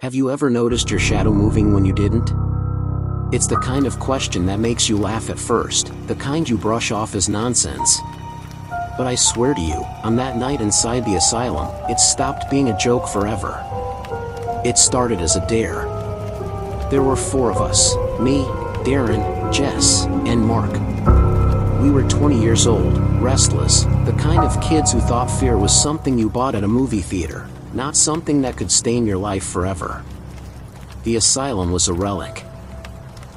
Have you ever noticed your shadow moving when you didn't? It's the kind of question that makes you laugh at first, the kind you brush off as nonsense. But I swear to you, on that night inside the asylum, it stopped being a joke forever. It started as a dare. There were 4 of us: me, Darren, Jess, and Mark. We were 20 years old, restless, the kind of kids who thought fear was something you bought at a movie theater, not something that could stain your life forever. The asylum was a relic.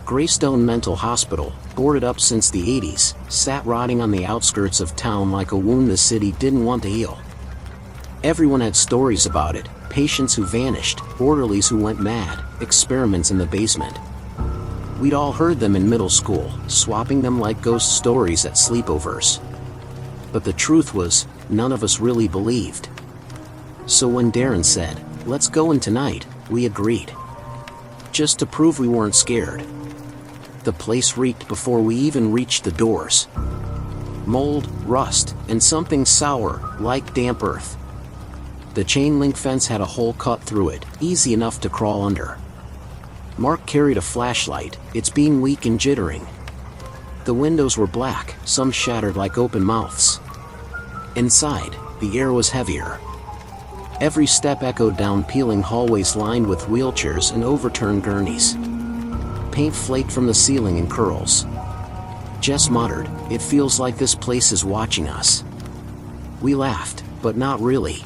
Greystone Mental Hospital, boarded up since the 80s, sat rotting on the outskirts of town like a wound the city didn't want to heal. Everyone had stories about it: patients who vanished, orderlies who went mad, experiments in the basement. We'd all heard them in middle school, swapping them like ghost stories at sleepovers. But the truth was, none of us really believed. So when Darren said, "Let's go in tonight," we agreed. Just to prove we weren't scared. The place reeked before we even reached the doors. Mold, rust, and something sour, like damp earth. The chain-link fence had a hole cut through it, easy enough to crawl under. Mark carried a flashlight, its beam weak and jittering. The windows were black, some shattered like open mouths. Inside, the air was heavier. Every step echoed down peeling hallways lined with wheelchairs and overturned gurneys. Paint flaked from the ceiling in curls. Jess muttered, "It feels like this place is watching us." We laughed, but not really.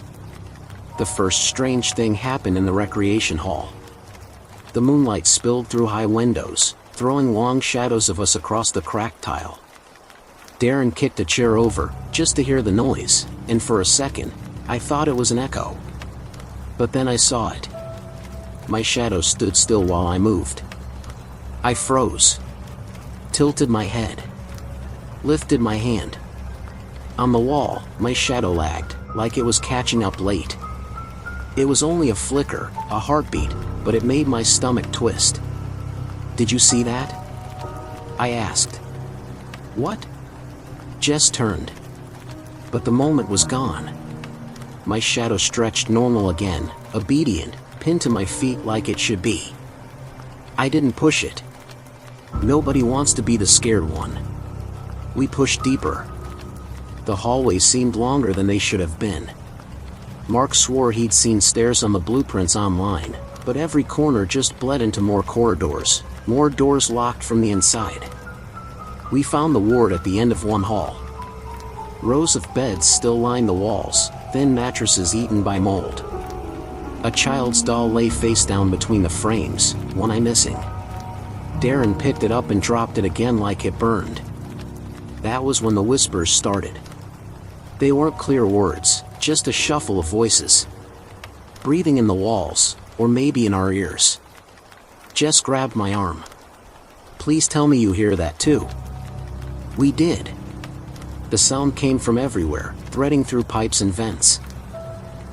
The first strange thing happened in the recreation hall. The moonlight spilled through high windows, throwing long shadows of us across the cracked tile. Darren kicked a chair over, just to hear the noise, and for a second, I thought it was an echo. But then I saw it. My shadow stood still while I moved. I froze. Tilted my head. Lifted my hand. On the wall, my shadow lagged, like it was catching up late. It was only a flicker, a heartbeat, but it made my stomach twist. "Did you see that?" I asked. "What?" Jess turned. But the moment was gone. My shadow stretched normal again, obedient, pinned to my feet like it should be. I didn't push it. Nobody wants to be the scared one. We pushed deeper. The hallways seemed longer than they should have been. Mark swore he'd seen stairs on the blueprints online, but every corner just bled into more corridors, more doors locked from the inside. We found the ward at the end of one hall. Rows of beds still lined the walls, thin mattresses eaten by mold. A child's doll lay face down between the frames, one eye missing. Darren picked it up and dropped it again like it burned. That was when the whispers started. They weren't clear words, just a shuffle of voices. Breathing in the walls, or maybe in our ears. Jess grabbed my arm. "Please tell me you hear that too." We did. The sound came from everywhere, threading through pipes and vents.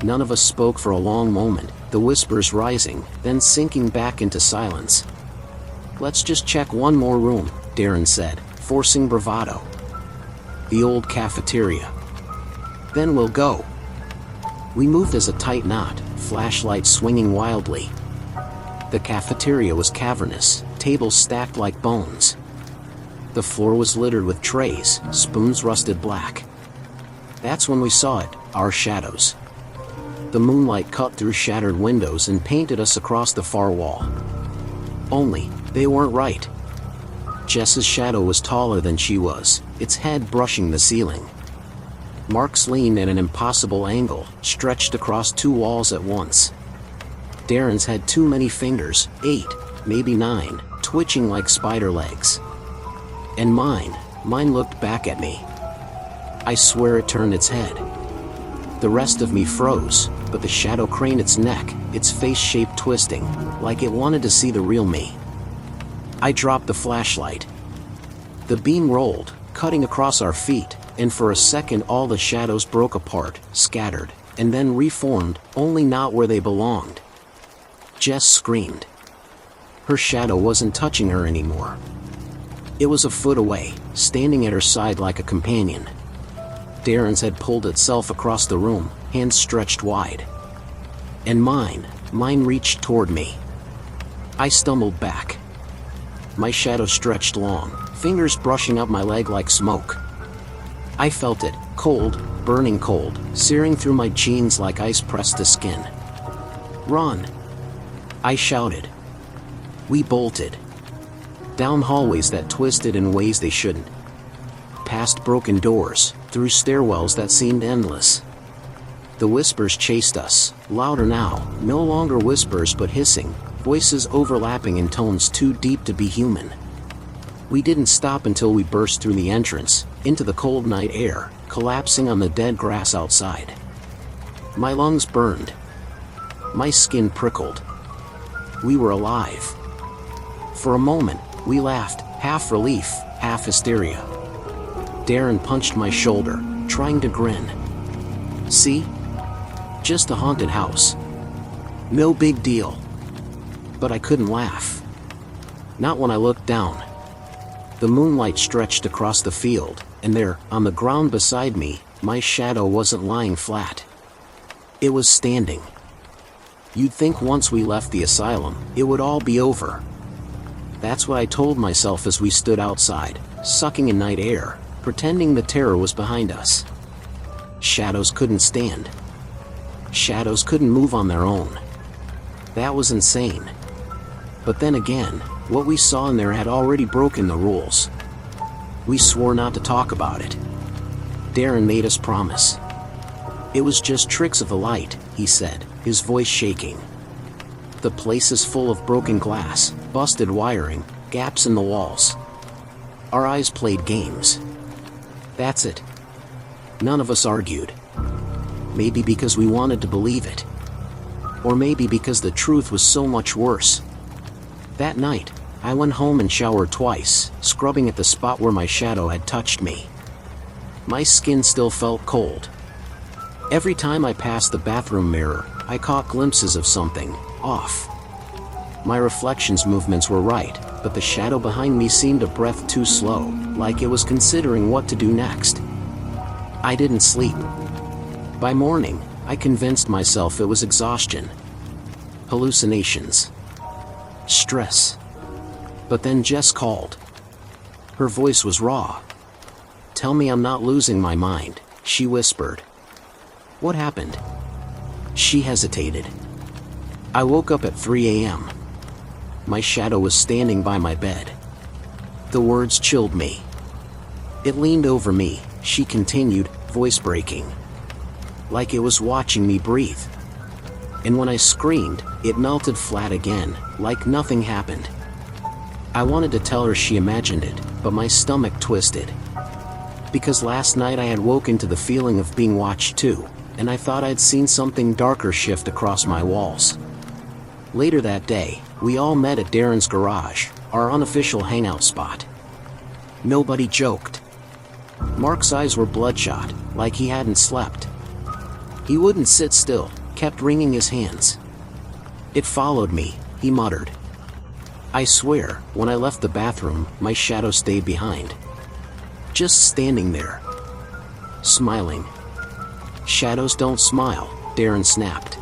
None of us spoke for a long moment, the whispers rising, then sinking back into silence. "Let's just check one more room," Darren said, forcing bravado. "The old cafeteria. Then we'll go." We moved as a tight knot, flashlights swinging wildly. The cafeteria was cavernous, tables stacked like bones. The floor was littered with trays, spoons rusted black. That's when we saw it, our shadows. The moonlight cut through shattered windows and painted us across the far wall. Only, they weren't right. Jess's shadow was taller than she was, its head brushing the ceiling. Mark's leaned at an impossible angle, stretched across 2 walls at once. Darren's had too many fingers, 8, maybe 9, twitching like spider legs. And mine looked back at me. I swear it turned its head. The rest of me froze, but the shadow craned its neck, its face shape twisting, like it wanted to see the real me. I dropped the flashlight. The beam rolled, cutting across our feet, and for a second all the shadows broke apart, scattered, and then reformed, only not where they belonged. Jess screamed. Her shadow wasn't touching her anymore. It was a foot away, standing at her side like a companion. Darren's had pulled itself across the room, hands stretched wide. And mine Mine reached toward me. I stumbled back. My shadow stretched long, fingers brushing up my leg like smoke. I felt it, cold, burning cold, searing through my jeans like ice pressed to skin. "Run!" I shouted. We bolted. Down hallways that twisted in ways they shouldn't. Past broken doors, through stairwells that seemed endless. The whispers chased us, louder now, no longer whispers but hissing, voices overlapping in tones too deep to be human. We didn't stop until we burst through the entrance, into the cold night air, collapsing on the dead grass outside. My lungs burned. My skin prickled. We were alive. For a moment, we laughed, half relief, half hysteria. Darren punched my shoulder, trying to grin. "See? Just a haunted house. No big deal." But I couldn't laugh. Not when I looked down. The moonlight stretched across the field, and there, on the ground beside me, my shadow wasn't lying flat. It was standing. You'd think once we left the asylum, it would all be over. That's what I told myself as we stood outside, sucking in night air, pretending the terror was behind us. Shadows couldn't stand. Shadows couldn't move on their own. That was insane. But then again, what we saw in there had already broken the rules. We swore not to talk about it. Darren made us promise. "It was just tricks of the light," he said, his voice shaking. "The place is full of broken glass, busted wiring, gaps in the walls." Our eyes played games. That's it. None of us argued. Maybe because we wanted to believe it. Or maybe because the truth was so much worse. That night, I went home and showered twice, scrubbing at the spot where my shadow had touched me. My skin still felt cold. Every time I passed the bathroom mirror, I caught glimpses of something off. My reflection's movements were right, but the shadow behind me seemed a breath too slow, like it was considering what to do next. I didn't sleep. By morning, I convinced myself it was exhaustion. Hallucinations. Stress. But then Jess called. Her voice was raw. "Tell me I'm not losing my mind," she whispered. "What happened?" She hesitated. I woke up at 3 a.m. My shadow was standing by my bed. The words chilled me. It leaned over me, she continued, voice breaking. Like it was watching me breathe. And when I screamed, it melted flat again, like nothing happened. I wanted to tell her she imagined it, but my stomach twisted. Because last night I had woken to the feeling of being watched too, and I thought I'd seen something darker shift across my walls. Later that day, we all met at Darren's garage, our unofficial hangout spot. Nobody joked. Mark's eyes were bloodshot, like he hadn't slept. He wouldn't sit still, kept wringing his hands. "It followed me," he muttered. I swear, when I left the bathroom, my shadow stayed behind. Just standing there. Smiling. "Shadows don't smile," Darren snapped.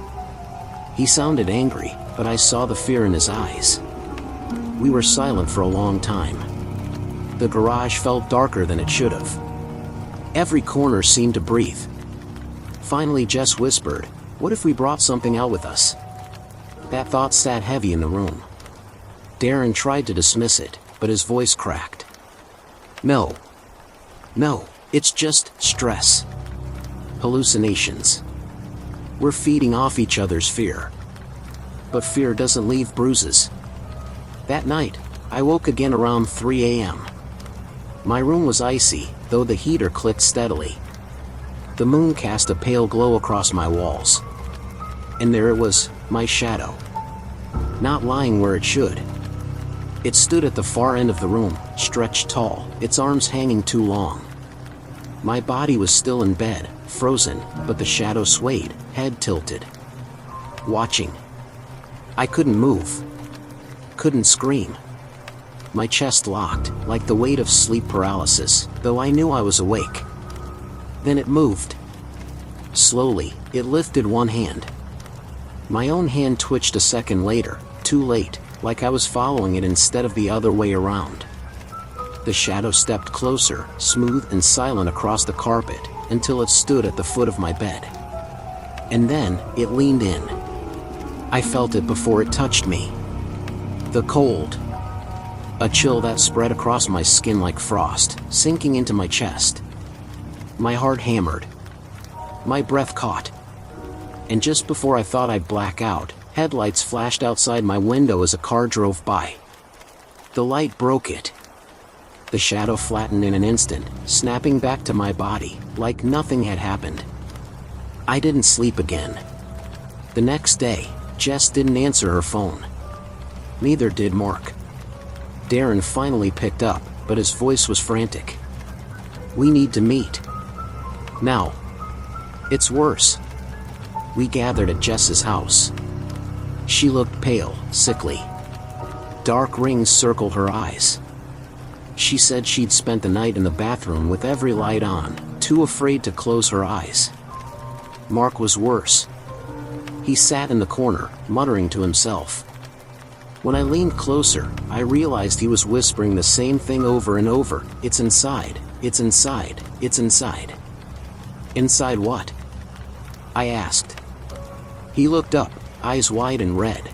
He sounded angry, but I saw the fear in his eyes. We were silent for a long time. The garage felt darker than it should have. Every corner seemed to breathe. Finally Jess whispered, "What if we brought something out with us?" That thought sat heavy in the room. Darren tried to dismiss it, but his voice cracked. No, it's just stress. Hallucinations. We're feeding off each other's fear. But fear doesn't leave bruises." That night, I woke again around 3 a.m. My room was icy, though the heater clicked steadily. The moon cast a pale glow across my walls. And there it was, my shadow. Not lying where it should. It stood at the far end of the room, stretched tall, its arms hanging too long. My body was still in bed, frozen, but the shadow swayed, head tilted. Watching. I couldn't move. Couldn't scream. My chest locked, like the weight of sleep paralysis, though I knew I was awake. Then it moved. Slowly, it lifted one hand. My own hand twitched a second later, too late, like I was following it instead of the other way around. The shadow stepped closer, smooth and silent across the carpet, until it stood at the foot of my bed. And then, it leaned in. I felt it before it touched me. The cold. A chill that spread across my skin like frost, sinking into my chest. My heart hammered. My breath caught. And just before I thought I'd black out, headlights flashed outside my window as a car drove by. The light broke it. The shadow flattened in an instant, snapping back to my body, like nothing had happened. I didn't sleep again. The next day, Jess didn't answer her phone. Neither did Mark. Darren finally picked up, but his voice was frantic. "We need to meet. Now." "It's worse." We gathered at Jess's house. She looked pale, sickly. Dark rings circled her eyes. She said she'd spent the night in the bathroom with every light on, too afraid to close her eyes. Mark was worse. He sat in the corner, muttering to himself. When I leaned closer, I realized he was whispering the same thing over and over. "It's inside, it's inside, it's inside." "Inside what?" I asked. He looked up, eyes wide and red.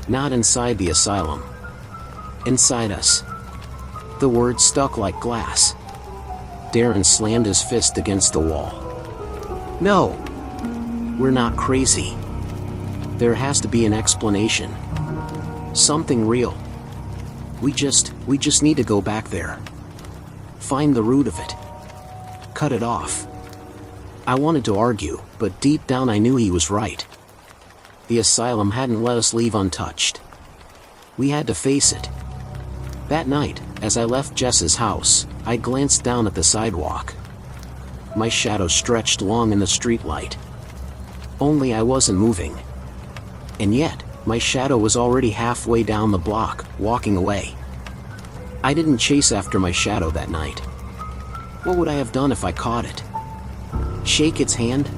"Not inside the asylum. Inside us." The words stuck like glass. Darren slammed his fist against the wall. "No! We're not crazy. There has to be an explanation. Something real. We just need to go back there. Find the root of it. Cut it off." I wanted to argue, but deep down I knew he was right. The asylum hadn't let us leave untouched. We had to face it. That night, as I left Jess's house, I glanced down at the sidewalk. My shadow stretched long in the streetlight. Only I wasn't moving. And yet, my shadow was already halfway down the block, walking away. I didn't chase after my shadow that night. What would I have done if I caught it? Shake its hand?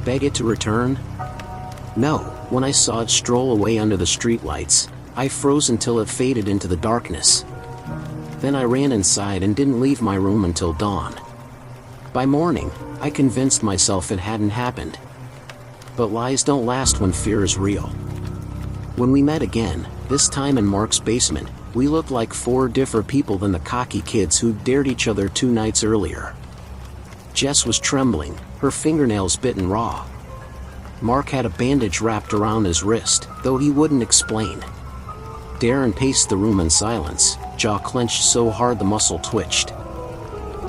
Beg it to return? No, when I saw it stroll away under the streetlights, I froze until it faded into the darkness. Then I ran inside and didn't leave my room until dawn. By morning, I convinced myself it hadn't happened. But lies don't last when fear is real. When we met again, this time in Mark's basement, we looked like 4 different people than the cocky kids who dared each other 2 nights earlier. Jess was trembling, her fingernails bitten raw. Mark had a bandage wrapped around his wrist, though he wouldn't explain. Darren paced the room in silence, jaw clenched so hard the muscle twitched.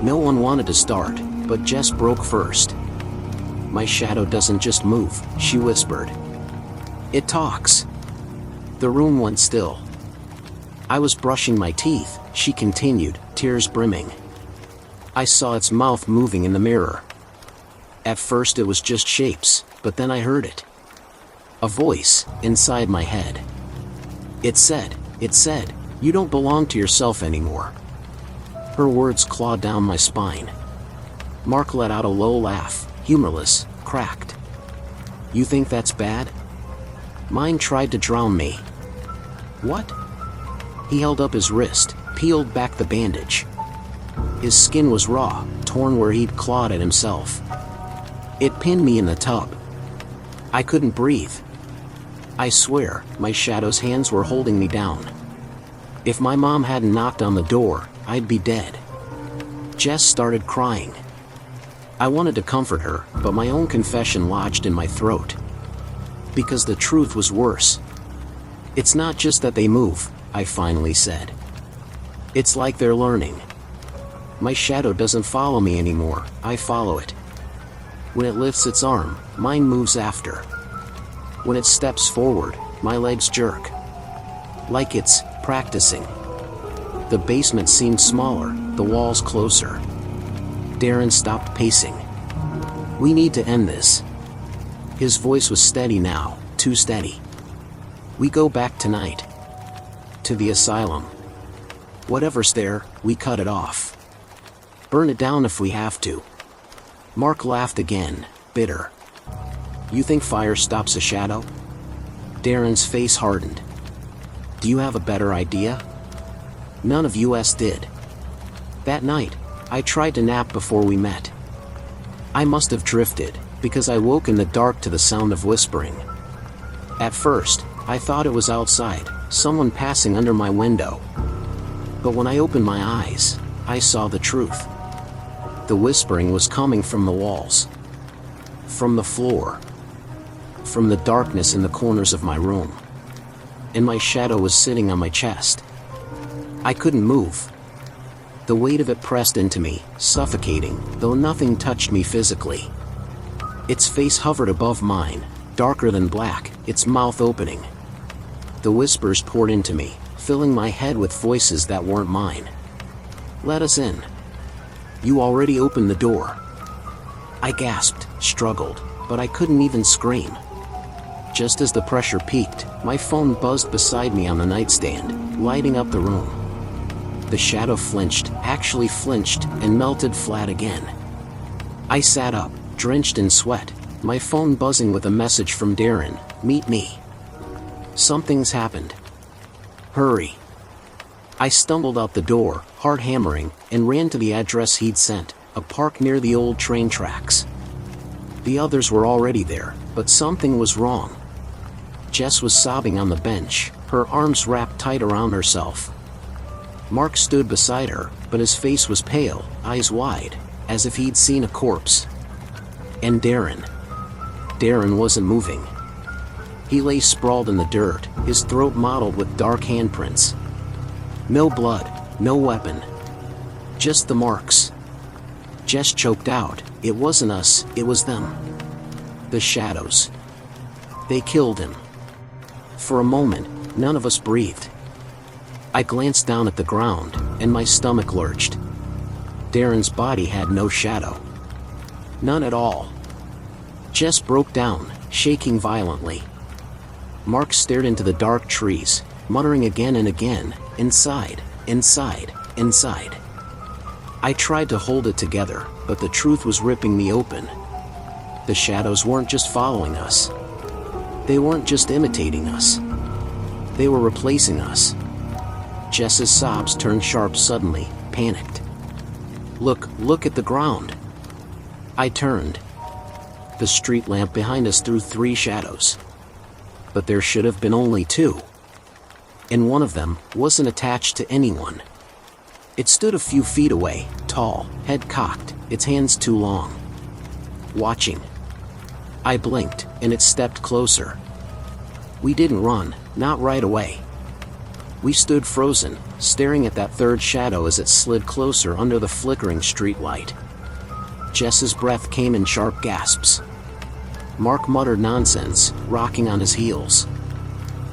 No one wanted to start, but Jess broke first. "My shadow doesn't just move," she whispered. "It talks." The room went still. "I was brushing my teeth," she continued, tears brimming. "I saw its mouth moving in the mirror. At first it was just shapes, but then I heard it. A voice, inside my head. It said, you don't belong to yourself anymore." Her words clawed down my spine. Mark let out a low laugh, humorless, cracked. "You think that's bad?" Mine tried to drown me. "What?" He held up his wrist, peeled back the bandage. His skin was raw, torn where he'd clawed at himself. It pinned me in the tub. I couldn't breathe. I swear, my shadow's hands were holding me down. If my mom hadn't knocked on the door, I'd be dead. Jess started crying. I wanted to comfort her, but my own confession lodged in my throat. Because the truth was worse. "It's not just that they move," I finally said. "It's like they're learning. My shadow doesn't follow me anymore, I follow it. When it lifts its arm, mine moves after. When it steps forward, my legs jerk. Like it's practicing." The basement seemed smaller, the walls closer. Darren stopped pacing. "We need to end this." His voice was steady now, too steady. "We go back tonight. To the asylum. Whatever's there, we cut it off. Burn it down if we have to." Mark laughed again, bitter. You think fire stops a shadow? Darren's face hardened. Do you have a better idea? None of us did. That night, I tried to nap before we met. I must have drifted, because I woke in the dark to the sound of whispering. At first, I thought it was outside, someone passing under my window. But when I opened my eyes, I saw the truth. The whispering was coming from the walls, from the floor, from the darkness in the corners of my room. And my shadow was sitting on my chest. I couldn't move. The weight of it pressed into me, suffocating, though nothing touched me physically. Its face hovered above mine, darker than black, its mouth opening. The whispers poured into me, filling my head with voices that weren't mine. Let us in. You already opened the door. I gasped, struggled, but I couldn't even scream. Just as the pressure peaked, my phone buzzed beside me on the nightstand, lighting up the room. The shadow actually flinched, and melted flat again. I sat up, drenched in sweat, my phone buzzing with a message from Darren, "Meet me. Something's happened. Hurry." I stumbled out the door, heart hammering, and ran to the address he'd sent, a park near the old train tracks. The others were already there, but something was wrong. Jess was sobbing on the bench, her arms wrapped tight around herself. Mark stood beside her, but his face was pale, eyes wide, as if he'd seen a corpse. And Darren wasn't moving. He lay sprawled in the dirt, his throat mottled with dark handprints. No blood, no weapon. Just the marks. Jess choked out, "It wasn't us, it was them. The shadows. They killed him." For a moment, none of us breathed. I glanced down at the ground, and my stomach lurched. Darren's body had no shadow. None at all. Jess broke down, shaking violently. Mark stared into the dark trees, muttering again and again, "Inside, inside, inside." I tried to hold it together, but the truth was ripping me open. The shadows weren't just following us. They weren't just imitating us. They were replacing us. Jess's sobs turned sharp suddenly, panicked. Look at the ground." I turned. The street lamp behind us threw 3 shadows. But there should have been only 2. And one of them wasn't attached to anyone. It stood a few feet away, tall, head cocked, its hands too long. Watching. I blinked, and it stepped closer. We didn't run, not right away. We stood frozen, staring at that third shadow as it slid closer under the flickering streetlight. Jess's breath came in sharp gasps. Mark muttered nonsense, rocking on his heels.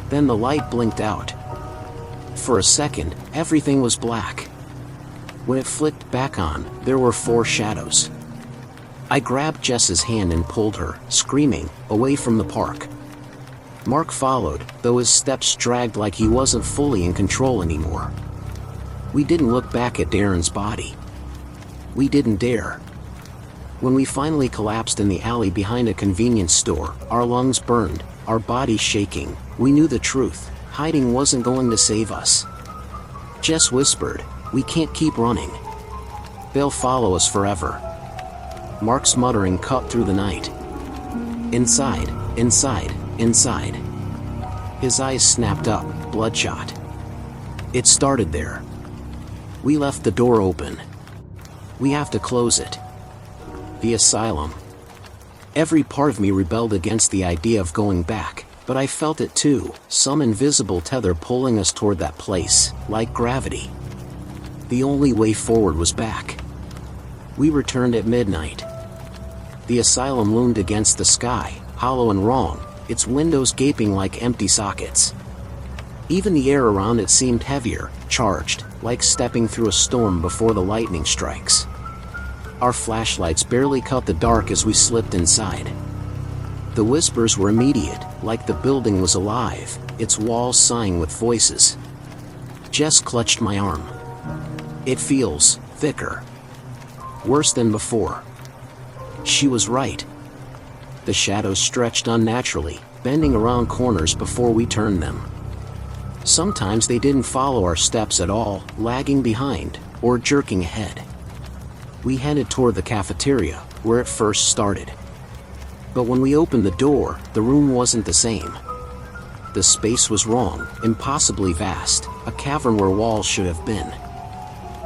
Then the light blinked out. For a second, everything was black. When it flicked back on, there were 4 shadows. I grabbed Jess's hand and pulled her, screaming, away from the park. Mark followed, though his steps dragged like he wasn't fully in control anymore. We didn't look back at Darren's body. We didn't dare. When we finally collapsed in the alley behind a convenience store, our lungs burned, our bodies shaking, we knew the truth. Hiding wasn't going to save us. Jess whispered, "We can't keep running. They'll follow us forever." Mark's muttering cut through the night. "Inside, inside, inside." His eyes snapped up, bloodshot. It started there. We left the door open. We have to close it. The asylum. Every part of me rebelled against the idea of going back, but I felt it too, some invisible tether pulling us toward that place, like gravity. The only way forward was back. We returned at midnight. The asylum loomed against the sky, hollow and wrong, its windows gaping like empty sockets. Even the air around it seemed heavier, charged, like stepping through a storm before the lightning strikes. Our flashlights barely cut the dark as we slipped inside. The whispers were immediate, like the building was alive, its walls sighing with voices. Jess clutched my arm. "It feels thicker. Worse than before." She was right. The shadows stretched unnaturally, bending around corners before we turned them. Sometimes they didn't follow our steps at all, lagging behind, or jerking ahead. We headed toward the cafeteria, where it first started. But when we opened the door, the room wasn't the same. The space was wrong, impossibly vast, a cavern where walls should have been.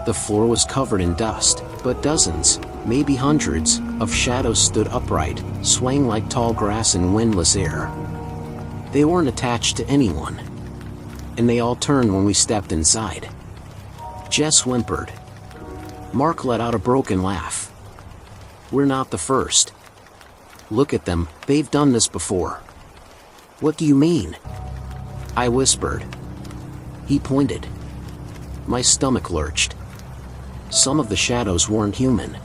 The floor was covered in dust, but dozens, maybe hundreds, of shadows stood upright, swaying like tall grass in windless air. They weren't attached to anyone. And they all turned when we stepped inside. Jess whimpered. Mark let out a broken laugh. We're not the first. Look at them, they've done this before. What do you mean? I whispered. He pointed. My stomach lurched. Some of the shadows weren't human.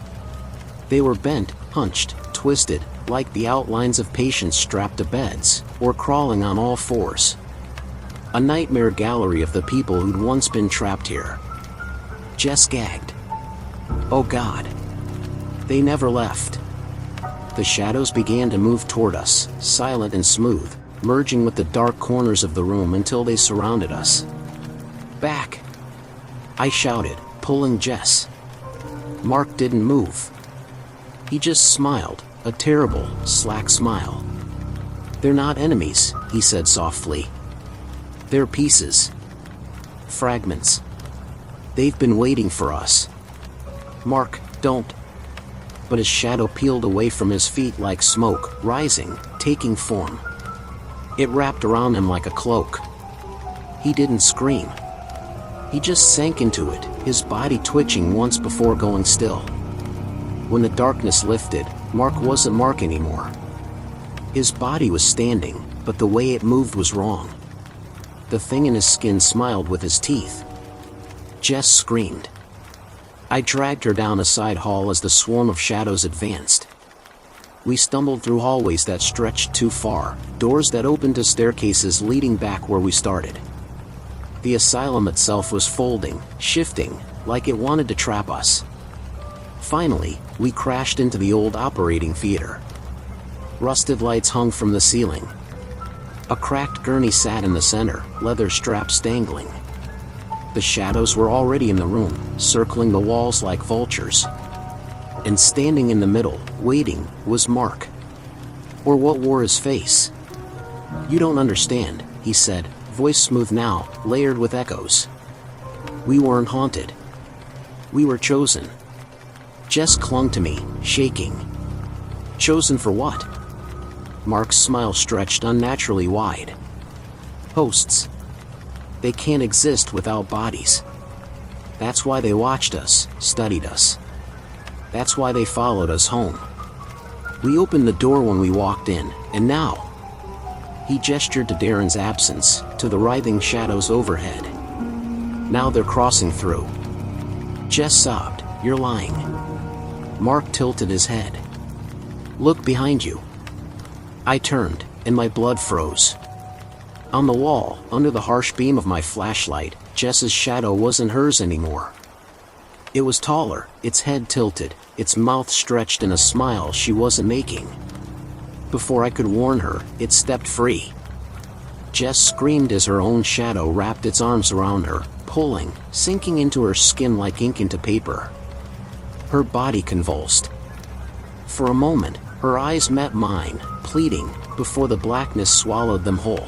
They were bent, hunched, twisted, like the outlines of patients strapped to beds, or crawling on all fours. A nightmare gallery of the people who'd once been trapped here. Jess gagged. Oh God. They never left. The shadows began to move toward us, silent and smooth, merging with the dark corners of the room until they surrounded us. Back! I shouted, pulling Jess. Mark didn't move. He just smiled, a terrible, slack smile. They're not enemies, he said softly. They're pieces. Fragments. They've been waiting for us. Mark, don't. But his shadow peeled away from his feet like smoke, rising, taking form. It wrapped around him like a cloak. He didn't scream. He just sank into it, his body twitching once before going still. When the darkness lifted, Mark wasn't Mark anymore. His body was standing, but the way it moved was wrong. The thing in his skin smiled with his teeth. Jess screamed. I dragged her down a side hall as the swarm of shadows advanced. We stumbled through hallways that stretched too far, doors that opened to staircases leading back where we started. The asylum itself was folding, shifting, like it wanted to trap us. Finally, we crashed into the old operating theater. Rusted lights hung from the ceiling. A cracked gurney sat in the center, leather straps dangling. The shadows were already in the room, circling the walls like vultures. And standing in the middle, waiting, was Mark. Or what wore his face? You don't understand, he said, voice smooth now, layered with echoes. We weren't haunted. We were chosen. Jess clung to me, shaking. Chosen for what? Mark's smile stretched unnaturally wide. Hosts. They can't exist without bodies. That's why they watched us, studied us. That's why they followed us home. We opened the door when we walked in, and now... He gestured to Darren's absence, to the writhing shadows overhead. Now they're crossing through. Jess sobbed, you're lying. Mark tilted his head. Look behind you. I turned, and my blood froze. On the wall, under the harsh beam of my flashlight, Jess's shadow wasn't hers anymore. It was taller, its head tilted, its mouth stretched in a smile she wasn't making. Before I could warn her, it stepped free. Jess screamed as her own shadow wrapped its arms around her, pulling, sinking into her skin like ink into paper. Her body convulsed. For a moment, her eyes met mine, pleading, before the blackness swallowed them whole.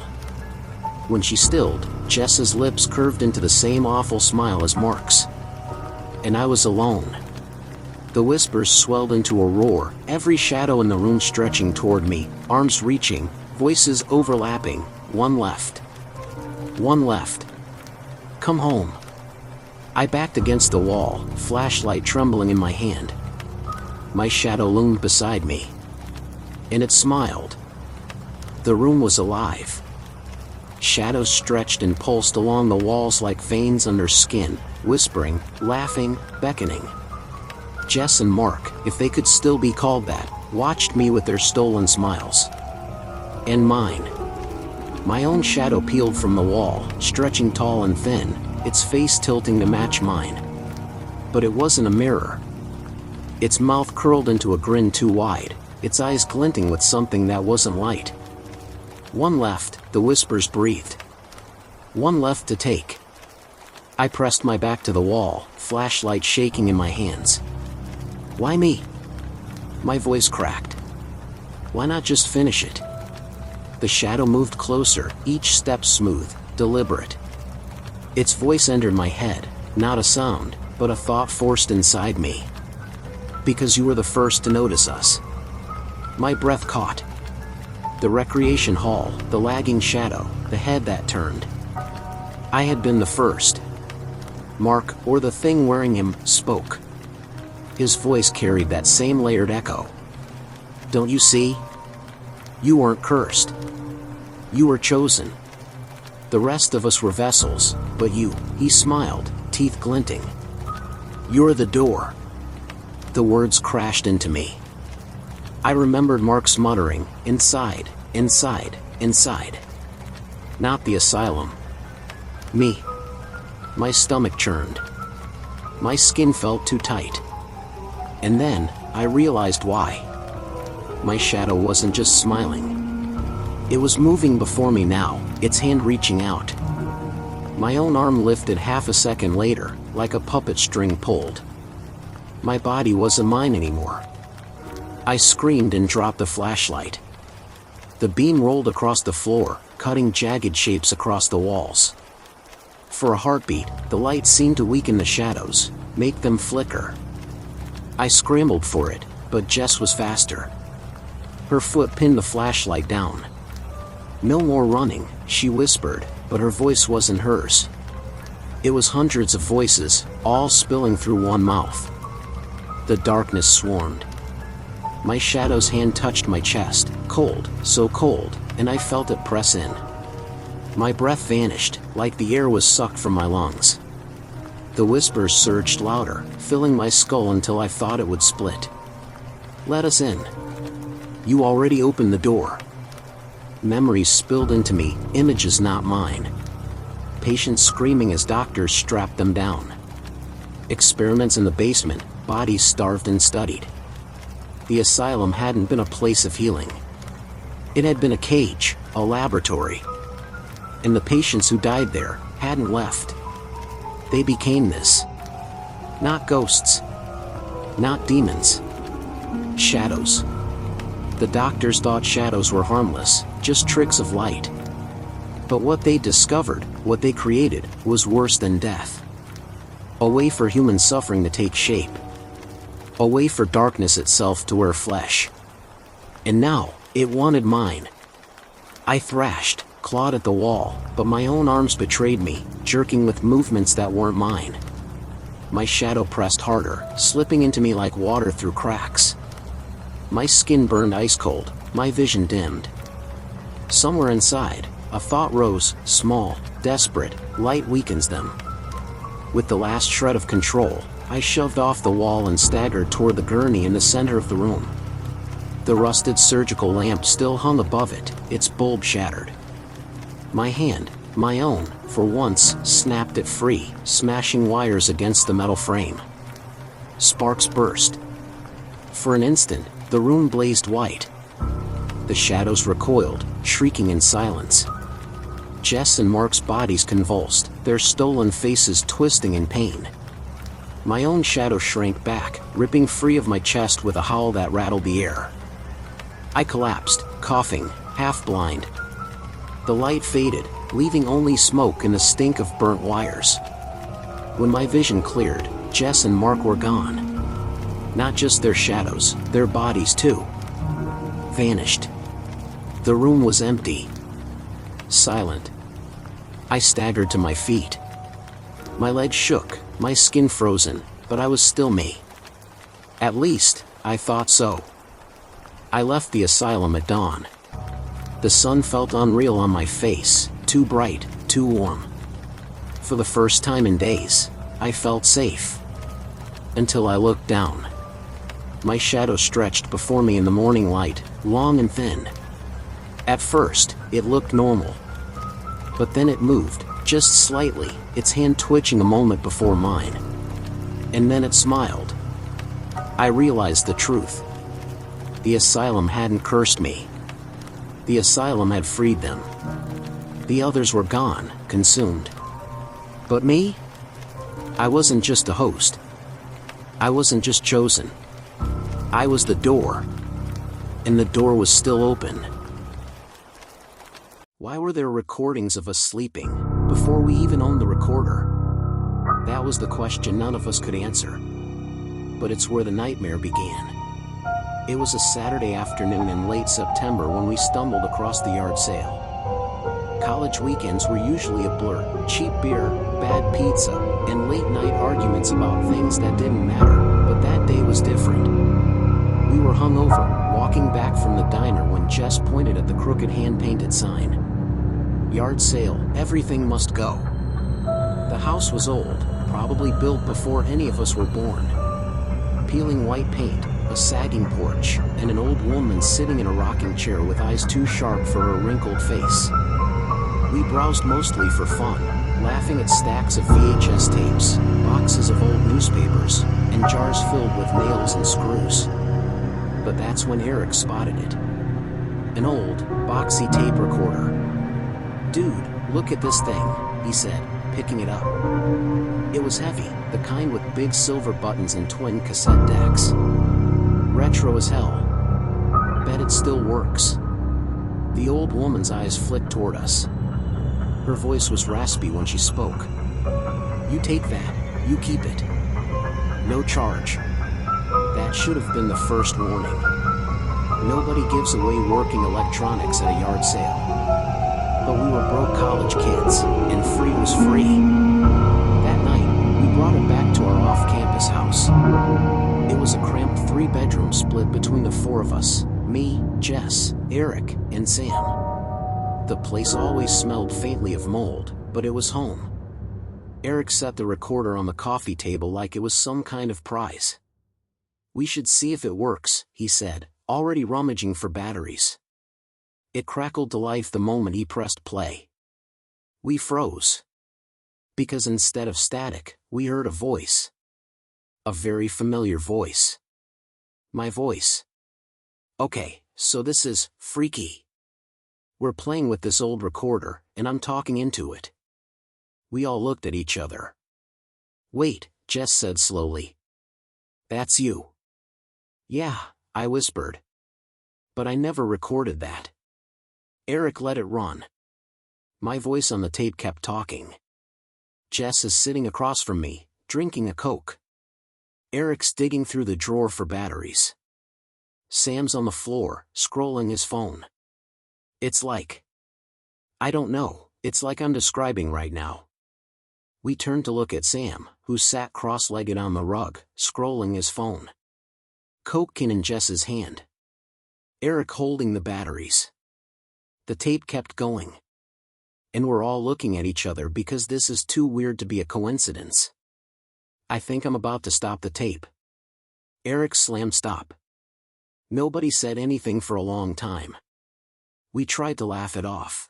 When she stilled, Jess's lips curved into the same awful smile as Mark's. And I was alone. The whispers swelled into a roar, every shadow in the room stretching toward me, arms reaching, voices overlapping. One left. One left. Come home. I backed against the wall, flashlight trembling in my hand. My shadow loomed beside me. And it smiled. The room was alive. Shadows stretched and pulsed along the walls like veins under skin, whispering, laughing, beckoning. Jess and Mark, if they could still be called that, watched me with their stolen smiles. And mine. My own shadow peeled from the wall, stretching tall and thin, its face tilting to match mine. But it wasn't a mirror. Its mouth curled into a grin too wide, its eyes glinting with something that wasn't light. "One left," the whispers breathed. "One left to take." I pressed my back to the wall, flashlight shaking in my hands. "Why me?" My voice cracked. "Why not just finish it?" The shadow moved closer, each step smooth, deliberate. Its voice entered my head, not a sound, but a thought forced inside me. "Because you were the first to notice us." My breath caught. The recreation hall, the lagging shadow, the head that turned. I had been the first. Mark, or the thing wearing him, spoke. His voice carried that same layered echo. "Don't you see? You weren't cursed. You were chosen. The rest of us were vessels, but you," he smiled, teeth glinting. "You're the door." The words crashed into me. I remembered Mark's muttering, "Inside, inside, inside." Not the asylum. Me. My stomach churned. My skin felt too tight. And then, I realized why. My shadow wasn't just smiling. It was moving before me now, its hand reaching out. My own arm lifted half a second later, like a puppet string pulled. My body wasn't mine anymore. I screamed and dropped the flashlight. The beam rolled across the floor, cutting jagged shapes across the walls. For a heartbeat, the light seemed to weaken the shadows, make them flicker. I scrambled for it, but Jess was faster. Her foot pinned the flashlight down. "No more running," she whispered, but her voice wasn't hers. It was hundreds of voices, all spilling through one mouth. The darkness swarmed. My shadow's hand touched my chest, cold, so cold, and I felt it press in. My breath vanished, like the air was sucked from my lungs. The whispers surged louder, filling my skull until I thought it would split. "Let us in. You already opened the door." Memories spilled into me, images not mine. Patients screaming as doctors strapped them down. Experiments in the basement, bodies starved and studied. The asylum hadn't been a place of healing. It had been a cage, a laboratory. And the patients who died there hadn't left. They became this. Not ghosts. Not demons. Shadows. The doctors thought shadows were harmless, just tricks of light. But what they discovered, what they created, was worse than death. A way for human suffering to take shape. A way for darkness itself to wear flesh. And now, it wanted mine. I thrashed, clawed at the wall, but my own arms betrayed me, jerking with movements that weren't mine. My shadow pressed harder, slipping into me like water through cracks. My skin burned ice cold, my vision dimmed. Somewhere inside, a thought rose, small, desperate, light weakens them. With the last shred of control, I shoved off the wall and staggered toward the gurney in the center of the room. The rusted surgical lamp still hung above it, its bulb shattered. My hand, my own, for once, snapped it free, smashing wires against the metal frame. Sparks burst. For an instant, the room blazed white. The shadows recoiled, shrieking in silence. Jess and Mark's bodies convulsed, their stolen faces twisting in pain. My own shadow shrank back, ripping free of my chest with a howl that rattled the air. I collapsed, coughing, half blind. The light faded, leaving only smoke and the stink of burnt wires. When my vision cleared, Jess and Mark were gone. Not just their shadows, their bodies too. Vanished. The room was empty. Silent. I staggered to my feet. My legs shook, my skin frozen, but I was still me. At least, I thought so. I left the asylum at dawn. The sun felt unreal on my face, too bright, too warm. For the first time in days, I felt safe. Until I looked down. My shadow stretched before me in the morning light, long and thin. At first, it looked normal. But then it moved, just slightly, its hand twitching a moment before mine. And then it smiled. I realized the truth. The asylum hadn't cursed me. The asylum had freed them. The others were gone, consumed. But me? I wasn't just a host. I wasn't just chosen. I was the door. And the door was still open. Why were there recordings of us sleeping, before we even owned the recorder? That was the question none of us could answer. But it's where the nightmare began. It was a Saturday afternoon in late September when we stumbled across the yard sale. College weekends were usually a blur: cheap beer, bad pizza, and late-night arguments about things that didn't matter, but that day was different. We were hungover, walking back from the diner when Jess pointed at the crooked hand-painted sign. Yard sale, everything must go. The house was old, probably built before any of us were born. Peeling white paint, a sagging porch, and an old woman sitting in a rocking chair with eyes too sharp for her wrinkled face. We browsed mostly for fun, laughing at stacks of VHS tapes, boxes of old newspapers, and jars filled with nails and screws. But that's when Eric spotted it. An old, boxy tape recorder. "Dude, look at this thing," he said, picking it up. It was heavy, the kind with big silver buttons and twin cassette decks. Retro as hell. Bet it still works. The old woman's eyes flicked toward us. Her voice was raspy when she spoke. "You take that, you keep it. No charge." That should have been the first warning. Nobody gives away working electronics at a yard sale. But we were broke college kids, and free was free. That night, we brought it back to our off-campus house. It was a cramped 3-bedroom split between the 4 of us: me, Jess, Eric, and Sam. The place always smelled faintly of mold, but it was home. Eric set the recorder on the coffee table like it was some kind of prize. "We should see if it works," he said, already rummaging for batteries. It crackled to life the moment he pressed play. We froze. Because instead of static, we heard a voice. A very familiar voice. My voice. "Okay, so this is freaky. We're playing with this old recorder, and I'm talking into it." We all looked at each other. "Wait," Jess said slowly. "That's you." "Yeah," I whispered. "But I never recorded that." Eric let it run. My voice on the tape kept talking. Jess is sitting across from me, drinking a Coke. Eric's digging through the drawer for batteries. Sam's on the floor, scrolling his phone. It's like... I don't know, it's like I'm describing right now. We turned to look at Sam, who sat cross-legged on the rug, scrolling his phone. Coke can in Jess's hand. Eric holding the batteries. The tape kept going. And we're all looking at each other because this is too weird to be a coincidence. I think I'm about to stop the tape. Eric slammed stop. Nobody said anything for a long time. We tried to laugh it off.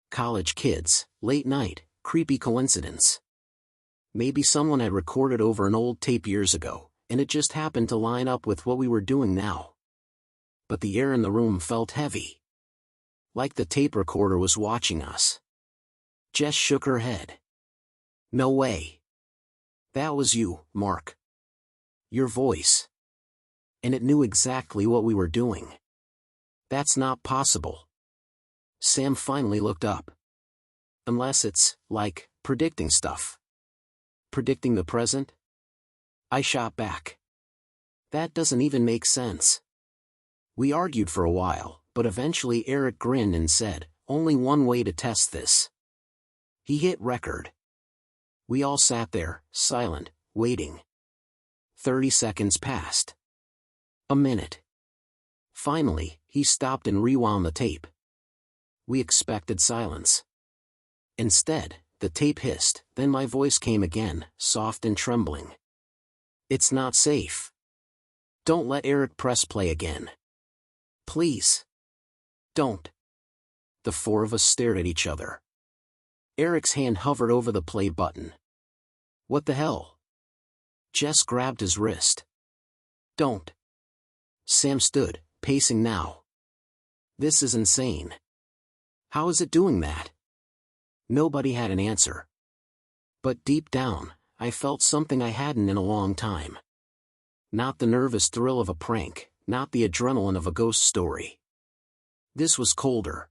College kids, late night, creepy coincidence. Maybe someone had recorded over an old tape years ago, and it just happened to line up with what we were doing now. But the air in the room felt heavy. Like the tape recorder was watching us. Jess shook her head. "No way. That was you, Mark. Your voice. And it knew exactly what we were doing. That's not possible." Sam finally looked up. "Unless it's, like, predicting stuff. Predicting the present?" I shot back. "That doesn't even make sense." We argued for a while, but eventually Eric grinned and said, "Only one way to test this." He hit record. We all sat there, silent, waiting. 30 seconds passed. A minute. Finally, he stopped and rewound the tape. We expected silence. Instead, the tape hissed, then my voice came again, soft and trembling. "It's not safe. Don't let Eric press play again. Please. Don't." The 4 of us stared at each other. Eric's hand hovered over the play button. "What the hell?" Jess grabbed his wrist. "Don't. Sam stood, pacing now. This is insane. How is it doing that? Nobody had an answer. But deep down, I felt something I hadn't in a long time. Not the nervous thrill of a prank, not the adrenaline of a ghost story. This was colder.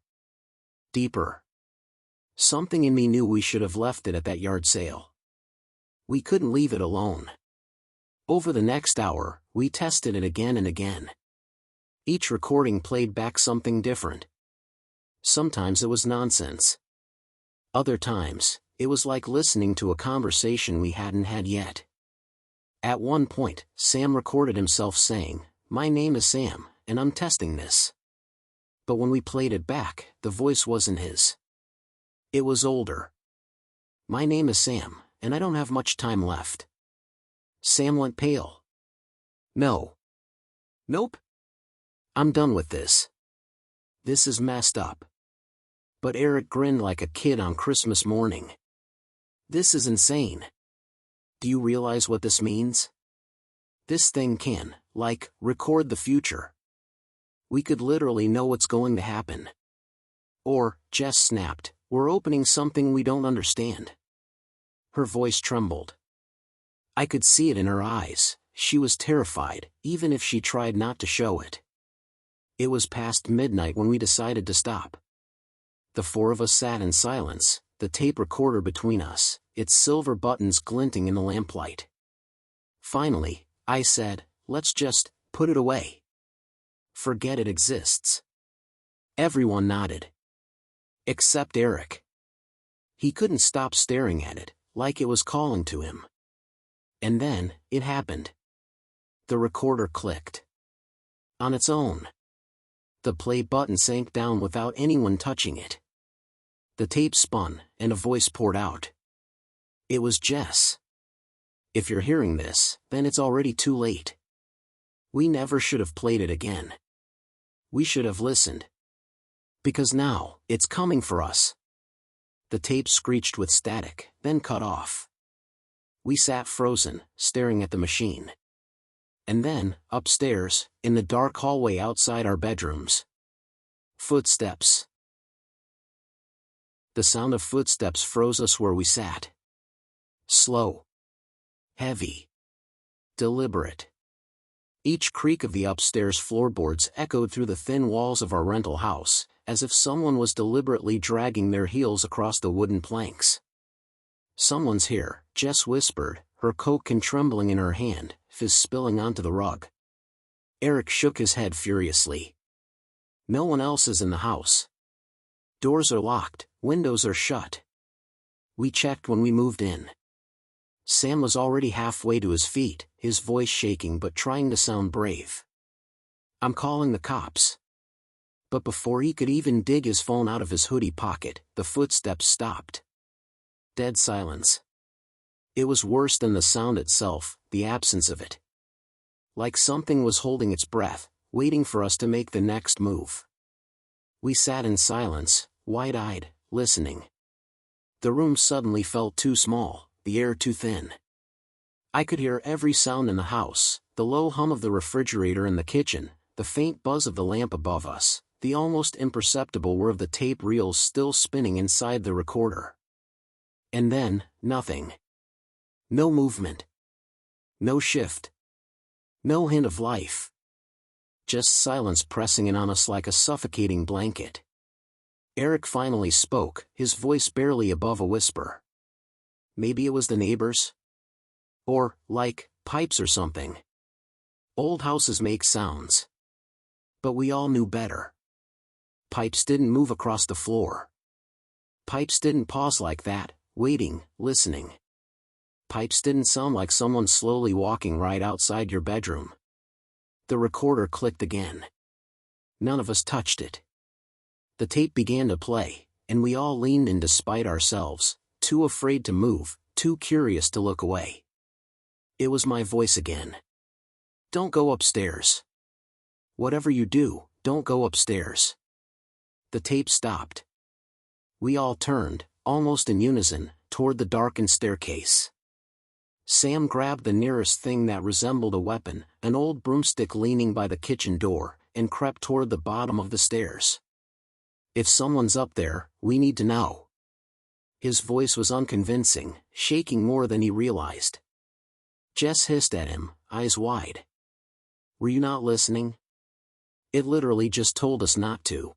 Deeper. Something in me knew we should have left it at that yard sale. We couldn't leave it alone. Over the next hour, we tested it again and again. Each recording played back something different. Sometimes it was nonsense. Other times, it was like listening to a conversation we hadn't had yet. At one point, Sam recorded himself saying, "My name is Sam, and I'm testing this." But when we played it back, the voice wasn't his. It was older. "My name is Sam, and I don't have much time left." Sam went pale. "No. Nope. I'm done with this. This is messed up." But Eric grinned like a kid on Christmas morning. "This is insane. Do you realize what this means? This thing can, record the future. We could literally know what's going to happen." Or, Jess snapped, "We're opening something we don't understand." Her voice trembled. I could see it in her eyes. She was terrified, even if she tried not to show it. It was past midnight when we decided to stop. The four of us sat in silence, the tape recorder between us, its silver buttons glinting in the lamplight. Finally, I said, "Let's just put it away. Forget it exists." Everyone nodded. Except Eric. He couldn't stop staring at it, like it was calling to him. And then, it happened. The recorder clicked. On its own. The play button sank down without anyone touching it. The tape spun, and a voice poured out. It was Jess. "If you're hearing this, then it's already too late. We never should have played it again. We should have listened. Because now, it's coming for us." The tape screeched with static, then cut off. We sat frozen, staring at the machine. And then, upstairs, in the dark hallway outside our bedrooms. Footsteps. The sound of footsteps froze us where we sat. Slow. Heavy. Deliberate. Each creak of the upstairs floorboards echoed through the thin walls of our rental house, as if someone was deliberately dragging their heels across the wooden planks. "Someone's here," Jess whispered, her Coke can trembling in her hand, fizz spilling onto the rug. Eric shook his head furiously. "No one else is in the house. Doors are locked, windows are shut. We checked when we moved in." Sam was already halfway to his feet, his voice shaking but trying to sound brave. "I'm calling the cops." But before he could even dig his phone out of his hoodie pocket, the footsteps stopped. Dead silence. It was worse than the sound itself, the absence of it. Like something was holding its breath, waiting for us to make the next move. We sat in silence, wide-eyed, listening. The room suddenly felt too small, the air too thin. I could hear every sound in the house, the low hum of the refrigerator in the kitchen, the faint buzz of the lamp above us, the almost imperceptible whir of the tape reels still spinning inside the recorder. And then, nothing. No movement. No shift. No hint of life. Just silence pressing in on us like a suffocating blanket. Eric finally spoke, his voice barely above a whisper. Maybe it was the neighbors? Or, pipes or something. Old houses make sounds. But we all knew better. Pipes didn't move across the floor. Pipes didn't pause like that, waiting, listening. Pipes didn't sound like someone slowly walking right outside your bedroom. The recorder clicked again. None of us touched it. The tape began to play, and we all leaned in despite ourselves, too afraid to move, too curious to look away. It was my voice again. "Don't go upstairs. Whatever you do, don't go upstairs." The tape stopped. We all turned, almost in unison, toward the darkened staircase. Sam grabbed the nearest thing that resembled a weapon, an old broomstick leaning by the kitchen door, and crept toward the bottom of the stairs. "If someone's up there, we need to know." His voice was unconvincing, shaking more than he realized. Jess hissed at him, eyes wide. "Were you not listening? It literally just told us not to."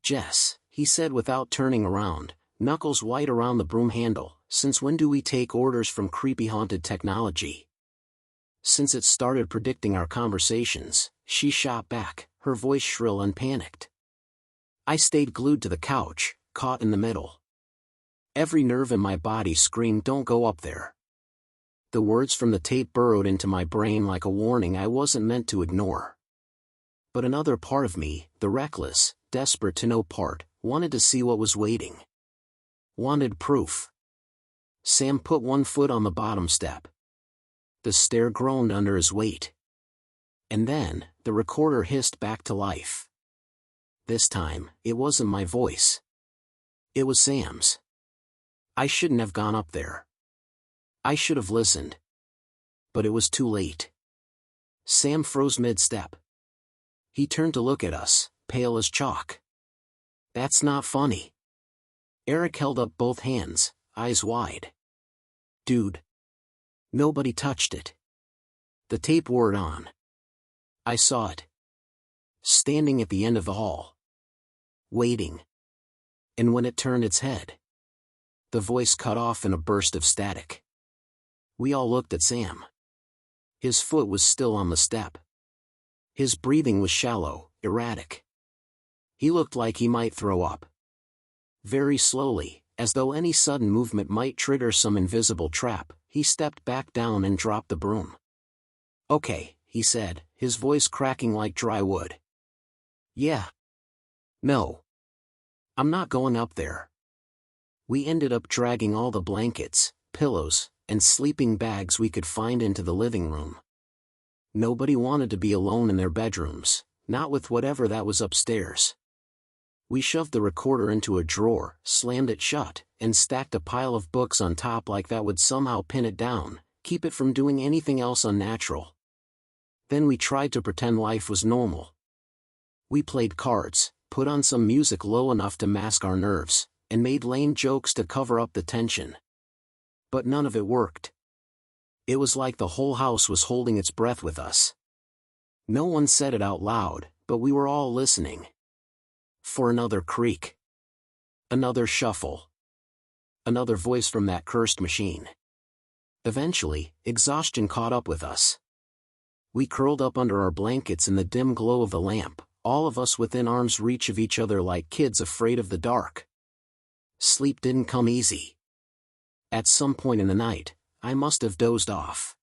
"Jess," he said without turning around, knuckles white around the broom handle, "since when do we take orders from creepy haunted technology?" "Since it started predicting our conversations," she shot back, her voice shrill and panicked. I stayed glued to the couch, caught in the middle. Every nerve in my body screamed, "Don't go up there." The words from the tape burrowed into my brain like a warning I wasn't meant to ignore. But another part of me, the reckless, desperate to know part, wanted to see what was waiting. Wanted proof. Sam put one foot on the bottom step. The stair groaned under his weight. And then, the recorder hissed back to life. This time, it wasn't my voice. It was Sam's. I shouldn't have gone up there. I should have listened. But it was too late. Sam froze mid-step. He turned to look at us, pale as chalk. "That's not funny." Eric held up both hands, eyes wide. "Dude. Nobody touched it." The tape whirred on. I saw it. Standing at the end of the hall. Waiting. And when it turned its head, the voice cut off in a burst of static. We all looked at Sam. His foot was still on the step. His breathing was shallow, erratic. He looked like he might throw up. Very slowly, as though any sudden movement might trigger some invisible trap, he stepped back down and dropped the broom. "Okay," he said, his voice cracking like dry wood. "Yeah. No. I'm not going up there." We ended up dragging all the blankets, pillows, and sleeping bags we could find into the living room. Nobody wanted to be alone in their bedrooms, not with whatever that was upstairs. We shoved the recorder into a drawer, slammed it shut, and stacked a pile of books on top like that would somehow pin it down, keep it from doing anything else unnatural. Then we tried to pretend life was normal. We played cards, put on some music low enough to mask our nerves, and made lame jokes to cover up the tension. But none of it worked. It was like the whole house was holding its breath with us. No one said it out loud, but we were all listening. For another creak. Another shuffle. Another voice from that cursed machine. Eventually, exhaustion caught up with us. We curled up under our blankets in the dim glow of the lamp, all of us within arm's reach of each other like kids afraid of the dark. Sleep didn't come easy. At some point in the night, I must have dozed off.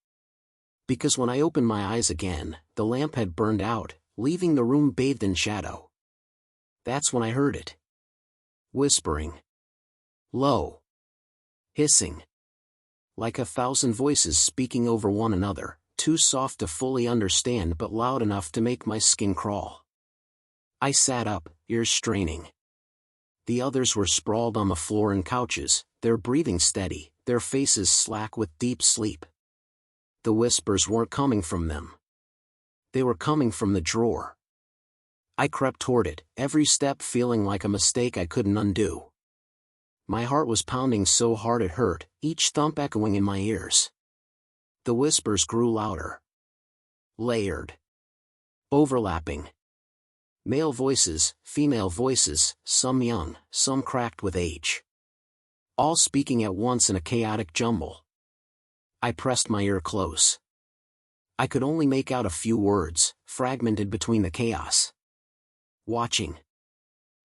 Because when I opened my eyes again, the lamp had burned out, leaving the room bathed in shadow. That's when I heard it. Whispering. Low. Hissing. Like 1,000 voices speaking over one another, too soft to fully understand but loud enough to make my skin crawl. I sat up, ears straining. The others were sprawled on the floor and couches, their breathing steady, their faces slack with deep sleep. The whispers weren't coming from them. They were coming from the drawer. I crept toward it, every step feeling like a mistake I couldn't undo. My heart was pounding so hard it hurt, each thump echoing in my ears. The whispers grew louder. Layered. Overlapping. Male voices, female voices, some young, some cracked with age. All speaking at once in a chaotic jumble. I pressed my ear close. I could only make out a few words, fragmented between the chaos. Watching.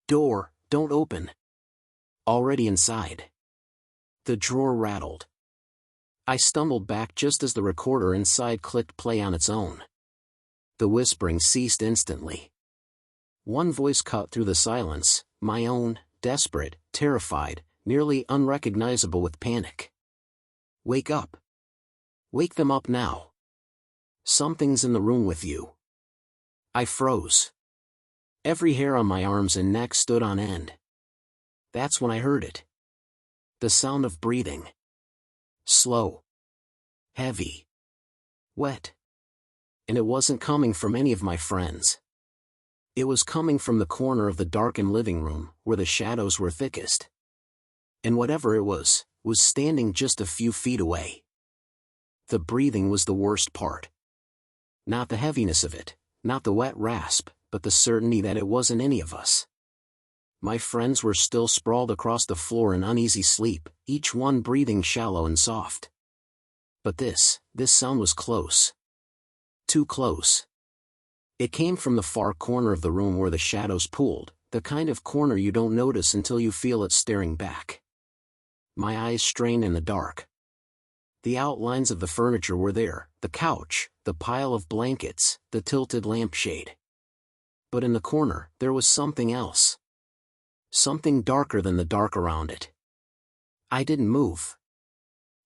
Door, don't open. Already inside. The drawer rattled. I stumbled back just as the recorder inside clicked play on its own. The whispering ceased instantly. One voice cut through the silence, my own, desperate, terrified, nearly unrecognizable with panic. Wake up. Wake them up now. Something's in the room with you. I froze. Every hair on my arms and neck stood on end. That's when I heard it. The sound of breathing. Slow. heavy, wet. And it wasn't coming from any of my friends. It was coming from the corner of the darkened living room, where the shadows were thickest. And whatever it was standing just a few feet away. The breathing was the worst part. Not the heaviness of it, not the wet rasp, but the certainty that it wasn't any of us. My friends were still sprawled across the floor in uneasy sleep, each one breathing shallow and soft. But this sound was close. Too close. It came from the far corner of the room where the shadows pooled, the kind of corner you don't notice until you feel it staring back. My eyes strained in the dark. The outlines of the furniture were there, the couch, the pile of blankets, the tilted lampshade. But in the corner, there was something else. Something darker than the dark around it. I didn't move.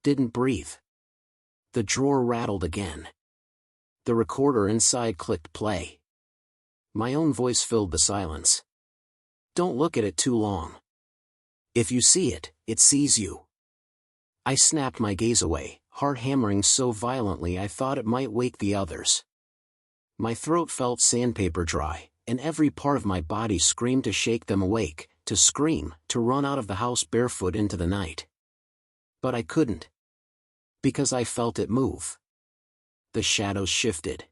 Didn't breathe. The drawer rattled again. The recorder inside clicked play. My own voice filled the silence. Don't look at it too long. If you see it, it sees you. I snapped my gaze away, heart hammering so violently I thought it might wake the others. My throat felt sandpaper dry, and every part of my body screamed to shake them awake, to scream, to run out of the house barefoot into the night. But I couldn't. Because I felt it move. The shadows shifted.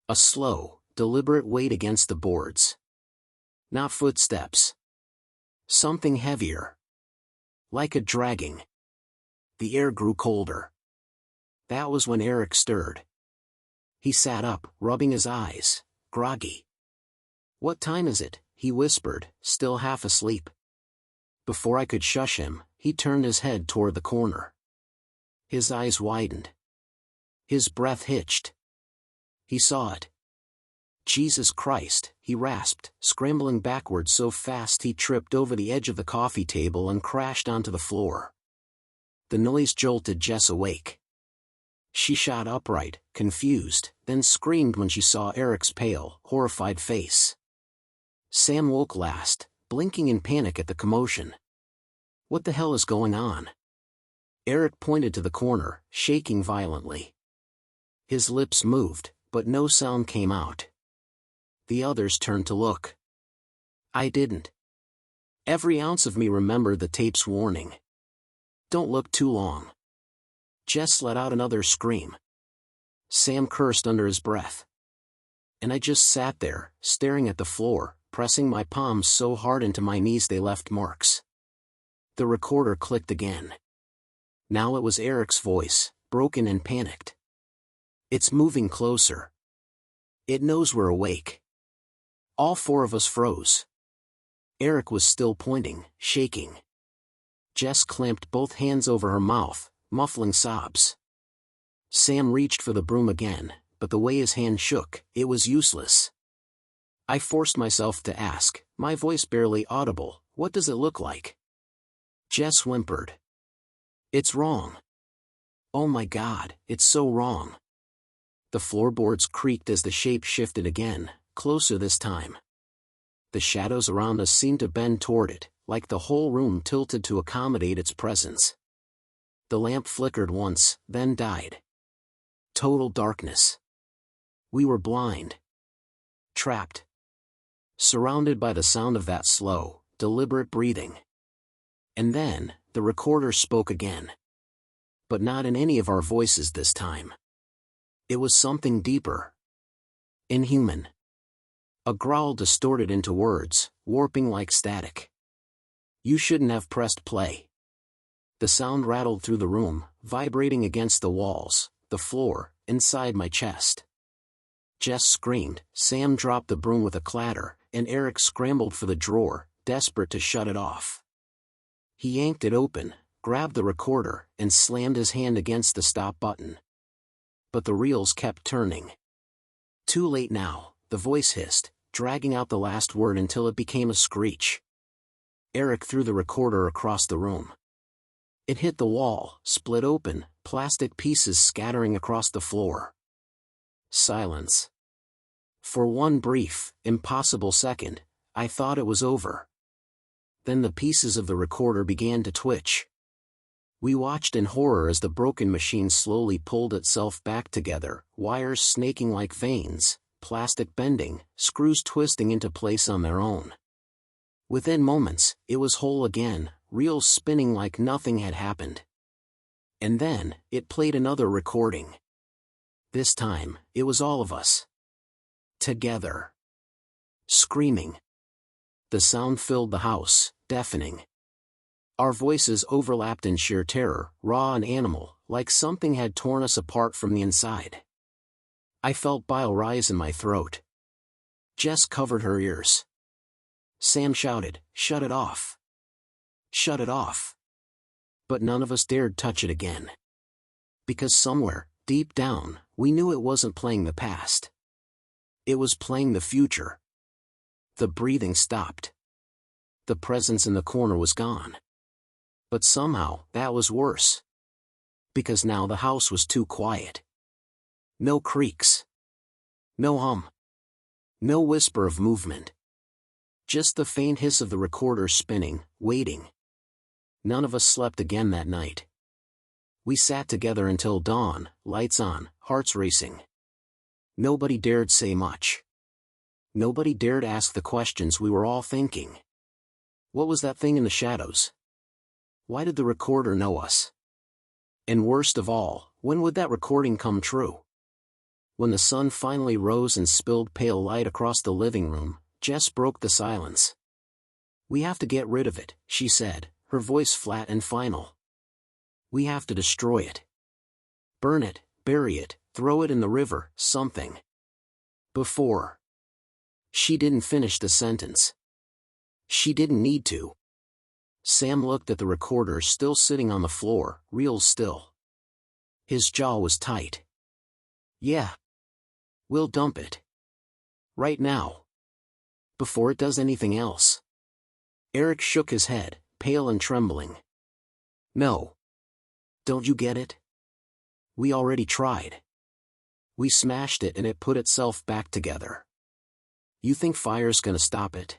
A slow, deliberate weight against the boards. Not footsteps. Something heavier. Like a dragging. The air grew colder. That was when Eric stirred. He sat up, rubbing his eyes, groggy. "What time is it?" he whispered, still half asleep. Before I could shush him, he turned his head toward the corner. His eyes widened. His breath hitched. He saw it. "Jesus Christ," he rasped, scrambling backward so fast he tripped over the edge of the coffee table and crashed onto the floor. The noise jolted Jess awake. She shot upright, confused, then screamed when she saw Eric's pale, horrified face. Sam woke last, blinking in panic at the commotion. "What the hell is going on?" Eric pointed to the corner, shaking violently. His lips moved, but no sound came out. The others turned to look. I didn't. Every ounce of me remembered the tape's warning. "Don't look too long." Jess let out another scream. Sam cursed under his breath. And I just sat there, staring at the floor, pressing my palms so hard into my knees they left marks. The recorder clicked again. Now it was Eric's voice, broken and panicked. "It's moving closer. It knows we're awake." All four of us froze. Eric was still pointing, shaking. Jess clamped both hands over her mouth, muffling sobs. Sam reached for the broom again, but the way his hand shook, it was useless. I forced myself to ask, my voice barely audible, "What does it look like?" Jess whimpered. "It's wrong. Oh my God, it's so wrong." The floorboards creaked as the shape shifted again, closer this time. The shadows around us seemed to bend toward it, like the whole room tilted to accommodate its presence. The lamp flickered once, then died. Total darkness. We were blind. Trapped. Surrounded by the sound of that slow, deliberate breathing. And then, the recorder spoke again. But not in any of our voices this time. It was something deeper. Inhuman. A growl distorted into words, warping like static. "You shouldn't have pressed play." The sound rattled through the room, vibrating against the walls, the floor, inside my chest. Jess screamed, Sam dropped the broom with a clatter, and Eric scrambled for the drawer, desperate to shut it off. He yanked it open, grabbed the recorder, and slammed his hand against the stop button. But the reels kept turning. "Too late now," the voice hissed, dragging out the last word until it became a screech. Eric threw the recorder across the room. It hit the wall, split open, plastic pieces scattering across the floor. Silence. For one brief, impossible second, I thought it was over. Then the pieces of the recorder began to twitch. We watched in horror as the broken machine slowly pulled itself back together, wires snaking like veins, plastic bending, screws twisting into place on their own. Within moments, it was whole again, reels spinning like nothing had happened. And then, it played another recording. This time, it was all of us. Together. Screaming. The sound filled the house, deafening. Our voices overlapped in sheer terror, raw and animal, like something had torn us apart from the inside. I felt bile rise in my throat. Jess covered her ears. Sam shouted, "Shut it off! Shut it off!" But none of us dared touch it again. Because somewhere, deep down, we knew it wasn't playing the past. It was playing the future. The breathing stopped. The presence in the corner was gone. But somehow, that was worse. Because now the house was too quiet. No creaks. No hum. No whisper of movement. Just the faint hiss of the recorder spinning, waiting. None of us slept again that night. We sat together until dawn, lights on, hearts racing. Nobody dared say much. Nobody dared ask the questions we were all thinking. What was that thing in the shadows? Why did the recorder know us? And worst of all, when would that recording come true? When the sun finally rose and spilled pale light across the living room, Jess broke the silence. "We have to get rid of it," she said, her voice flat and final. "We have to destroy it. Burn it, bury it, throw it in the river, something." Before. She didn't finish the sentence. She didn't need to. Sam looked at the recorder still sitting on the floor, reels still. His jaw was tight. "Yeah. We'll dump it. Right now. Before it does anything else." Eric shook his head, pale and trembling. "No. Don't you get it? We already tried. We smashed it and it put itself back together. You think fire's gonna stop it?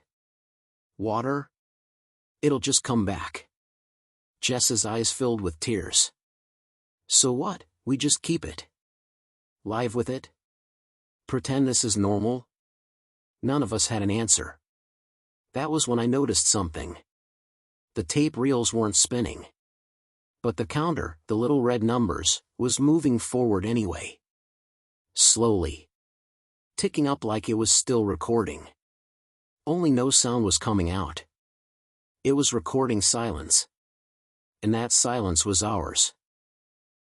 Water? It'll just come back." Jess's eyes filled with tears. "So what, we just keep it? Live with it? Pretend this is normal?" None of us had an answer. That was when I noticed something. The tape reels weren't spinning. But the counter, the little red numbers, was moving forward anyway. Slowly. Ticking up like it was still recording. Only no sound was coming out. It was recording silence. And that silence was ours.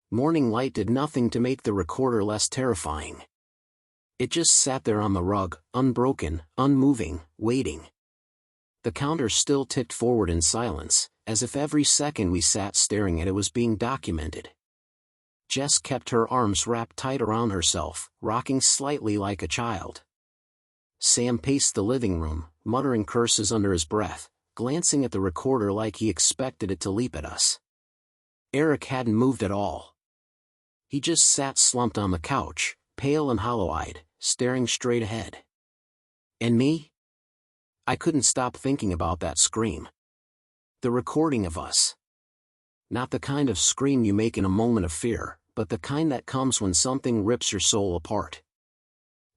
Morning light did nothing to make the recorder less terrifying. It just sat there on the rug, unbroken, unmoving, waiting. The counter still ticked forward in silence, as if every second we sat staring at it was being documented. Jess kept her arms wrapped tight around herself, rocking slightly like a child. Sam paced the living room, muttering curses under his breath, glancing at the recorder like he expected it to leap at us. Eric hadn't moved at all. He just sat slumped on the couch, pale and hollow-eyed, staring straight ahead. And me? I couldn't stop thinking about that scream. The recording of us. Not the kind of scream you make in a moment of fear, but the kind that comes when something rips your soul apart.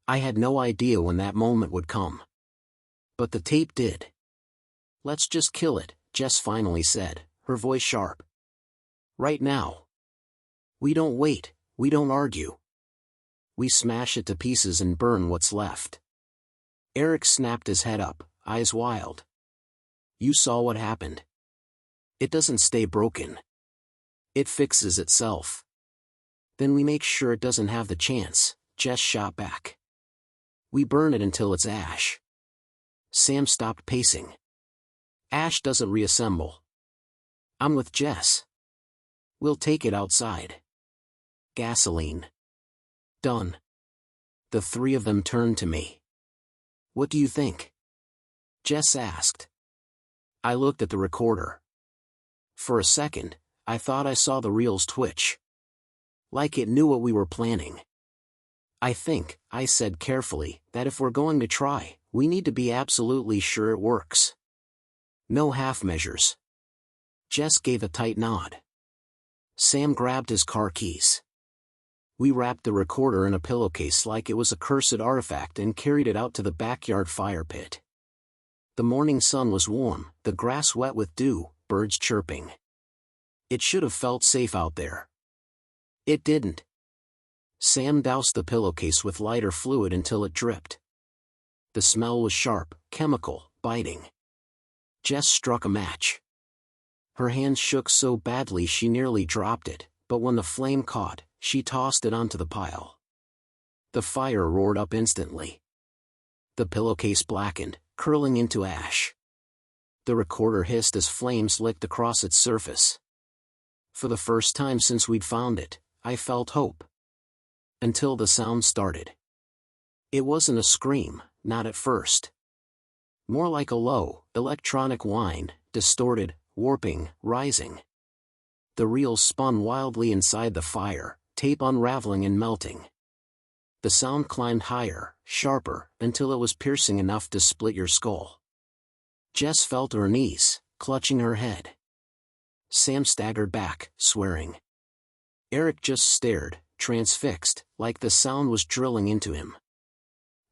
I had no idea when that moment would come. But the tape did. "Let's just kill it," Jess finally said, her voice sharp. "Right now. We don't wait, we don't argue. We smash it to pieces and burn what's left." Eric snapped his head up, eyes wild. "You saw what happened. It doesn't stay broken. It fixes itself. Then we make sure it doesn't have the chance," Jess shot back. "We burn it until it's ash." Sam stopped pacing. "Ash doesn't reassemble. I'm with Jess. We'll take it outside. Gasoline." "Done." The three of them turned to me. "What do you think?" Jess asked. I looked at the recorder. For a second, I thought I saw the reels twitch. Like it knew what we were planning. "I think," I said carefully, "that if we're going to try, we need to be absolutely sure it works. No half measures." Jess gave a tight nod. Sam grabbed his car keys. We wrapped the recorder in a pillowcase like it was a cursed artifact and carried it out to the backyard fire pit. The morning sun was warm, the grass wet with dew, birds chirping. It should have felt safe out there. It didn't. Sam doused the pillowcase with lighter fluid until it dripped. The smell was sharp, chemical, biting. Jess struck a match. Her hands shook so badly she nearly dropped it, but when the flame caught, she tossed it onto the pile. The fire roared up instantly. The pillowcase blackened, curling into ash. The recorder hissed as flames licked across its surface. For the first time since we'd found it, I felt hope. Until the sound started. It wasn't a scream, not at first. More like a low, electronic whine, distorted, warping, rising. The reels spun wildly inside the fire, tape unraveling and melting. The sound climbed higher, sharper, until it was piercing enough to split your skull. Jess fell to her knees, clutching her head. Sam staggered back, swearing. Eric just stared, transfixed, like the sound was drilling into him.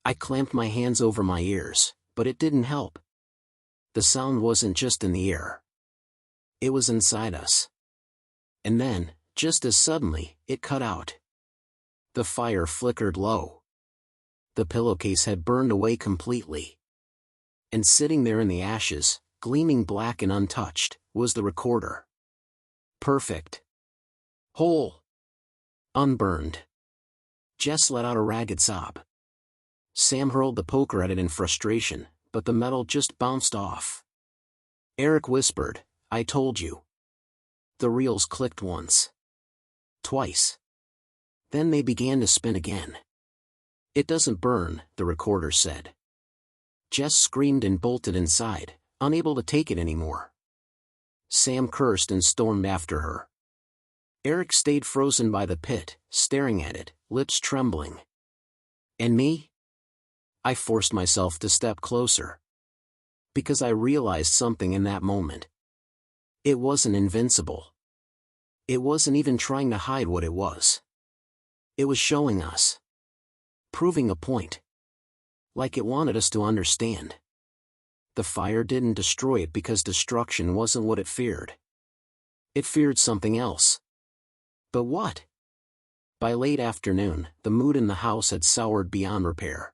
I clamped my hands over my ears, but it didn't help. The sound wasn't just in the air. It was inside us. And then, just as suddenly, it cut out. The fire flickered low. The pillowcase had burned away completely. And sitting there in the ashes, gleaming black and untouched, was the recorder. Perfect. Whole. Unburned. Jess let out a ragged sob. Sam hurled the poker at it in frustration, but the metal just bounced off. Eric whispered, "I told you." The reels clicked once. Twice. Then they began to spin again. "It doesn't burn," the recorder said. Jess screamed and bolted inside, unable to take it anymore. Sam cursed and stormed after her. Eric stayed frozen by the pit, staring at it, lips trembling. And me? I forced myself to step closer. Because I realized something in that moment. It wasn't invincible. It wasn't even trying to hide what it was. It was showing us. Proving a point. Like it wanted us to understand. The fire didn't destroy it because destruction wasn't what it feared. It feared something else. But what? By late afternoon, the mood in the house had soured beyond repair.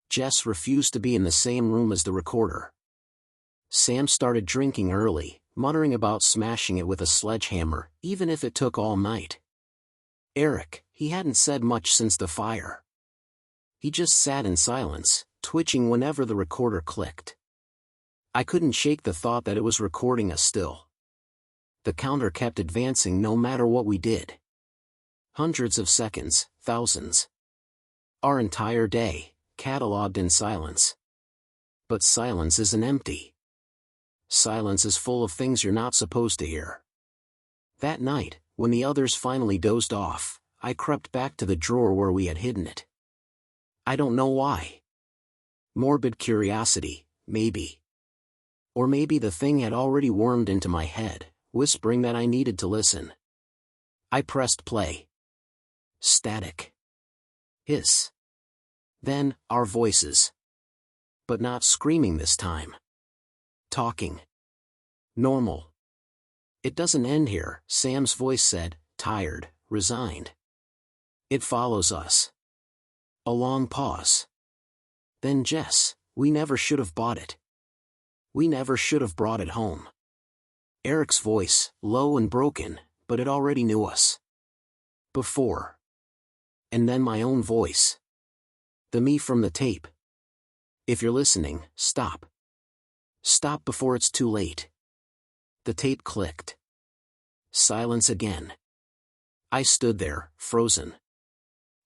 Jess refused to be in the same room as the recorder. Sam started drinking early, muttering about smashing it with a sledgehammer, even if it took all night. Eric, he hadn't said much since the fire. He just sat in silence, twitching whenever the recorder clicked. I couldn't shake the thought that it was recording us still. The counter kept advancing no matter what we did. Hundreds of seconds, thousands. Our entire day, catalogued in silence. But silence isn't empty. Silence is full of things you're not supposed to hear. That night, when the others finally dozed off, I crept back to the drawer where we had hidden it. I don't know why. Morbid curiosity, maybe. Or maybe the thing had already wormed into my head, whispering that I needed to listen. I pressed play. Static. Hiss. Then, our voices. But not screaming this time. Talking. Normal. It doesn't end here, Sam's voice said, tired, resigned. It follows us. A long pause. Then Jess, we never should have bought it. We never should have brought it home. Eric's voice, low and broken, but it already knew us. Before. And then my own voice. The me from the tape. If you're listening, stop. Stop before it's too late. The tape clicked. Silence again. I stood there, frozen.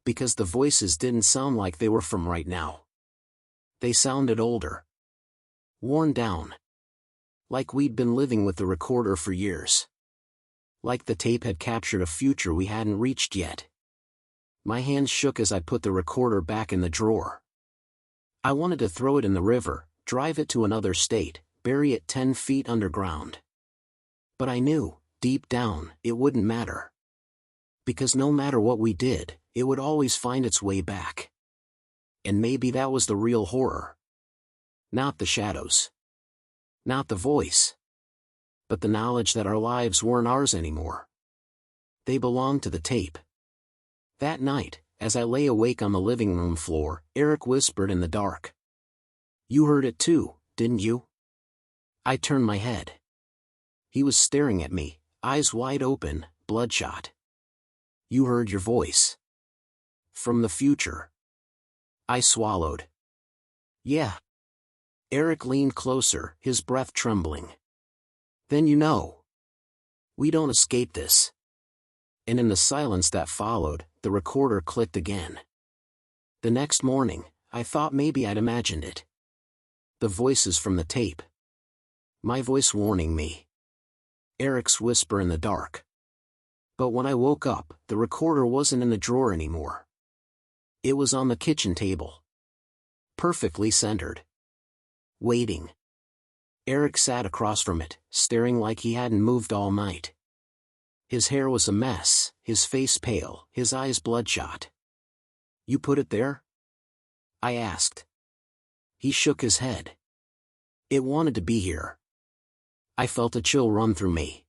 Because the voices didn't sound like they were from right now. They sounded older. Worn down. Like we'd been living with the recorder for years. Like the tape had captured a future we hadn't reached yet. My hands shook as I put the recorder back in the drawer. I wanted to throw it in the river, drive it to another state, bury it 10 feet underground. But I knew, deep down, it wouldn't matter. Because no matter what we did, it would always find its way back. And maybe that was the real horror. Not the shadows. Not the voice. But the knowledge that our lives weren't ours anymore. They belonged to the tape. That night, as I lay awake on the living room floor, Eric whispered in the dark. "You heard it too, didn't you?" I turned my head. He was staring at me, eyes wide open, bloodshot. "You heard your voice. From the future." I swallowed. "Yeah." Eric leaned closer, his breath trembling. "Then you know. We don't escape this." And in the silence that followed, the recorder clicked again. The next morning, I thought maybe I'd imagined it. The voices from the tape. My voice warning me. Eric's whisper in the dark. But when I woke up, the recorder wasn't in the drawer anymore. It was on the kitchen table. Perfectly centered. Waiting. Eric sat across from it, staring like he hadn't moved all night. His hair was a mess, his face pale, his eyes bloodshot. "You put it there?" I asked. He shook his head. "It wanted to be here." I felt a chill run through me.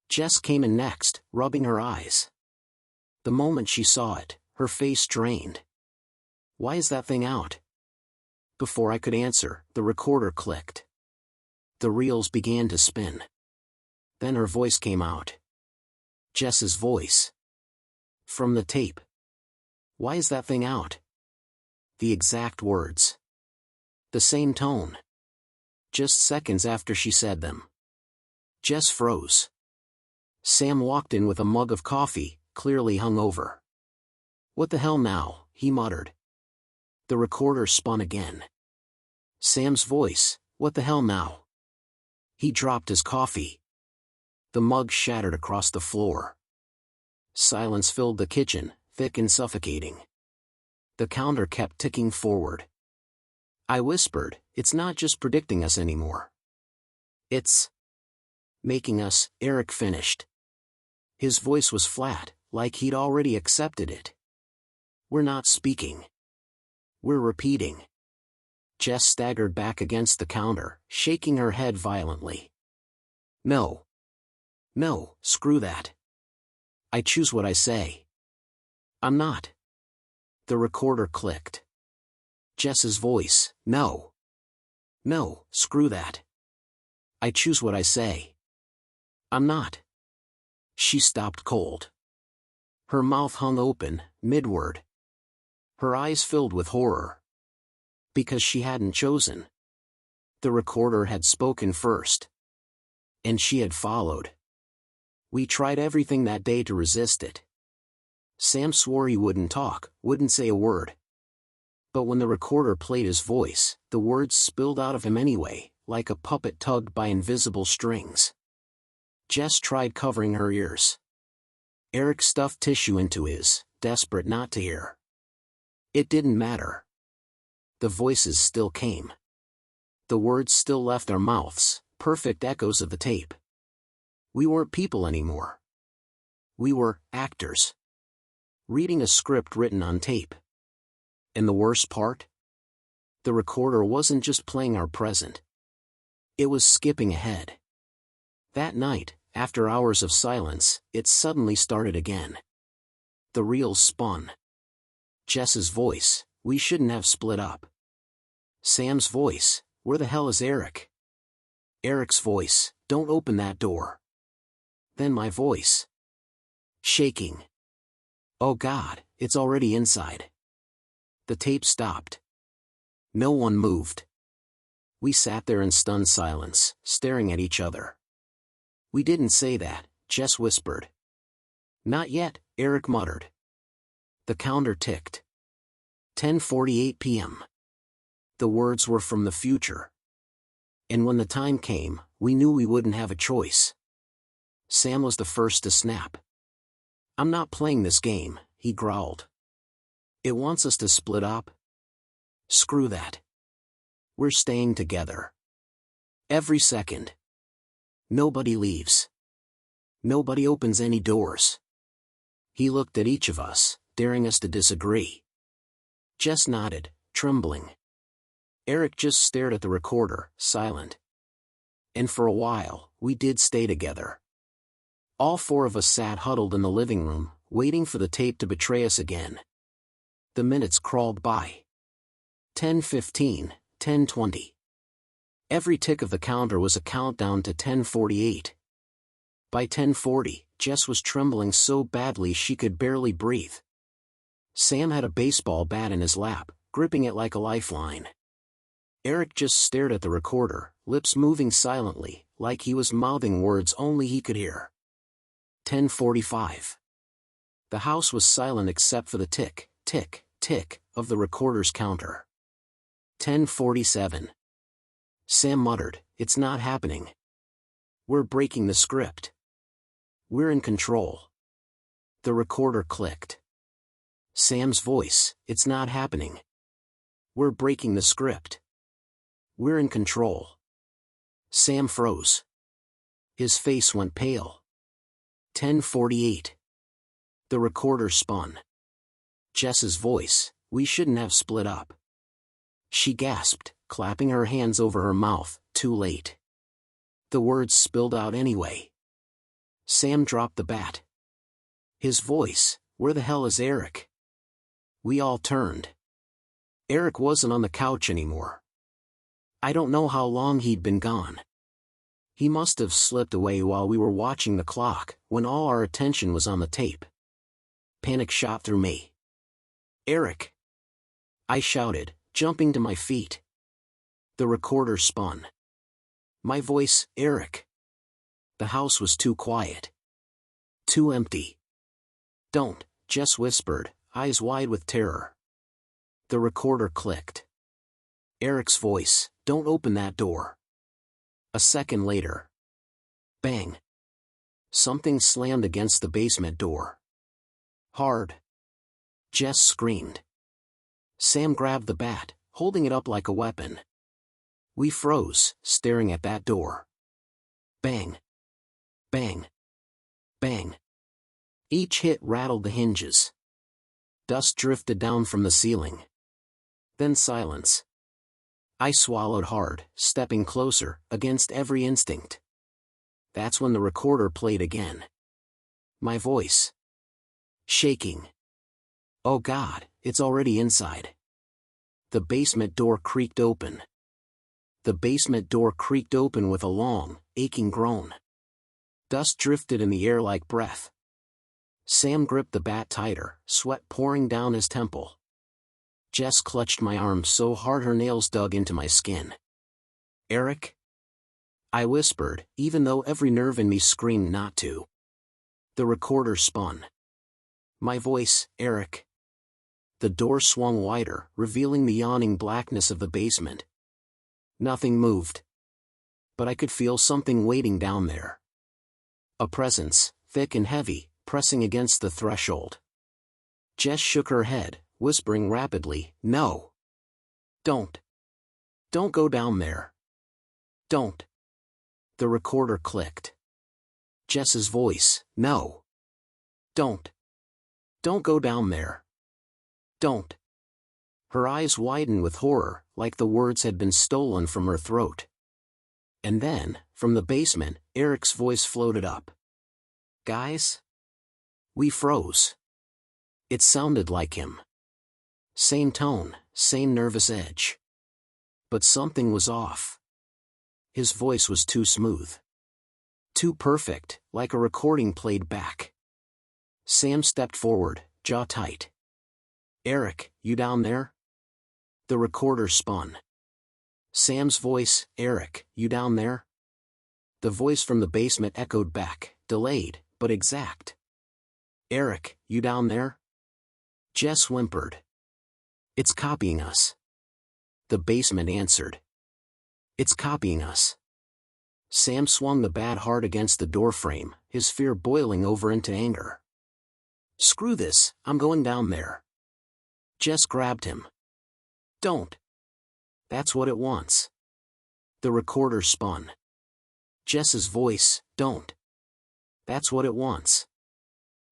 Jess came in next, rubbing her eyes. The moment she saw it, her face drained. "Why is that thing out?" Before I could answer, the recorder clicked. The reels began to spin. Then her voice came out. Jess's voice. From the tape. "Why is that thing out?" The exact words. The same tone. Just seconds after she said them. Jess froze. Sam walked in with a mug of coffee, clearly hungover. "What the hell now?" he muttered. The recorder spun again. Sam's voice. "What the hell now?" He dropped his coffee. The mug shattered across the floor. Silence filled the kitchen, thick and suffocating. The counter kept ticking forward. I whispered, "It's not just predicting us anymore. It's making us," Eric finished. His voice was flat, like he'd already accepted it. "We're not speaking. We're repeating." Jess staggered back against the counter, shaking her head violently. "No. No, screw that. I choose what I say. I'm not." The recorder clicked. Jess's voice. "No. No, screw that. I choose what I say. I'm not." She stopped cold. Her mouth hung open, mid-word. Her eyes filled with horror. Because she hadn't chosen. The recorder had spoken first. And she had followed. We tried everything that day to resist it. Sam swore he wouldn't talk, wouldn't say a word. But when the recorder played his voice, the words spilled out of him anyway, like a puppet tugged by invisible strings. Jess tried covering her ears. Eric stuffed tissue into his, desperate not to hear. It didn't matter. The voices still came. The words still left our mouths, perfect echoes of the tape. We weren't people anymore. We were actors. Reading a script written on tape. And the worst part? The recorder wasn't just playing our present. It was skipping ahead. That night, after hours of silence, it suddenly started again. The reels spun. Jess's voice. "We shouldn't have split up." Sam's voice. "Where the hell is Eric?" Eric's voice. "Don't open that door." Then my voice. Shaking. "Oh God, it's already inside." The tape stopped. No one moved. We sat there in stunned silence, staring at each other. "We didn't say that," Jess whispered. "Not yet," Eric muttered. The counter ticked. 10:48 p.m. The words were from the future. And when the time came, we knew we wouldn't have a choice. Sam was the first to snap. "I'm not playing this game," he growled. "It wants us to split up. Screw that. We're staying together. Every second. Nobody leaves." Nobody opens any doors. He looked at each of us, daring us to disagree. Jess nodded, trembling. Eric just stared at the recorder, silent. And for a while, we did stay together. All four of us sat huddled in the living room, waiting for the tape to betray us again. The minutes crawled by. 10:15, 10:20. Every tick of the counter was a countdown to 10:48. By 10:40, Jess was trembling so badly she could barely breathe. Sam had a baseball bat in his lap, gripping it like a lifeline. Eric just stared at the recorder, lips moving silently, like he was mouthing words only he could hear. 10:45. The house was silent except for the tick, tick, tick of the recorder's counter. 10:47. Sam muttered, "It's not happening. We're breaking the script. We're in control." The recorder clicked. Sam's voice, "It's not happening. We're breaking the script. We're in control." Sam froze. His face went pale. 10:48. The recorder spun. Jess's voice, "We shouldn't have split up." She gasped, clapping her hands over her mouth, too late. The words spilled out anyway. Sam dropped the bat. His voice, "Where the hell is Eric?" We all turned. Eric wasn't on the couch anymore. I don't know how long he'd been gone. He must have slipped away while we were watching the clock, when all our attention was on the tape. Panic shot through me. "Eric!" I shouted, jumping to my feet. The recorder spun. My voice, "Eric." The house was too quiet. Too empty. "Don't," Jess whispered, eyes wide with terror. The recorder clicked. Eric's voice, "Don't open that door." A second later. Bang. Something slammed against the basement door. Hard. Jess screamed. Sam grabbed the bat, holding it up like a weapon. We froze, staring at that door. Bang. Bang. Bang. Each hit rattled the hinges. Dust drifted down from the ceiling. Then silence. I swallowed hard, stepping closer, against every instinct. That's when the recorder played again. My voice. Shaking. "Oh God, it's already inside." The basement door creaked open. The basement door creaked open with a long, aching groan. Dust drifted in the air like breath. Sam gripped the bat tighter, sweat pouring down his temple. Jess clutched my arm so hard her nails dug into my skin. "Eric?" I whispered, even though every nerve in me screamed not to. The recorder spun. My voice, "Eric." The door swung wider, revealing the yawning blackness of the basement. Nothing moved. But I could feel something waiting down there. A presence, thick and heavy, pressing against the threshold. Jess shook her head, whispering rapidly, "No. Don't. Don't go down there. Don't." The recorder clicked. Jess's voice, "No. Don't. Don't go down there. Don't." Her eyes widened with horror, like the words had been stolen from her throat. And then, from the basement, Eric's voice floated up. "Guys?" We froze. It sounded like him. Same tone, same nervous edge. But something was off. His voice was too smooth. Too perfect, like a recording played back. Sam stepped forward, jaw tight. "Eric, you down there?" The recorder spun. Sam's voice, "Eric, you down there?" The voice from the basement echoed back, delayed, but exact. "Eric, you down there?" Jess whimpered. "It's copying us." The basement answered. "It's copying us." Sam swung the bat hard against the doorframe, his fear boiling over into anger. "Screw this, I'm going down there." Jess grabbed him. "Don't. That's what it wants." The recorder spun. Jess's voice, "Don't. That's what it wants.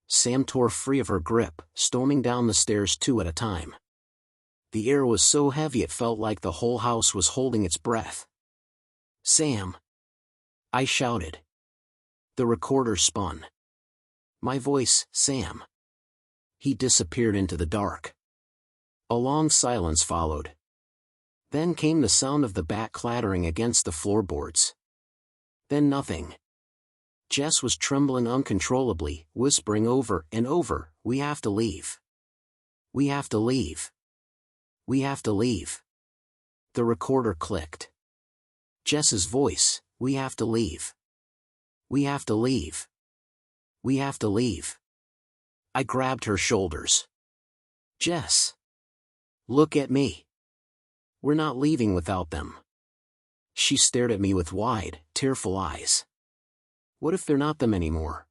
Sam tore free of her grip, storming down the stairs 2 at a time. The air was so heavy it felt like the whole house was holding its breath. "Sam!" I shouted. The recorder spun. My voice, "Sam." He disappeared into the dark. A long silence followed. Then came the sound of the bat clattering against the floorboards. Then nothing. Jess was trembling uncontrollably, whispering over and over, "We have to leave. We have to leave. We have to leave." The recorder clicked. Jess's voice, "We have to leave. We have to leave. We have to leave." I grabbed her shoulders. "Jess! Look at me. We're not leaving without them." She stared at me with wide, tearful eyes. What if they're not them anymore?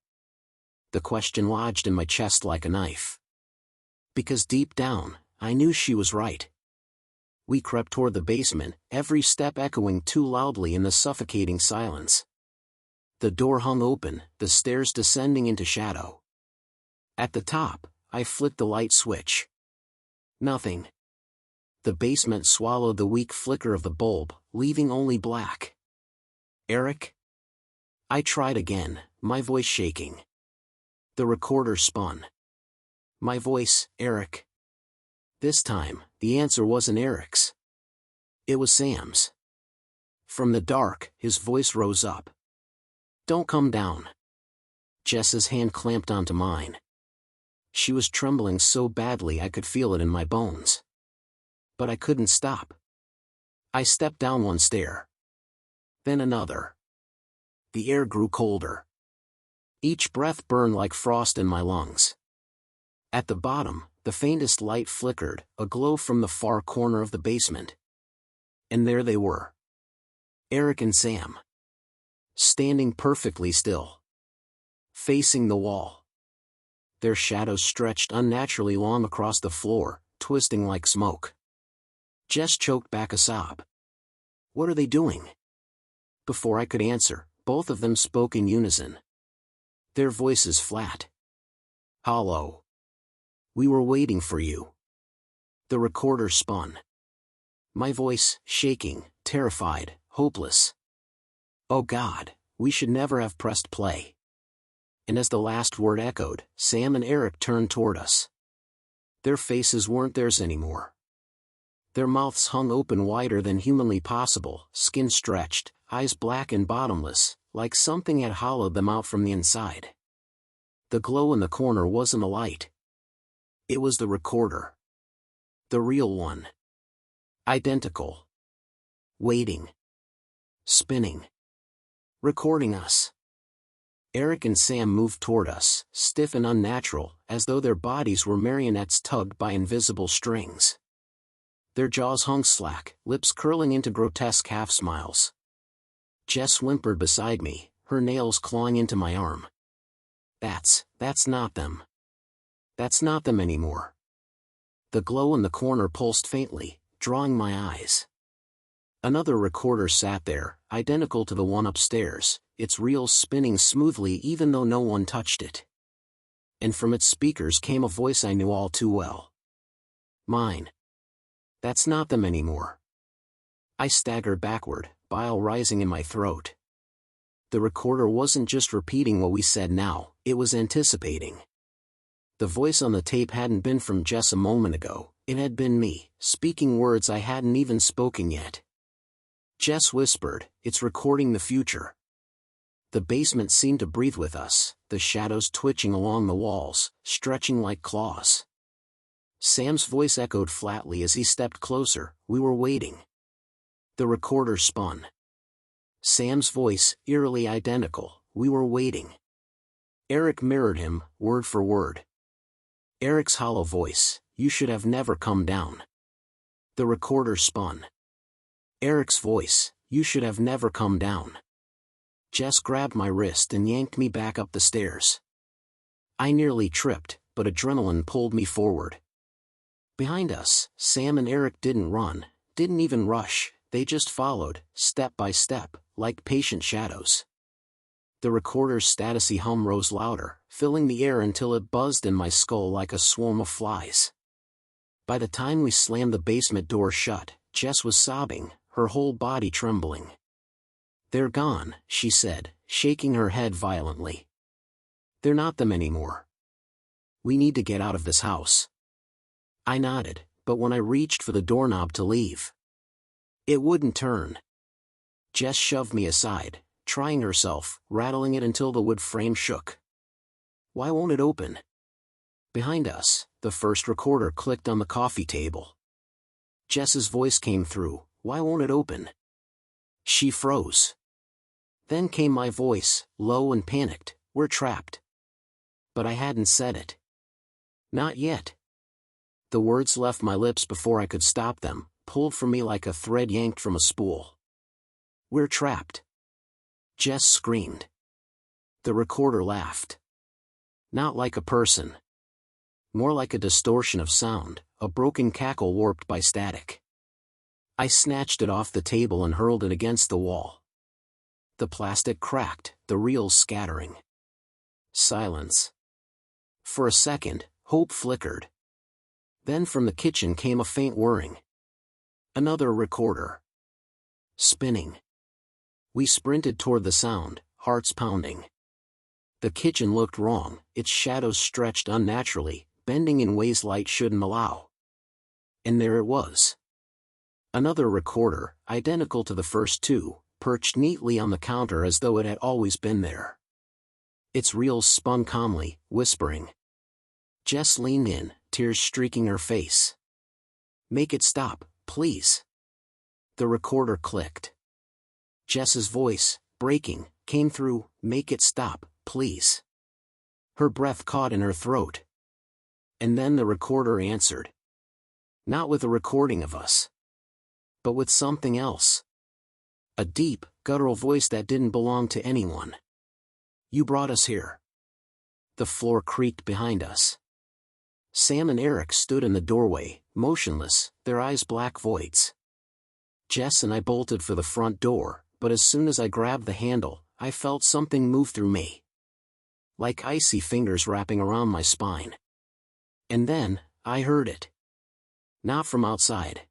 The question lodged in my chest like a knife. Because deep down, I knew she was right. We crept toward the basement, every step echoing too loudly in the suffocating silence. The door hung open, the stairs descending into shadow. At the top, I flicked the light switch. Nothing. The basement swallowed the weak flicker of the bulb, leaving only black. "Eric?" I tried again, my voice shaking. The recorder spun. My voice, "Eric." This time, the answer wasn't Eric's. It was Sam's. From the dark, his voice rose up. "Don't come down." Jess's hand clamped onto mine. She was trembling so badly I could feel it in my bones. But I couldn't stop. I stepped down one stair. Then another. The air grew colder. Each breath burned like frost in my lungs. At the bottom, the faintest light flickered, a glow from the far corner of the basement. And there they were. Eric and Sam. Standing perfectly still. Facing the wall. Their shadows stretched unnaturally long across the floor, twisting like smoke. Jess choked back a sob. "What are they doing?" Before I could answer, both of them spoke in unison. Their voices flat. Hollow. "We were waiting for you." The recorder spun. My voice, shaking, terrified, hopeless. "Oh God, we should never have pressed play." And as the last word echoed, Sam and Eric turned toward us. Their faces weren't theirs anymore. Their mouths hung open wider than humanly possible, skin stretched, eyes black and bottomless, like something had hollowed them out from the inside. The glow in the corner wasn't a light. It was the recorder. The real one. Identical. Waiting. Spinning. Recording us. Eric and Sam moved toward us, stiff and unnatural, as though their bodies were marionettes tugged by invisible strings. Their jaws hung slack, lips curling into grotesque half-smiles. Jess whimpered beside me, her nails clawing into my arm. That's not them. That's not them anymore." The glow in the corner pulsed faintly, drawing my eyes. Another recorder sat there, identical to the one upstairs, its reels spinning smoothly even though no one touched it. And from its speakers came a voice I knew all too well. Mine. "That's not them anymore." I staggered backward, bile rising in my throat. The recorder wasn't just repeating what we said now, it was anticipating. The voice on the tape hadn't been from Jess a moment ago, it had been me, speaking words I hadn't even spoken yet. Jess whispered, "It's recording the future." The basement seemed to breathe with us, the shadows twitching along the walls, stretching like claws. Sam's voice echoed flatly as he stepped closer, "We were waiting." The recorder spun. Sam's voice, eerily identical, "We were waiting." Eric mirrored him, word for word. Eric's hollow voice, "You should have never come down." The recorder spun. Eric's voice, "You should have never come down." Jess grabbed my wrist and yanked me back up the stairs. I nearly tripped, but adrenaline pulled me forward. Behind us, Sam and Eric didn't run, didn't even rush, they just followed, step by step, like patient shadows. The recorder's statusy hum rose louder, filling the air until it buzzed in my skull like a swarm of flies. By the time we slammed the basement door shut, Jess was sobbing, her whole body trembling. "They're gone," she said, shaking her head violently. "They're not them anymore. We need to get out of this house." I nodded, but when I reached for the doorknob to leave, it wouldn't turn. Jess shoved me aside, trying herself, rattling it until the wood frame shook. "Why won't it open?" Behind us, the first recorder clicked on the coffee table. Jess's voice came through, "Why won't it open?" She froze. Then came my voice, low and panicked, "We're trapped." But I hadn't said it. Not yet. The words left my lips before I could stop them, pulled from me like a thread yanked from a spool. "We're trapped." Jess screamed. The recorder laughed. Not like a person. More like a distortion of sound, a broken cackle warped by static. I snatched it off the table and hurled it against the wall. The plastic cracked, the reels scattering. Silence. For a second, hope flickered. Then from the kitchen came a faint whirring. Another recorder. Spinning. We sprinted toward the sound, hearts pounding. The kitchen looked wrong, its shadows stretched unnaturally, bending in ways light shouldn't allow. And there it was. Another recorder, identical to the first two, perched neatly on the counter as though it had always been there. Its reels spun calmly, whispering. Jess leaned in, tears streaking her face. "Make it stop, please." The recorder clicked. Jess's voice, breaking, came through, "Make it stop, please." Her breath caught in her throat. And then the recorder answered. Not with a recording of us, but with something else. A deep, guttural voice that didn't belong to anyone. "You brought us here." The floor creaked behind us. Sam and Eric stood in the doorway, motionless, their eyes black voids. Jess and I bolted for the front door, but as soon as I grabbed the handle, I felt something move through me. Like icy fingers wrapping around my spine. And then, I heard it. Not from outside.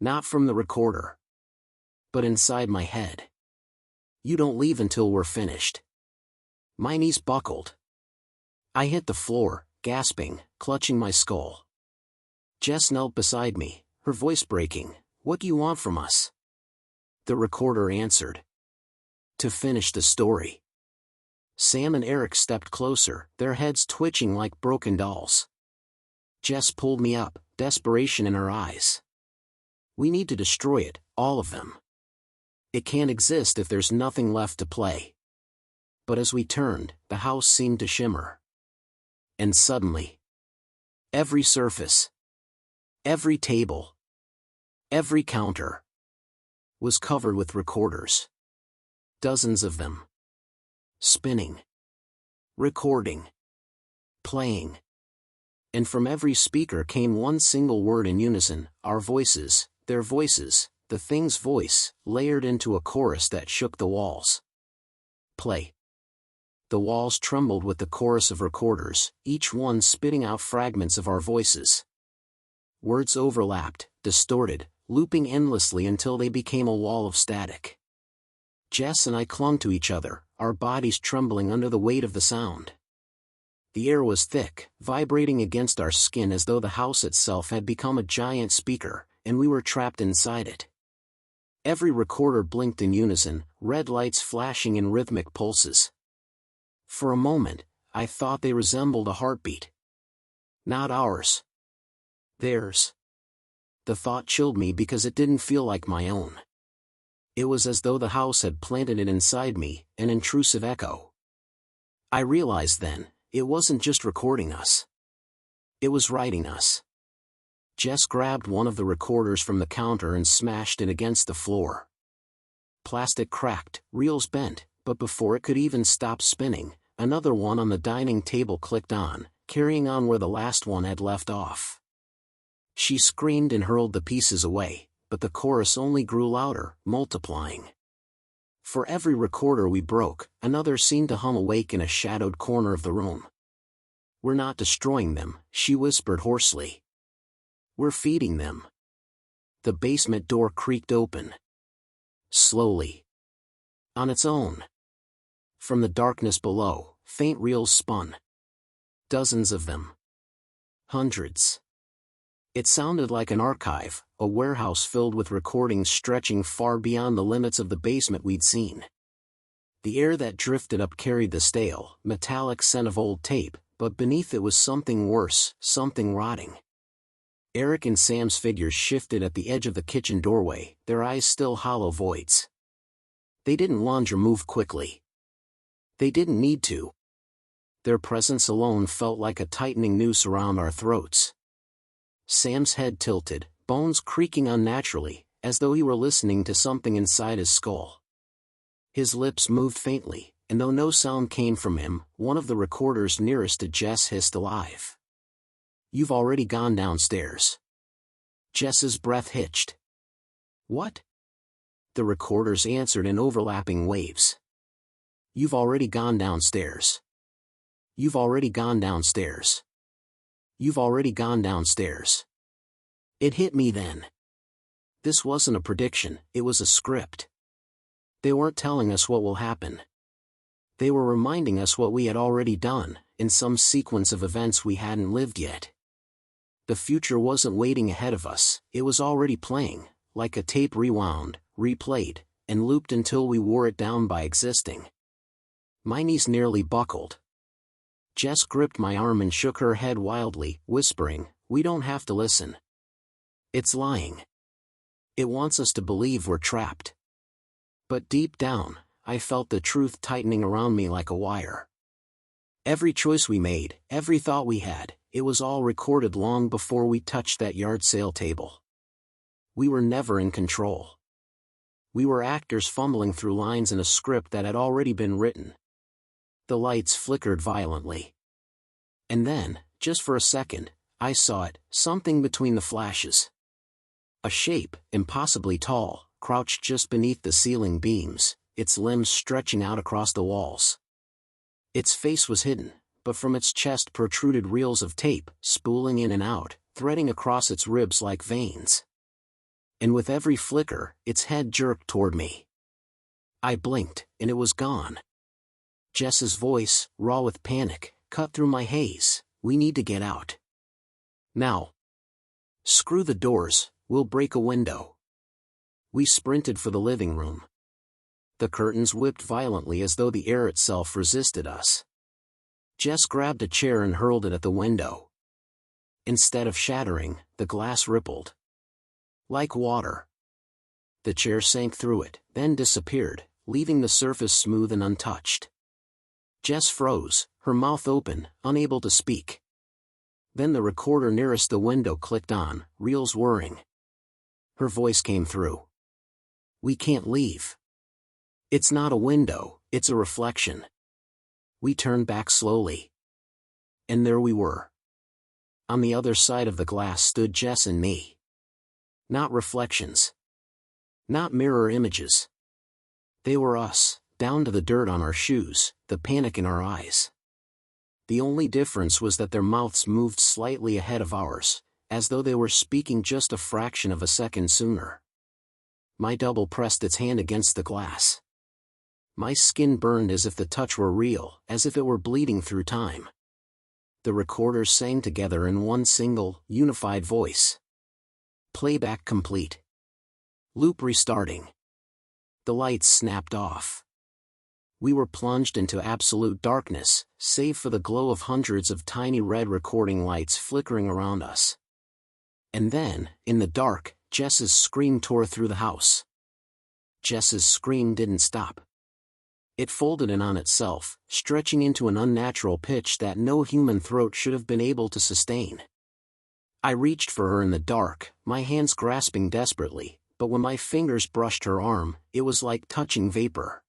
Not from the recorder. But inside my head. "You don't leave until we're finished." My knees buckled. I hit the floor, gasping, clutching my skull. Jess knelt beside me, her voice breaking. "What do you want from us?" The recorder answered. "To finish the story." Sam and Eric stepped closer, their heads twitching like broken dolls. Jess pulled me up, desperation in her eyes. "We need to destroy it, all of them. It can't exist if there's nothing left to play." But as we turned, the house seemed to shimmer. And suddenly, every surface, every table, every counter, was covered with recorders. Dozens of them. Spinning. Recording. Playing. And from every speaker came one single word in unison, our voices, their voices, the thing's voice, layered into a chorus that shook the walls. Play. The walls trembled with the chorus of recorders, each one spitting out fragments of our voices. Words overlapped, distorted, looping endlessly until they became a wall of static. Jess and I clung to each other, our bodies trembling under the weight of the sound. The air was thick, vibrating against our skin as though the house itself had become a giant speaker, and we were trapped inside it. Every recorder blinked in unison, red lights flashing in rhythmic pulses. For a moment, I thought they resembled a heartbeat. Not ours. Theirs. The thought chilled me because it didn't feel like my own. It was as though the house had planted it inside me, an intrusive echo. I realized then, it wasn't just recording us. It was writing us. Jess grabbed one of the recorders from the counter and smashed it against the floor. Plastic cracked, reels bent, but before it could even stop spinning, another one on the dining table clicked on, carrying on where the last one had left off. She screamed and hurled the pieces away, but the chorus only grew louder, multiplying. For every recorder we broke, another seemed to hum awake in a shadowed corner of the room. "We're not destroying them," she whispered hoarsely. "We're feeding them." The basement door creaked open. Slowly. On its own. From the darkness below, faint reels spun. Dozens of them. Hundreds. It sounded like an archive, a warehouse filled with recordings stretching far beyond the limits of the basement we'd seen. The air that drifted up carried the stale, metallic scent of old tape, but beneath it was something worse, something rotting. Eric and Sam's figures shifted at the edge of the kitchen doorway, their eyes still hollow voids. They didn't lunge or move quickly. They didn't need to. Their presence alone felt like a tightening noose around our throats. Sam's head tilted, bones creaking unnaturally, as though he were listening to something inside his skull. His lips moved faintly, and though no sound came from him, one of the recorders nearest to Jess hissed alive. "You've already gone downstairs." Jess's breath hitched. "What?" The recorders answered in overlapping waves. "You've already gone downstairs. You've already gone downstairs. You've already gone downstairs." It hit me then. This wasn't a prediction, it was a script. They weren't telling us what will happen. They were reminding us what we had already done, in some sequence of events we hadn't lived yet. The future wasn't waiting ahead of us, it was already playing, like a tape rewound, replayed, and looped until we wore it down by existing. My knees nearly buckled. Jess gripped my arm and shook her head wildly, whispering, "We don't have to listen. It's lying. It wants us to believe we're trapped." But deep down, I felt the truth tightening around me like a wire. Every choice we made, every thought we had, it was all recorded long before we touched that yard sale table. We were never in control. We were actors fumbling through lines in a script that had already been written. The lights flickered violently. And then, just for a second, I saw it, something between the flashes. A shape, impossibly tall, crouched just beneath the ceiling beams, its limbs stretching out across the walls. Its face was hidden, but from its chest protruded reels of tape, spooling in and out, threading across its ribs like veins. And with every flicker, its head jerked toward me. I blinked, and it was gone. Jess's voice, raw with panic, cut through my haze. "We need to get out. Now. Screw the doors, we'll break a window." We sprinted for the living room. The curtains whipped violently as though the air itself resisted us. Jess grabbed a chair and hurled it at the window. Instead of shattering, the glass rippled. Like water. The chair sank through it, then disappeared, leaving the surface smooth and untouched. Jess froze, her mouth open, unable to speak. Then the recorder nearest the window clicked on, reels whirring. Her voice came through. "We can't leave. It's not a window, it's a reflection." We turned back slowly. And there we were. On the other side of the glass stood Jess and me. Not reflections. Not mirror images. They were us, down to the dirt on our shoes, the panic in our eyes. The only difference was that their mouths moved slightly ahead of ours, as though they were speaking just a fraction of a second sooner. My double pressed its hand against the glass. My skin burned as if the touch were real, as if it were bleeding through time. The recorders sang together in one single, unified voice. Playback complete. Loop restarting. The lights snapped off. We were plunged into absolute darkness, save for the glow of hundreds of tiny red recording lights flickering around us. And then, in the dark, Jess's scream tore through the house. Jess's scream didn't stop. It folded in on itself, stretching into an unnatural pitch that no human throat should have been able to sustain. I reached for her in the dark, my hands grasping desperately, but when my fingers brushed her arm, it was like touching vapor.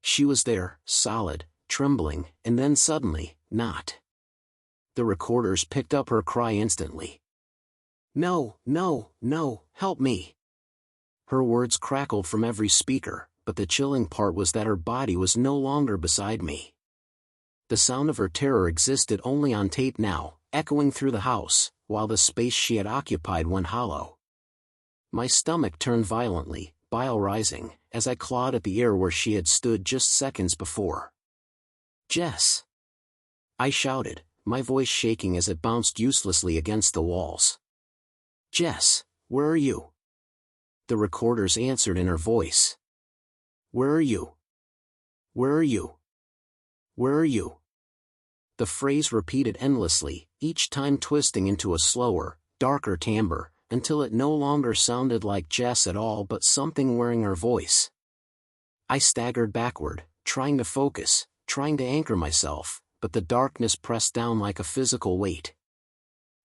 She was there, solid, trembling, and then suddenly, not. The recorders picked up her cry instantly. "No, no, no, help me." Her words crackled from every speaker, but the chilling part was that her body was no longer beside me. The sound of her terror existed only on tape now, echoing through the house, while the space she had occupied went hollow. My stomach turned violently, bile rising, as I clawed at the air where she had stood just seconds before. "Jess!" I shouted, my voice shaking as it bounced uselessly against the walls. "Jess, where are you?" The recorders answered in her voice. "Where are you? Where are you? Where are you?" The phrase repeated endlessly, each time twisting into a slower, darker timbre, until it no longer sounded like Jess at all but something wearing her voice. I staggered backward, trying to focus, trying to anchor myself, but the darkness pressed down like a physical weight.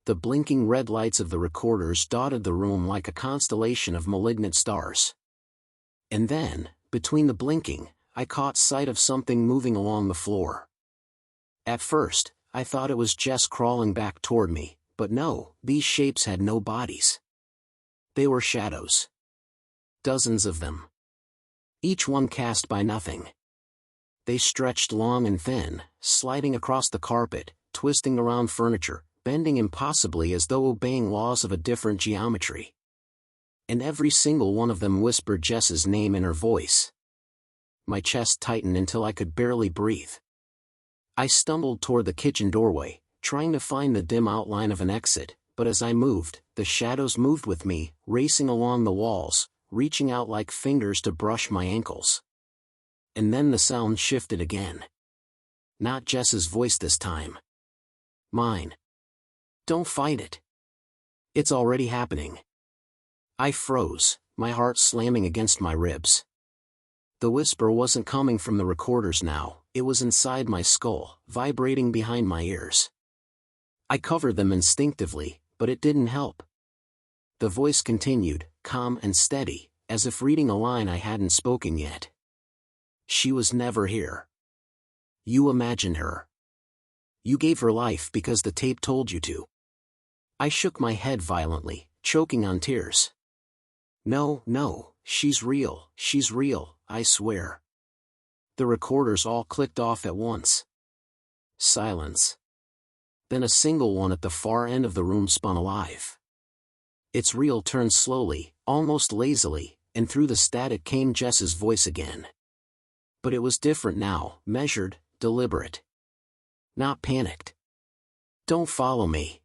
The blinking red lights of the recorders dotted the room like a constellation of malignant stars. And then, between the blinking, I caught sight of something moving along the floor. At first, I thought it was Jess crawling back toward me, but no, these shapes had no bodies. They were shadows. Dozens of them. Each one cast by nothing. They stretched long and thin, sliding across the carpet, twisting around furniture, bending impossibly as though obeying laws of a different geometry. And every single one of them whispered Jess's name in her voice. My chest tightened until I could barely breathe. I stumbled toward the kitchen doorway, trying to find the dim outline of an exit, but as I moved, the shadows moved with me, racing along the walls, reaching out like fingers to brush my ankles. And then the sound shifted again. Not Jess's voice this time. Mine. "Don't fight it. It's already happening." I froze, my heart slamming against my ribs. The whisper wasn't coming from the recorders now, it was inside my skull, vibrating behind my ears. I covered them instinctively, but it didn't help. The voice continued, calm and steady, as if reading a line I hadn't spoken yet. "She was never here. You imagined her. You gave her life because the tape told you to." I shook my head violently, choking on tears. No, she's real, I swear." The recorders all clicked off at once. Silence. Then a single one at the far end of the room spun alive. Its reel turned slowly, almost lazily, and through the static came Jess's voice again. But it was different now, measured, deliberate. Not panicked. "Don't follow me."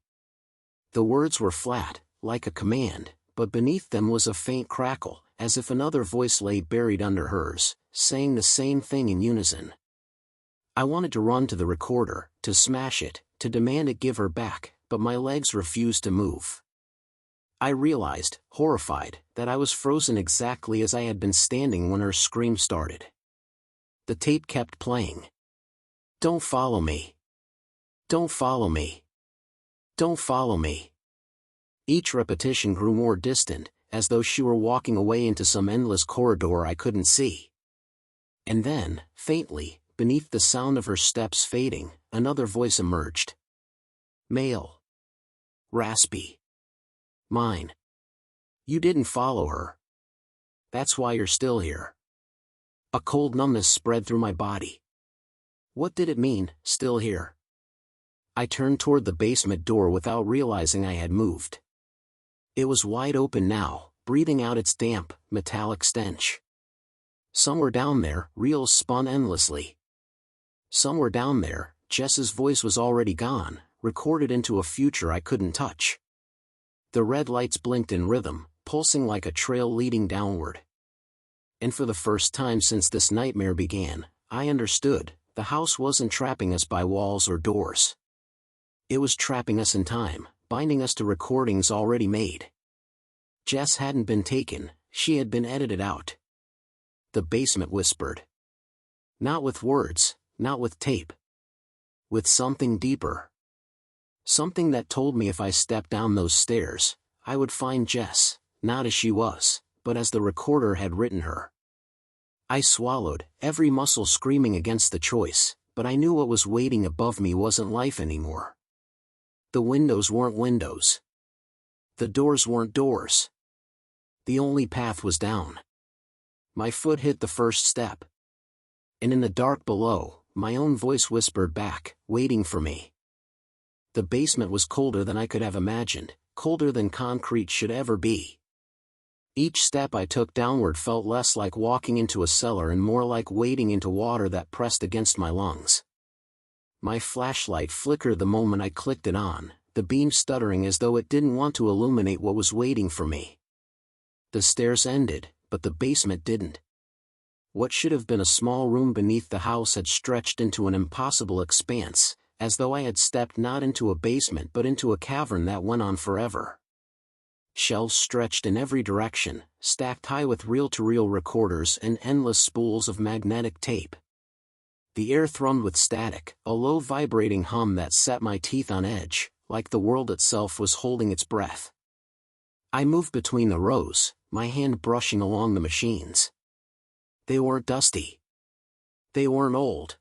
The words were flat, like a command, but beneath them was a faint crackle, as if another voice lay buried under hers, saying the same thing in unison. I wanted to run to the recorder, to smash it, to demand it give her back, but my legs refused to move. I realized, horrified, that I was frozen exactly as I had been standing when her scream started. The tape kept playing. "Don't follow me. Don't follow me. Don't follow me." Each repetition grew more distant, as though she were walking away into some endless corridor I couldn't see. And then, faintly, beneath the sound of her steps fading, another voice emerged. Male. Raspy. Mine. "You didn't follow her. That's why you're still here." A cold numbness spread through my body. What did it mean, still here? I turned toward the basement door without realizing I had moved. It was wide open now, breathing out its damp, metallic stench. Somewhere down there, reels spun endlessly. Somewhere down there, Jess's voice was already gone, recorded into a future I couldn't touch. The red lights blinked in rhythm, pulsing like a trail leading downward. And for the first time since this nightmare began, I understood, the house wasn't trapping us by walls or doors. It was trapping us in time, binding us to recordings already made. Jess hadn't been taken, she had been edited out. The basement whispered. Not with words, not with tape. With something deeper. Something that told me if I stepped down those stairs, I would find Jess, not as she was, but as the recorder had written her. I swallowed, every muscle screaming against the choice, but I knew what was waiting above me wasn't life anymore. The windows weren't windows. The doors weren't doors. The only path was down. My foot hit the first step. And in the dark below, my own voice whispered back, waiting for me. The basement was colder than I could have imagined, colder than concrete should ever be. Each step I took downward felt less like walking into a cellar and more like wading into water that pressed against my lungs. My flashlight flickered the moment I clicked it on, the beam stuttering as though it didn't want to illuminate what was waiting for me. The stairs ended, but the basement didn't. What should have been a small room beneath the house had stretched into an impossible expanse, as though I had stepped not into a basement but into a cavern that went on forever. Shelves stretched in every direction, stacked high with reel-to-reel recorders and endless spools of magnetic tape. The air thrummed with static, a low vibrating hum that set my teeth on edge, like the world itself was holding its breath. I moved between the rows, my hand brushing along the machines. They weren't dusty. They weren't old.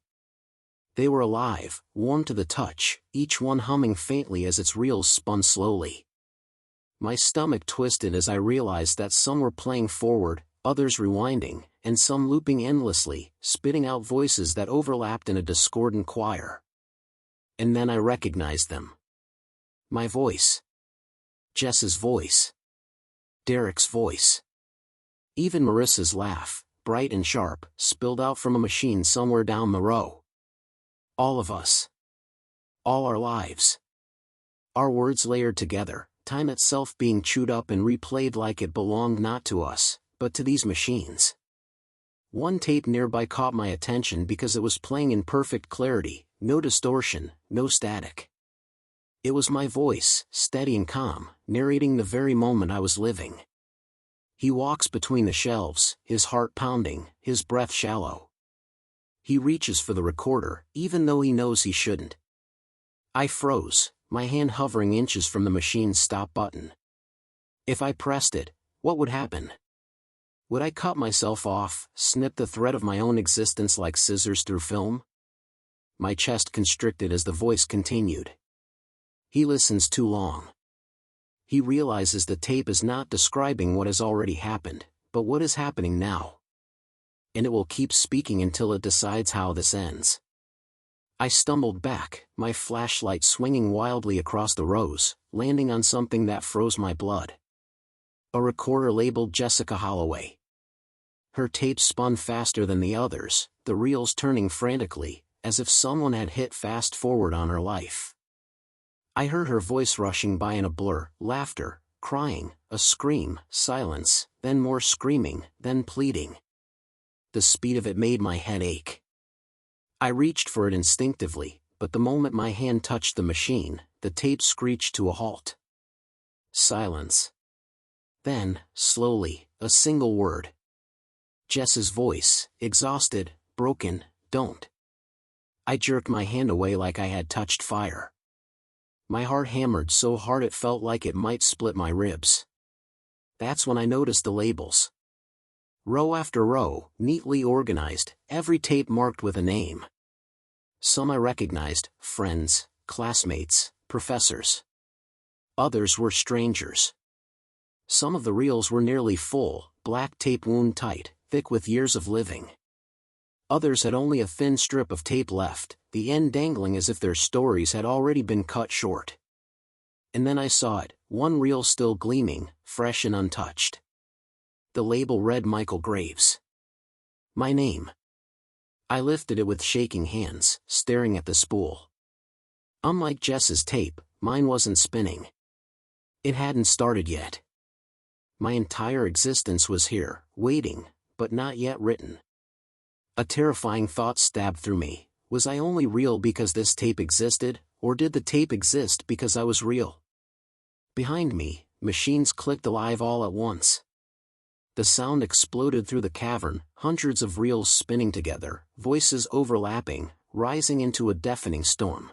They were alive, warm to the touch, each one humming faintly as its reels spun slowly. My stomach twisted as I realized that some were playing forward, others rewinding, and some looping endlessly, spitting out voices that overlapped in a discordant choir. And then I recognized them. My voice. Jess's voice. Derek's voice. Even Marissa's laugh, bright and sharp, spilled out from a machine somewhere down the row. All of us. All our lives. Our words layered together, time itself being chewed up and replayed like it belonged not to us, but to these machines. One tape nearby caught my attention because it was playing in perfect clarity, no distortion, no static. It was my voice, steady and calm, narrating the very moment I was living. He walks between the shelves, his heart pounding, his breath shallow. He reaches for the recorder, even though he knows he shouldn't. I froze, my hand hovering inches from the machine's stop button. If I pressed it, what would happen? Would I cut myself off, snip the thread of my own existence like scissors through film? My chest constricted as the voice continued. He listens too long. He realizes the tape is not describing what has already happened, but what is happening now. And it will keep speaking until it decides how this ends. I stumbled back, my flashlight swinging wildly across the rows, landing on something that froze my blood. A recorder labeled Jessica Holloway. Her tape spun faster than the others, the reels turning frantically, as if someone had hit fast forward on her life. I heard her voice rushing by in a blur, laughter, crying, a scream, silence, then more screaming, then pleading. The speed of it made my head ache. I reached for it instinctively, but the moment my hand touched the machine, the tape screeched to a halt. Silence. Then, slowly, a single word. Jess's voice, exhausted, broken, don't. I jerked my hand away like I had touched fire. My heart hammered so hard it felt like it might split my ribs. That's when I noticed the labels. Row after row, neatly organized, every tape marked with a name. Some I recognized, friends, classmates, professors. Others were strangers. Some of the reels were nearly full, black tape wound tight, thick with years of living. Others had only a thin strip of tape left, the end dangling as if their stories had already been cut short. And then I saw it, one reel still gleaming, fresh and untouched. The label read Michael Graves. My name. I lifted it with shaking hands, staring at the spool. Unlike Jess's tape, mine wasn't spinning. It hadn't started yet. My entire existence was here, waiting, but not yet written. A terrifying thought stabbed through me. Was I only real because this tape existed, or did the tape exist because I was real? Behind me, machines clicked alive all at once. The sound exploded through the cavern, hundreds of reels spinning together, voices overlapping, rising into a deafening storm.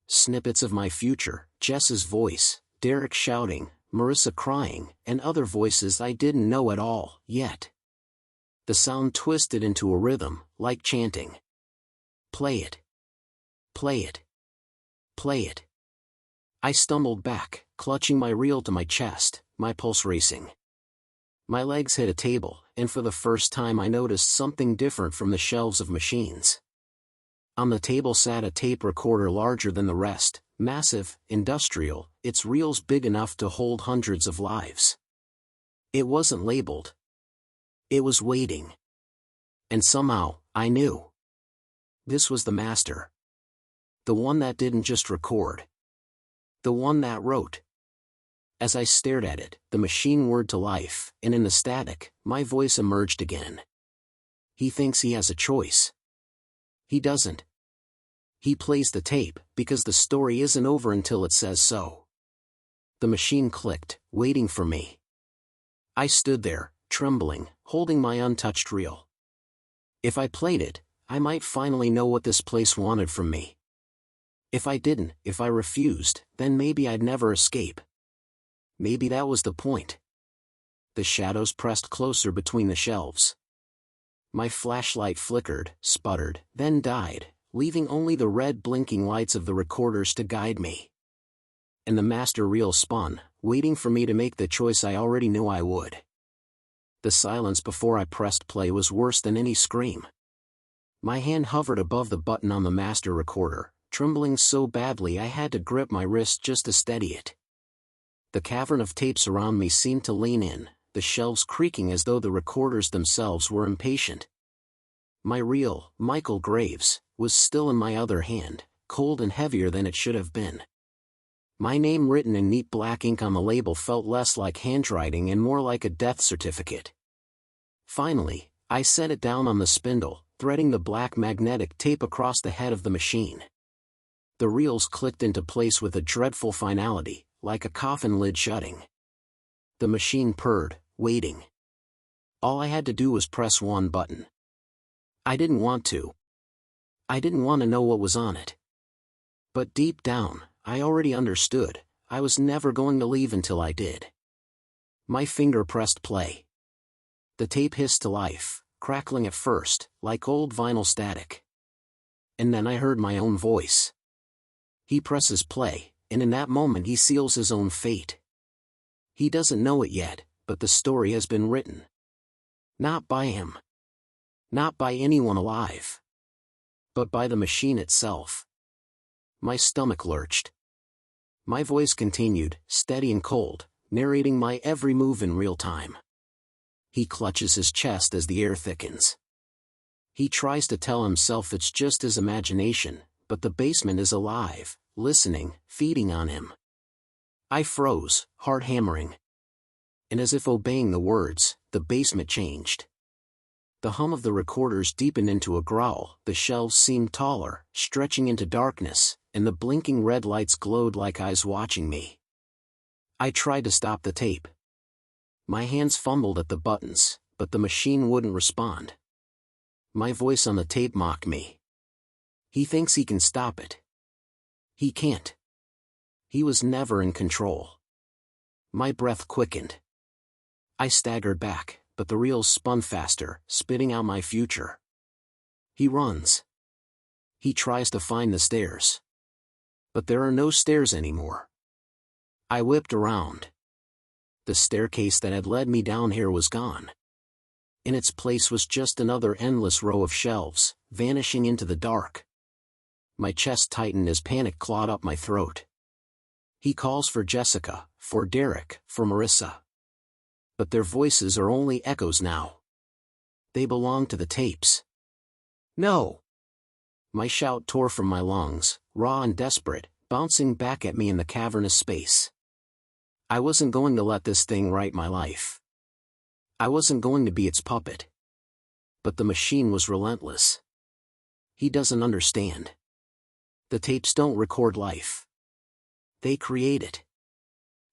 Snippets of my future, Jess's voice, Derek shouting, Marissa crying, and other voices I didn't know at all, yet. The sound twisted into a rhythm, like chanting. Play it. Play it. Play it. I stumbled back, clutching my reel to my chest, my pulse racing. My legs hit a table, and for the first time I noticed something different from the shelves of machines. On the table sat a tape recorder larger than the rest, massive, industrial, its reels big enough to hold hundreds of lives. It wasn't labeled. It was waiting. And somehow, I knew. This was the master. The one that didn't just record. The one that wrote. As I stared at it, the machine whirred to life, and in the static, my voice emerged again. He thinks he has a choice. He doesn't. He plays the tape, because the story isn't over until it says so. The machine clicked, waiting for me. I stood there, trembling, holding my untouched reel. If I played it, I might finally know what this place wanted from me. If I didn't, if I refused, then maybe I'd never escape. Maybe that was the point. The shadows pressed closer between the shelves. My flashlight flickered, sputtered, then died, leaving only the red blinking lights of the recorders to guide me. And the master reel spun, waiting for me to make the choice I already knew I would. The silence before I pressed play was worse than any scream. My hand hovered above the button on the master recorder, trembling so badly I had to grip my wrist just to steady it. The cavern of tapes around me seemed to lean in, the shelves creaking as though the recorders themselves were impatient. My reel, Michael Graves, was still in my other hand, cold and heavier than it should have been. My name written in neat black ink on the label felt less like handwriting and more like a death certificate. Finally, I set it down on the spindle, threading the black magnetic tape across the head of the machine. The reels clicked into place with a dreadful finality, like a coffin lid shutting. The machine purred, waiting. All I had to do was press one button. I didn't want to. I didn't want to know what was on it. But deep down, I already understood. I was never going to leave until I did. My finger pressed play. The tape hissed to life, crackling at first, like old vinyl static. And then I heard my own voice. He presses play, and in that moment he seals his own fate. He doesn't know it yet, but the story has been written. Not by him. Not by anyone alive. But by the machine itself. My stomach lurched. My voice continued, steady and cold, narrating my every move in real time. He clutches his chest as the air thickens. He tries to tell himself it's just his imagination, but the basement is alive, listening, feeding on him. I froze, heart hammering. And as if obeying the words, the basement changed. The hum of the recorders deepened into a growl, the shelves seemed taller, stretching into darkness, and the blinking red lights glowed like eyes watching me. I tried to stop the tape. My hands fumbled at the buttons, but the machine wouldn't respond. My voice on the tape mocked me. He thinks he can stop it. He can't. He was never in control. My breath quickened. I staggered back, but the reels spun faster, spitting out my future. He runs. He tries to find the stairs. But there are no stairs anymore. I whipped around. The staircase that had led me down here was gone. In its place was just another endless row of shelves, vanishing into the dark. My chest tightened as panic clawed up my throat. He calls for Jessica, for Derek, for Marissa. But their voices are only echoes now. They belong to the tapes. No! My shout tore from my lungs, raw and desperate, bouncing back at me in the cavernous space. I wasn't going to let this thing write my life. I wasn't going to be its puppet. But the machine was relentless. He doesn't understand. The tapes don't record life. They create it.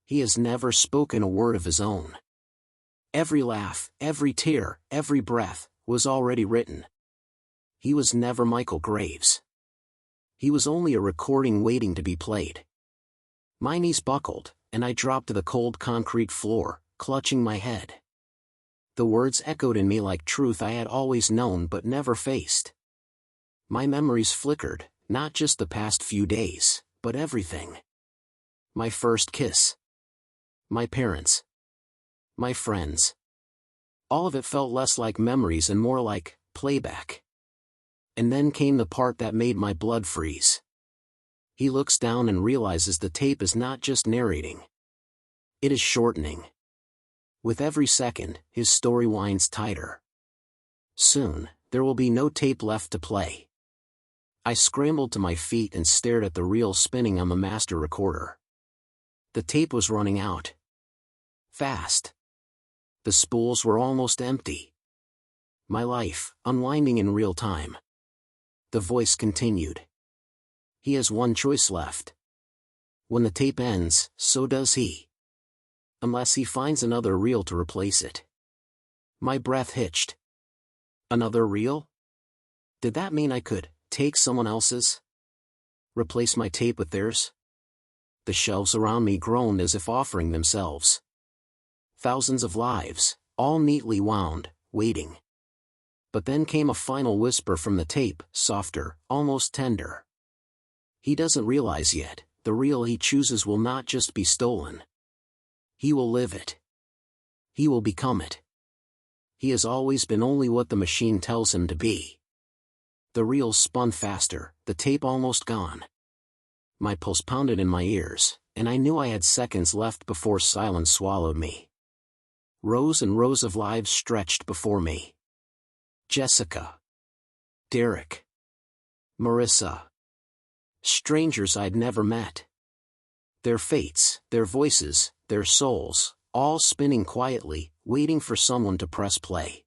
He has never spoken a word of his own. Every laugh, every tear, every breath, was already written. He was never Michael Graves. He was only a recording waiting to be played. My knees buckled, and I dropped to the cold concrete floor, clutching my head. The words echoed in me like truth I had always known but never faced. My memories flickered, not just the past few days, but everything. My first kiss. My parents. My friends. All of it felt less like memories and more like playback. And then came the part that made my blood freeze. He looks down and realizes the tape is not just narrating. It is shortening. With every second, his story winds tighter. Soon, there will be no tape left to play. I scrambled to my feet and stared at the reel spinning on the master recorder. The tape was running out. Fast. The spools were almost empty. My life, unwinding in real time. The voice continued. He has one choice left. When the tape ends, so does he. Unless he finds another reel to replace it. My breath hitched. Another reel? Did that mean I could take someone else's? Replace my tape with theirs? The shelves around me groaned as if offering themselves. Thousands of lives, all neatly wound, waiting. But then came a final whisper from the tape, softer, almost tender. He doesn't realize yet, the reel he chooses will not just be stolen. He will live it. He will become it. He has always been only what the machine tells him to be. The reel spun faster, the tape almost gone. My pulse pounded in my ears, and I knew I had seconds left before silence swallowed me. Rows and rows of lives stretched before me. Jessica. Derek. Marissa. Strangers I'd never met. Their fates, their voices, their souls, all spinning quietly, waiting for someone to press play.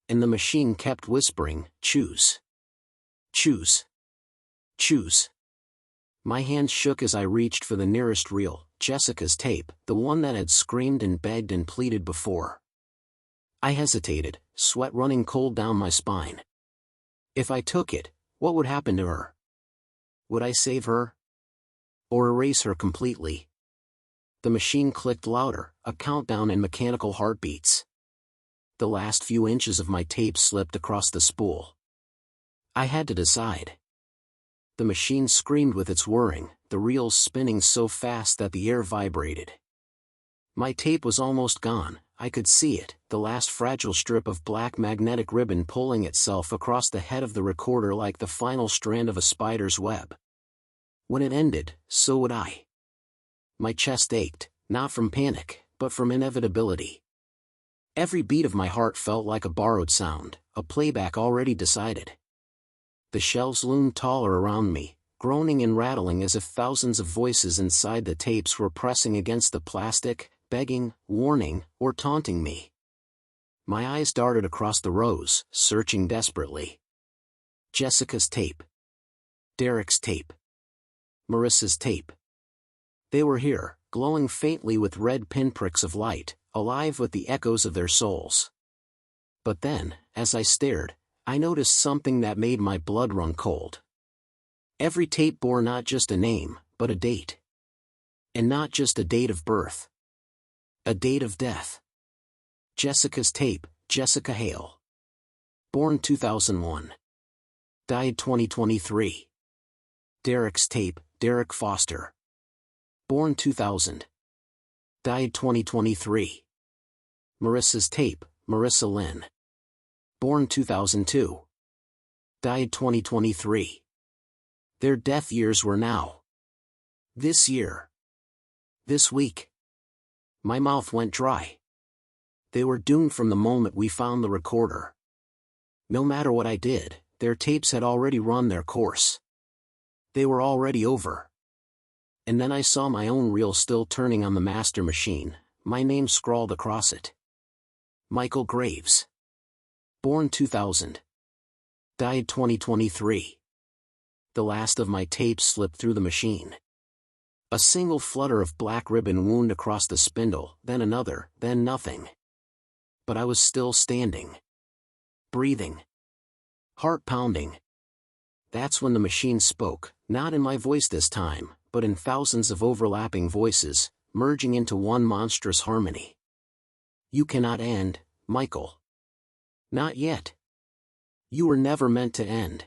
And the machine kept whispering, choose. Choose. Choose. My hands shook as I reached for the nearest reel, Jessica's tape, the one that had screamed and begged and pleaded before. I hesitated, sweat running cold down my spine. If I took it, what would happen to her? Would I save her? Or erase her completely? The machine clicked louder, a countdown and mechanical heartbeats. The last few inches of my tape slipped across the spool. I had to decide. The machine screamed with its whirring, the reels spinning so fast that the air vibrated. My tape was almost gone, I could see it, the last fragile strip of black magnetic ribbon pulling itself across the head of the recorder like the final strand of a spider's web. When it ended, so would I. My chest ached, not from panic, but from inevitability. Every beat of my heart felt like a borrowed sound, a playback already decided. The shelves loomed taller around me, groaning and rattling as if thousands of voices inside the tapes were pressing against the plastic, begging, warning, or taunting me. My eyes darted across the rows, searching desperately. Jessica's tape. Derek's tape. Marissa's tape. They were here, glowing faintly with red pinpricks of light, alive with the echoes of their souls. But then, as I stared, I noticed something that made my blood run cold. Every tape bore not just a name, but a date. And not just a date of birth. A date of death. Jessica's tape, Jessica Hale. Born 2001. Died 2023. Derek's tape, Derek Foster. Born 2000. Died 2023. Marissa's tape, Marissa Lynn. Born 2002. Died 2023. Their death years were now. This year. This week. My mouth went dry. They were doomed from the moment we found the recorder. No matter what I did, their tapes had already run their course. They were already over. And then I saw my own reel still turning on the master machine, my name scrawled across it. Michael Graves. Born 2000. Died 2023. The last of my tapes slipped through the machine. A single flutter of black ribbon wound across the spindle, then another, then nothing. But I was still standing. Breathing. Heart pounding. That's when the machine spoke, not in my voice this time, but in thousands of overlapping voices, merging into one monstrous harmony. You cannot end, Michael. Not yet. You were never meant to end.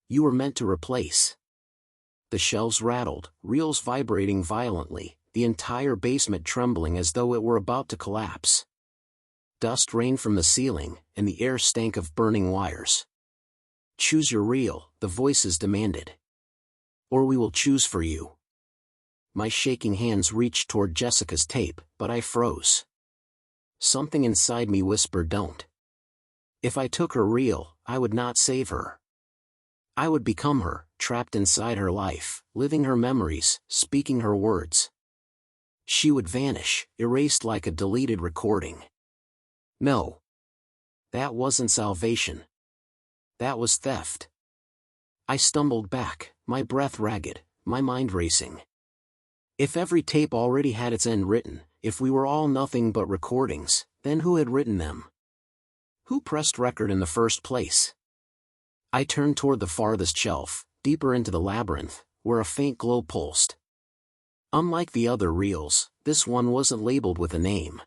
You were meant to replace. The shelves rattled, reels vibrating violently, the entire basement trembling as though it were about to collapse. Dust rained from the ceiling, and the air stank of burning wires. "Choose your reel," the voices demanded. "Or we will choose for you." My shaking hands reached toward Jessica's tape, but I froze. Something inside me whispered, "Don't." If I took her reel, I would not save her. I would become her, trapped inside her life, living her memories, speaking her words. She would vanish, erased like a deleted recording. No. That wasn't salvation. That was theft. I stumbled back, my breath ragged, my mind racing. If every tape already had its end written, if we were all nothing but recordings, then who had written them? Who pressed record in the first place? I turned toward the farthest shelf, deeper into the labyrinth, where a faint glow pulsed. Unlike the other reels, this one wasn't labeled with a name.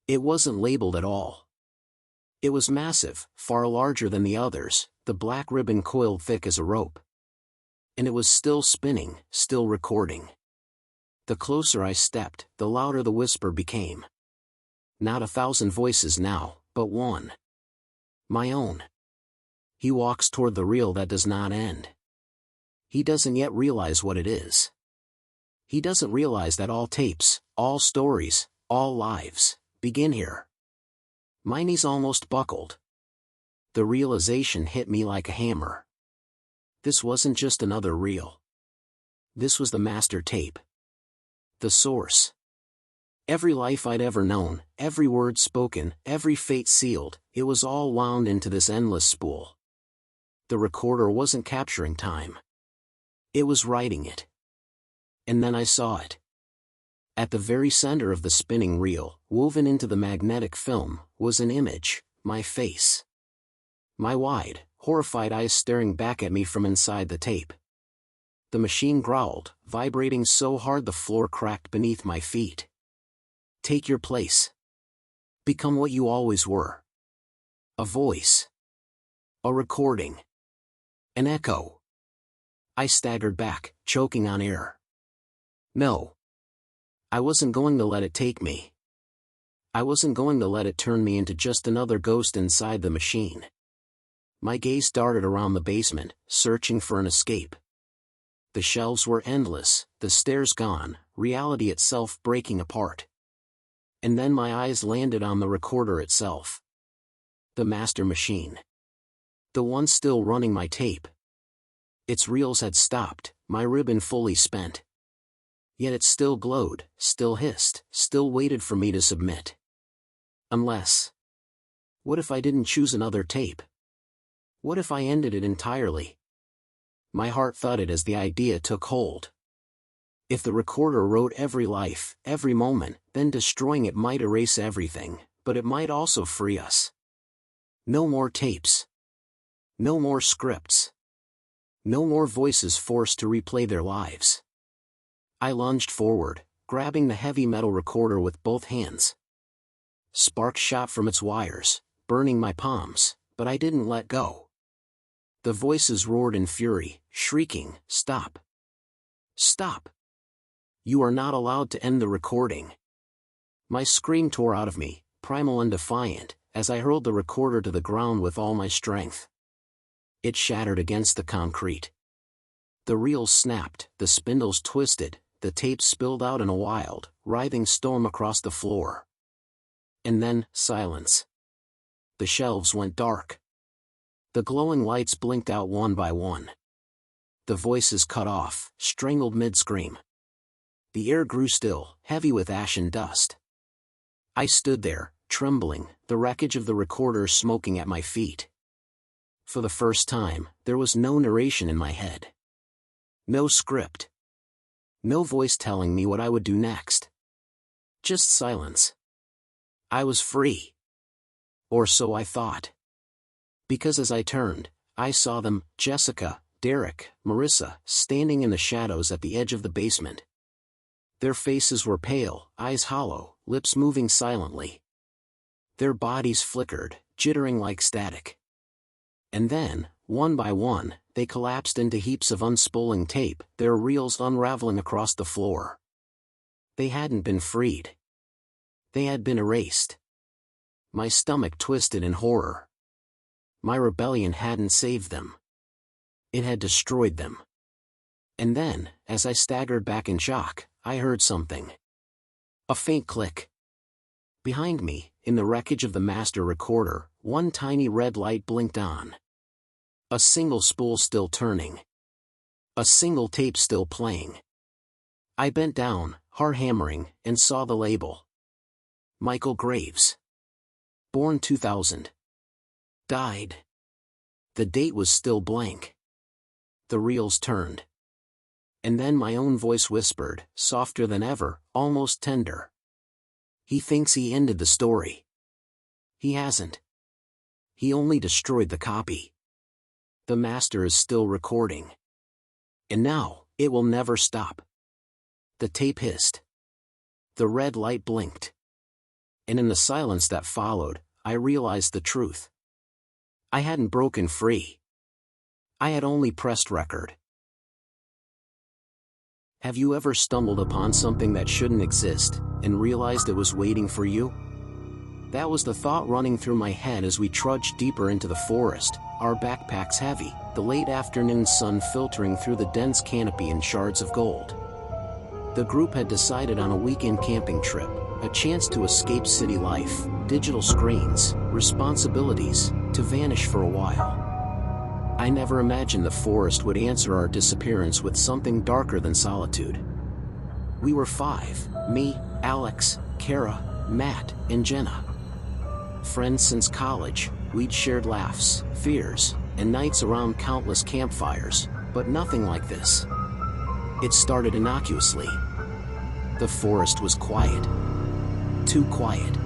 It wasn't labeled at all. It was massive, far larger than the others, the black ribbon coiled thick as a rope. And it was still spinning, still recording. The closer I stepped, the louder the whisper became. Not 1,000 voices now, but one. My own. He walks toward the reel that does not end. He doesn't yet realize what it is. He doesn't realize that all tapes, all stories, all lives, begin here. My knees almost buckled. The realization hit me like a hammer. This wasn't just another reel. This was the master tape. The source. Every life I'd ever known, every word spoken, every fate sealed, it was all wound into this endless spool. The recorder wasn't capturing time. It was writing it. And then I saw it. At the very center of the spinning reel, woven into the magnetic film, was an image, my face. My wide, horrified eyes staring back at me from inside the tape. The machine growled, vibrating so hard the floor cracked beneath my feet. Take your place. Become what you always were. A voice. A recording. An echo. I staggered back, choking on air. No. I wasn't going to let it take me. I wasn't going to let it turn me into just another ghost inside the machine. My gaze darted around the basement, searching for an escape. The shelves were endless, the stairs gone, reality itself breaking apart. And then my eyes landed on the recorder itself. The master machine. The one still running my tape. Its reels had stopped, my ribbon fully spent. Yet it still glowed, still hissed, still waited for me to submit. Unless... What if I didn't choose another tape? What if I ended it entirely? My heart thudded as the idea took hold. If the recorder wrote every life, every moment, then destroying it might erase everything, but it might also free us. No more tapes. No more scripts. No more voices forced to replay their lives. I lunged forward, grabbing the heavy metal recorder with both hands. Sparks shot from its wires, burning my palms, but I didn't let go. The voices roared in fury, shrieking, "Stop! Stop! You are not allowed to end the recording." My scream tore out of me, primal and defiant, as I hurled the recorder to the ground with all my strength. It shattered against the concrete. The reels snapped, the spindles twisted, the tape spilled out in a wild, writhing storm across the floor. And then, silence. The shelves went dark. The glowing lights blinked out one by one. The voices cut off, strangled mid-scream. The air grew still, heavy with ash and dust. I stood there, trembling, the wreckage of the recorder smoking at my feet. For the first time, there was no narration in my head. No script. No voice telling me what I would do next. Just silence. I was free. Or so I thought. Because as I turned, I saw them, Jessica, Derek, Marissa, standing in the shadows at the edge of the basement. Their faces were pale, eyes hollow, lips moving silently. Their bodies flickered, jittering like static. And then, one by one, they collapsed into heaps of unspooling tape, their reels unraveling across the floor. They hadn't been freed. They had been erased. My stomach twisted in horror. My rebellion hadn't saved them. It had destroyed them. And then, as I staggered back in shock, I heard something. A faint click. Behind me, in the wreckage of the master recorder, one tiny red light blinked on. A single spool still turning. A single tape still playing. I bent down, heart hammering, and saw the label. Michael Graves. Born 2000. Died. The date was still blank. The reels turned. And then my own voice whispered, softer than ever, almost tender. He thinks he ended the story. He hasn't. He only destroyed the copy. The master is still recording. And now, it will never stop. The tape hissed. The red light blinked. And in the silence that followed, I realized the truth. I hadn't broken free. I had only pressed record. Have you ever stumbled upon something that shouldn't exist, and realized it was waiting for you? That was the thought running through my head as we trudged deeper into the forest, our backpacks heavy, the late afternoon sun filtering through the dense canopy in shards of gold. The group had decided on a weekend camping trip, a chance to escape city life, digital screens, responsibilities, to vanish for a while. I never imagined the forest would answer our disappearance with something darker than solitude. We were 5, me, Alex, Kara, Matt, and Jenna. Friends since college, we'd shared laughs, fears, and nights around countless campfires, but nothing like this. It started innocuously. The forest was quiet. Too quiet.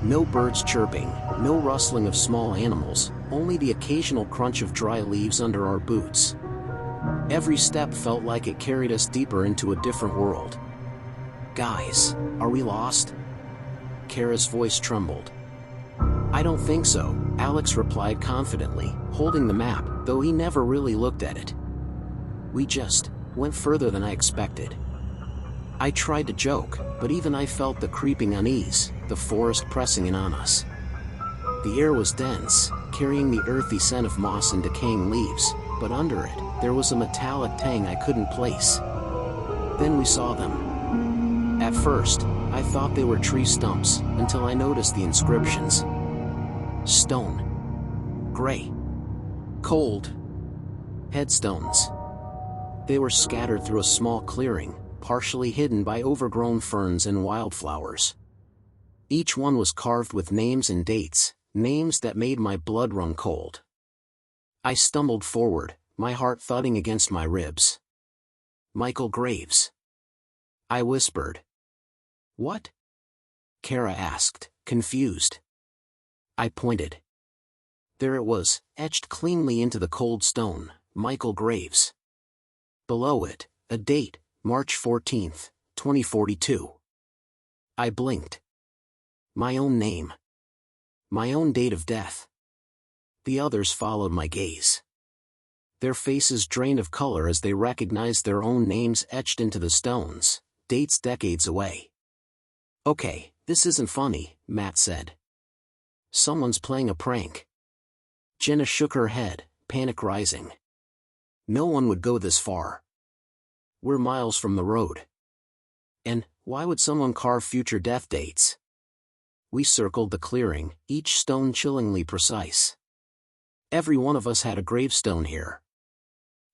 No birds chirping, no rustling of small animals, only the occasional crunch of dry leaves under our boots. Every step felt like it carried us deeper into a different world. Guys, are we lost? Kara's voice trembled. I don't think so, Alex replied confidently, holding the map, though he never really looked at it. We just went further than I expected. I tried to joke, but even I felt the creeping unease, the forest pressing in on us. The air was dense, carrying the earthy scent of moss and decaying leaves, but under it, there was a metallic tang I couldn't place. Then we saw them. At first, I thought they were tree stumps, until I noticed the inscriptions. Stone. Gray. Cold. Headstones. They were scattered through a small clearing, partially hidden by overgrown ferns and wildflowers. Each one was carved with names and dates, names that made my blood run cold. I stumbled forward, my heart thudding against my ribs. Michael Graves. I whispered. What? Kara asked, confused. I pointed. There it was, etched cleanly into the cold stone, Michael Graves. Below it, a date, March 14th, 2042. I blinked. My own name. My own date of death. The others followed my gaze. Their faces drained of color as they recognized their own names etched into the stones, dates decades away. Okay, this isn't funny, Matt said. Someone's playing a prank. Jenna shook her head, panic rising. No one would go this far. We're miles from the road. And, why would someone carve future death dates? We circled the clearing, each stone chillingly precise. Every one of us had a gravestone here.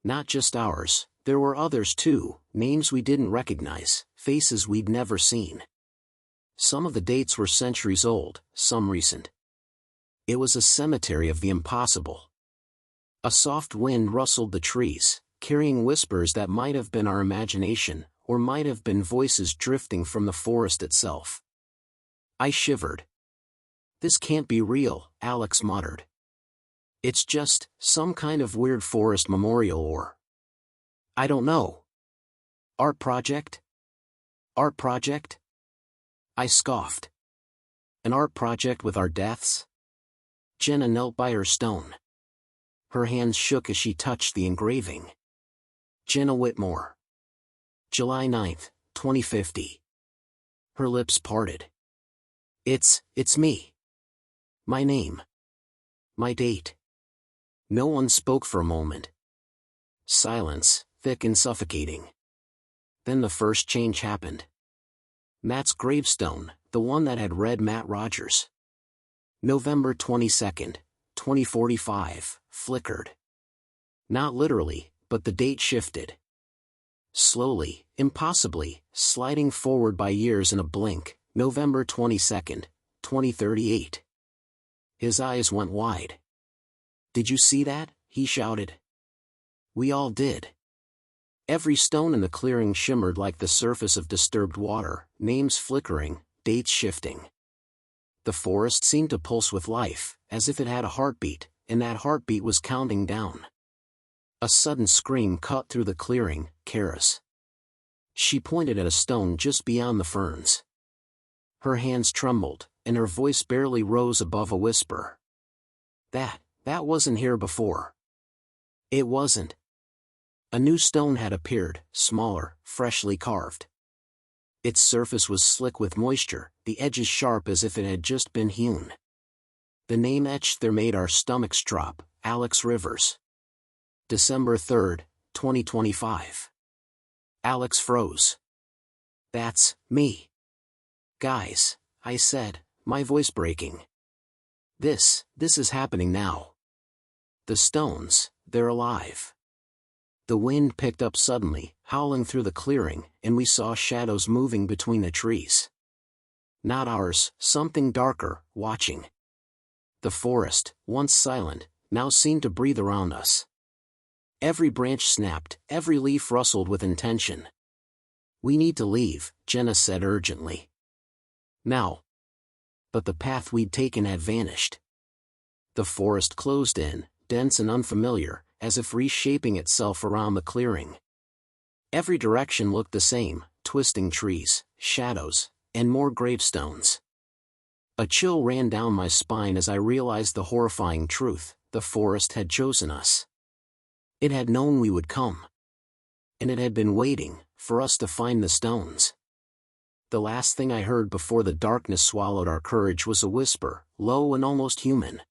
Not just ours, there were others too, names we didn't recognize, faces we'd never seen. Some of the dates were centuries old, some recent. It was a cemetery of the impossible. A soft wind rustled the trees, carrying whispers that might have been our imagination, or might have been voices drifting from the forest itself. I shivered. This can't be real, Alex muttered. It's just some kind of weird forest memorial or... I don't know. Art project? Art project? I scoffed. An art project with our deaths? Jenna knelt by her stone. Her hands shook as she touched the engraving. Jenna Whitmore. July 9th, 2050. Her lips parted. It's me. My name. My date. No one spoke for a moment. Silence, thick and suffocating. Then the first change happened. Matt's gravestone, the one that had read Matt Rogers. November 22nd, 2045, flickered. Not literally, but the date shifted. Slowly, impossibly, sliding forward by years in a blink, November 22nd, 2038. His eyes went wide. "Did you see that?" he shouted. We all did. Every stone in the clearing shimmered like the surface of disturbed water, names flickering, dates shifting. The forest seemed to pulse with life, as if it had a heartbeat, and that heartbeat was counting down. A sudden scream cut through the clearing, Kara's. She pointed at a stone just beyond the ferns. Her hands trembled, and her voice barely rose above a whisper. That wasn't here before. It wasn't. A new stone had appeared, smaller, freshly carved. Its surface was slick with moisture, the edges sharp as if it had just been hewn. The name etched there made our stomachs drop, Alex Rivers. December 3rd, 2025. Alex froze. "That's me. Guys," I said, my voice breaking. This is happening now. The stones, they're alive." The wind picked up suddenly, howling through the clearing, and we saw shadows moving between the trees. Not ours, something darker, watching. The forest, once silent, now seemed to breathe around us. Every branch snapped, every leaf rustled with intention. "We need to leave," Jenna said urgently. "Now." But the path we'd taken had vanished. The forest closed in, dense and unfamiliar, as if reshaping itself around the clearing. Every direction looked the same, twisting trees, shadows, and more gravestones. A chill ran down my spine as I realized the horrifying truth: the forest had chosen us. It had known we would come. And it had been waiting for us to find the stones. The last thing I heard before the darkness swallowed our courage was a whisper, low and almost human.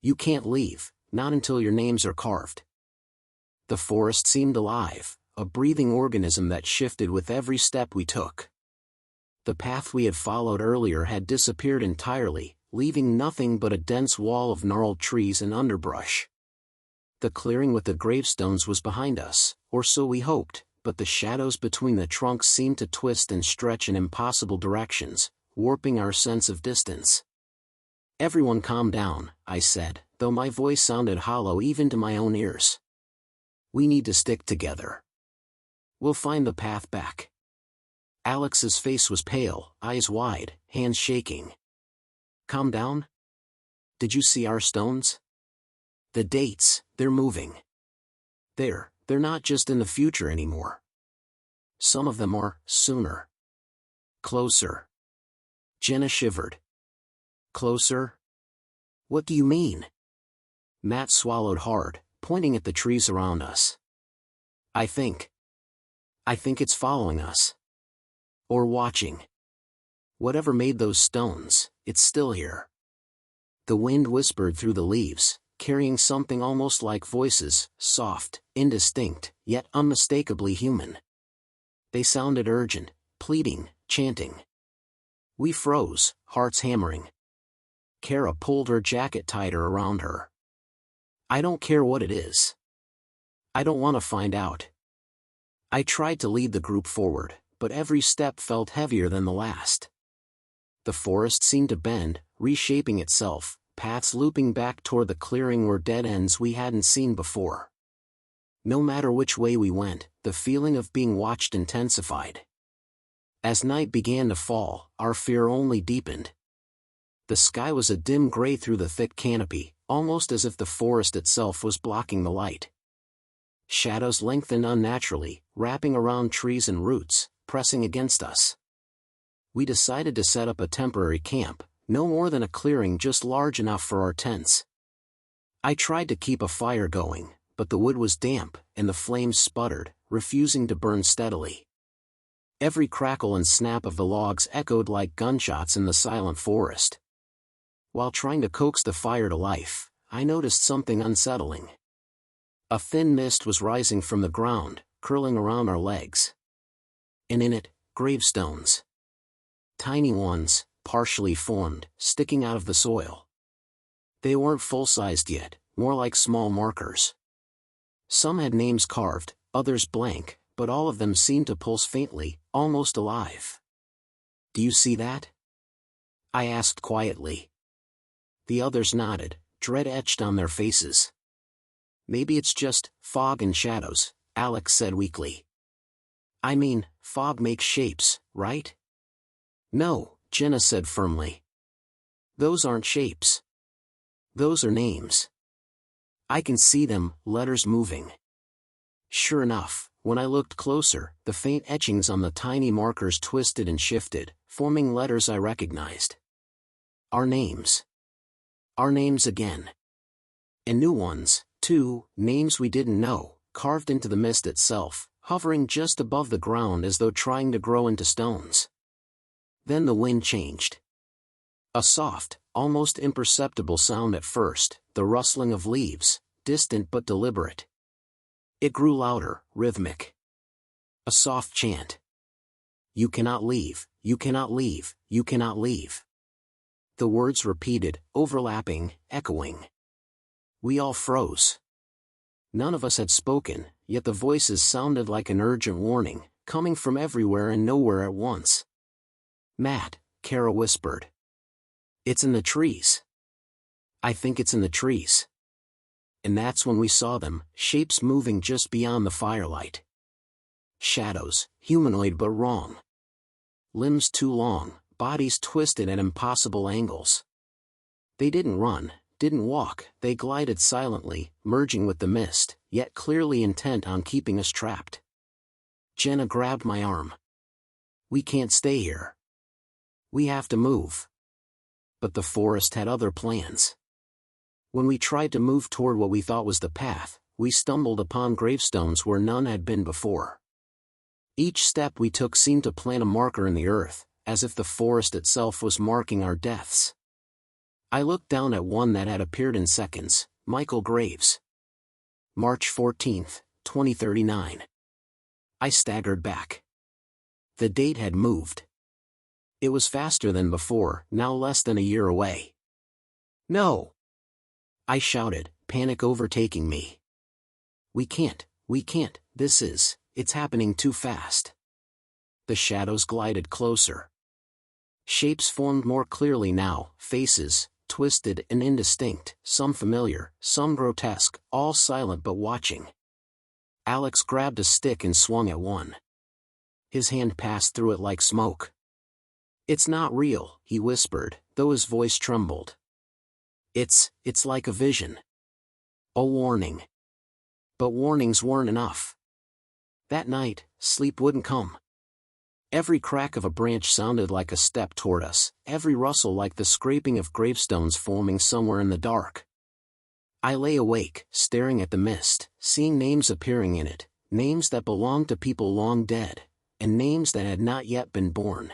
"You can't leave, not until your names are carved." The forest seemed alive, a breathing organism that shifted with every step we took. The path we had followed earlier had disappeared entirely, leaving nothing but a dense wall of gnarled trees and underbrush. The clearing with the gravestones was behind us, or so we hoped, but the shadows between the trunks seemed to twist and stretch in impossible directions, warping our sense of distance. "Everyone calm down," I said, though my voice sounded hollow even to my own ears. "We need to stick together. We'll find the path back." Alex's face was pale, eyes wide, hands shaking. "Calm down? Did you see our stones? The dates, they're moving. They're not just in the future anymore. Some of them are, sooner. Closer." Jenna shivered. "Closer? What do you mean?" Matt swallowed hard, pointing at the trees around us. I think it's following us. Or watching. Whatever made those stones, it's still here." The wind whispered through the leaves, carrying something almost like voices, soft, indistinct, yet unmistakably human. They sounded urgent, pleading, chanting. We froze, hearts hammering. Kara pulled her jacket tighter around her. "I don't care what it is. I don't want to find out." I tried to lead the group forward, but every step felt heavier than the last. The forest seemed to bend, reshaping itself, paths looping back toward the clearing were dead ends we hadn't seen before. No matter which way we went, the feeling of being watched intensified. As night began to fall, our fear only deepened. The sky was a dim gray through the thick canopy, almost as if the forest itself was blocking the light. Shadows lengthened unnaturally, wrapping around trees and roots, pressing against us. We decided to set up a temporary camp, no more than a clearing just large enough for our tents. I tried to keep a fire going, but the wood was damp, and the flames sputtered, refusing to burn steadily. Every crackle and snap of the logs echoed like gunshots in the silent forest. While trying to coax the fire to life, I noticed something unsettling. A thin mist was rising from the ground, curling around our legs. And in it, gravestones. Tiny ones, partially formed, sticking out of the soil. They weren't full-sized yet, more like small markers. Some had names carved, others blank, but all of them seemed to pulse faintly, almost alive. "Do you see that?" I asked quietly. The others nodded, dread etched on their faces. "Maybe it's just fog and shadows," Alex said weakly. "I mean, fog makes shapes, right?" "No," Jenna said firmly. "Those aren't shapes. Those are names. I can see them, letters moving." Sure enough, when I looked closer, the faint etchings on the tiny markers twisted and shifted, forming letters I recognized. Our names. Our names again. And new ones, too, names we didn't know, carved into the mist itself, hovering just above the ground as though trying to grow into stones. Then the wind changed. A soft, almost imperceptible sound at first, the rustling of leaves, distant but deliberate. It grew louder, rhythmic. A soft chant. "You cannot leave, you cannot leave, you cannot leave." The words repeated, overlapping, echoing. We all froze. None of us had spoken, yet the voices sounded like an urgent warning, coming from everywhere and nowhere at once. "Matt," Kara whispered. "It's in the trees." "I think it's in the trees." And that's when we saw them, shapes moving just beyond the firelight. Shadows, humanoid but wrong. Limbs too long, bodies twisted at impossible angles. They didn't run, didn't walk, they glided silently, merging with the mist, yet clearly intent on keeping us trapped. Jenna grabbed my arm. "We can't stay here. We have to move." But the forest had other plans. When we tried to move toward what we thought was the path, we stumbled upon gravestones where none had been before. Each step we took seemed to plant a marker in the earth, as if the forest itself was marking our deaths. I looked down at one that had appeared in seconds, Michael Graves. March 14th, 2039. I staggered back. The date had moved. It was faster than before, now less than a year away. "No!" I shouted, panic overtaking me. We can't, it's happening too fast." The shadows glided closer. Shapes formed more clearly now, faces, twisted and indistinct, some familiar, some grotesque, all silent but watching. Alex grabbed a stick and swung at one. His hand passed through it like smoke. "It's not real," he whispered, though his voice trembled. It's like a vision. A warning." But warnings weren't enough. That night, sleep wouldn't come. Every crack of a branch sounded like a step toward us, every rustle like the scraping of gravestones forming somewhere in the dark. I lay awake, staring at the mist, seeing names appearing in it, names that belonged to people long dead, and names that had not yet been born.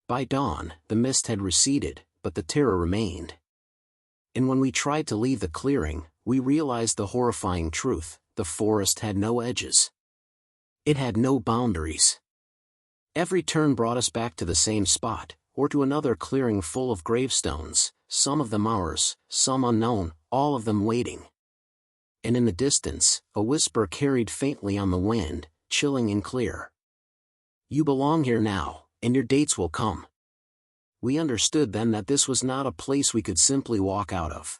By dawn, the mist had receded, but the terror remained. And when we tried to leave the clearing, we realized the horrifying truth: the forest had no edges. It had no boundaries. Every turn brought us back to the same spot, or to another clearing full of gravestones, some of them ours, some unknown, all of them waiting. And in the distance, a whisper carried faintly on the wind, chilling and clear. "You belong here now, and your dates will come." We understood then that this was not a place we could simply walk out of.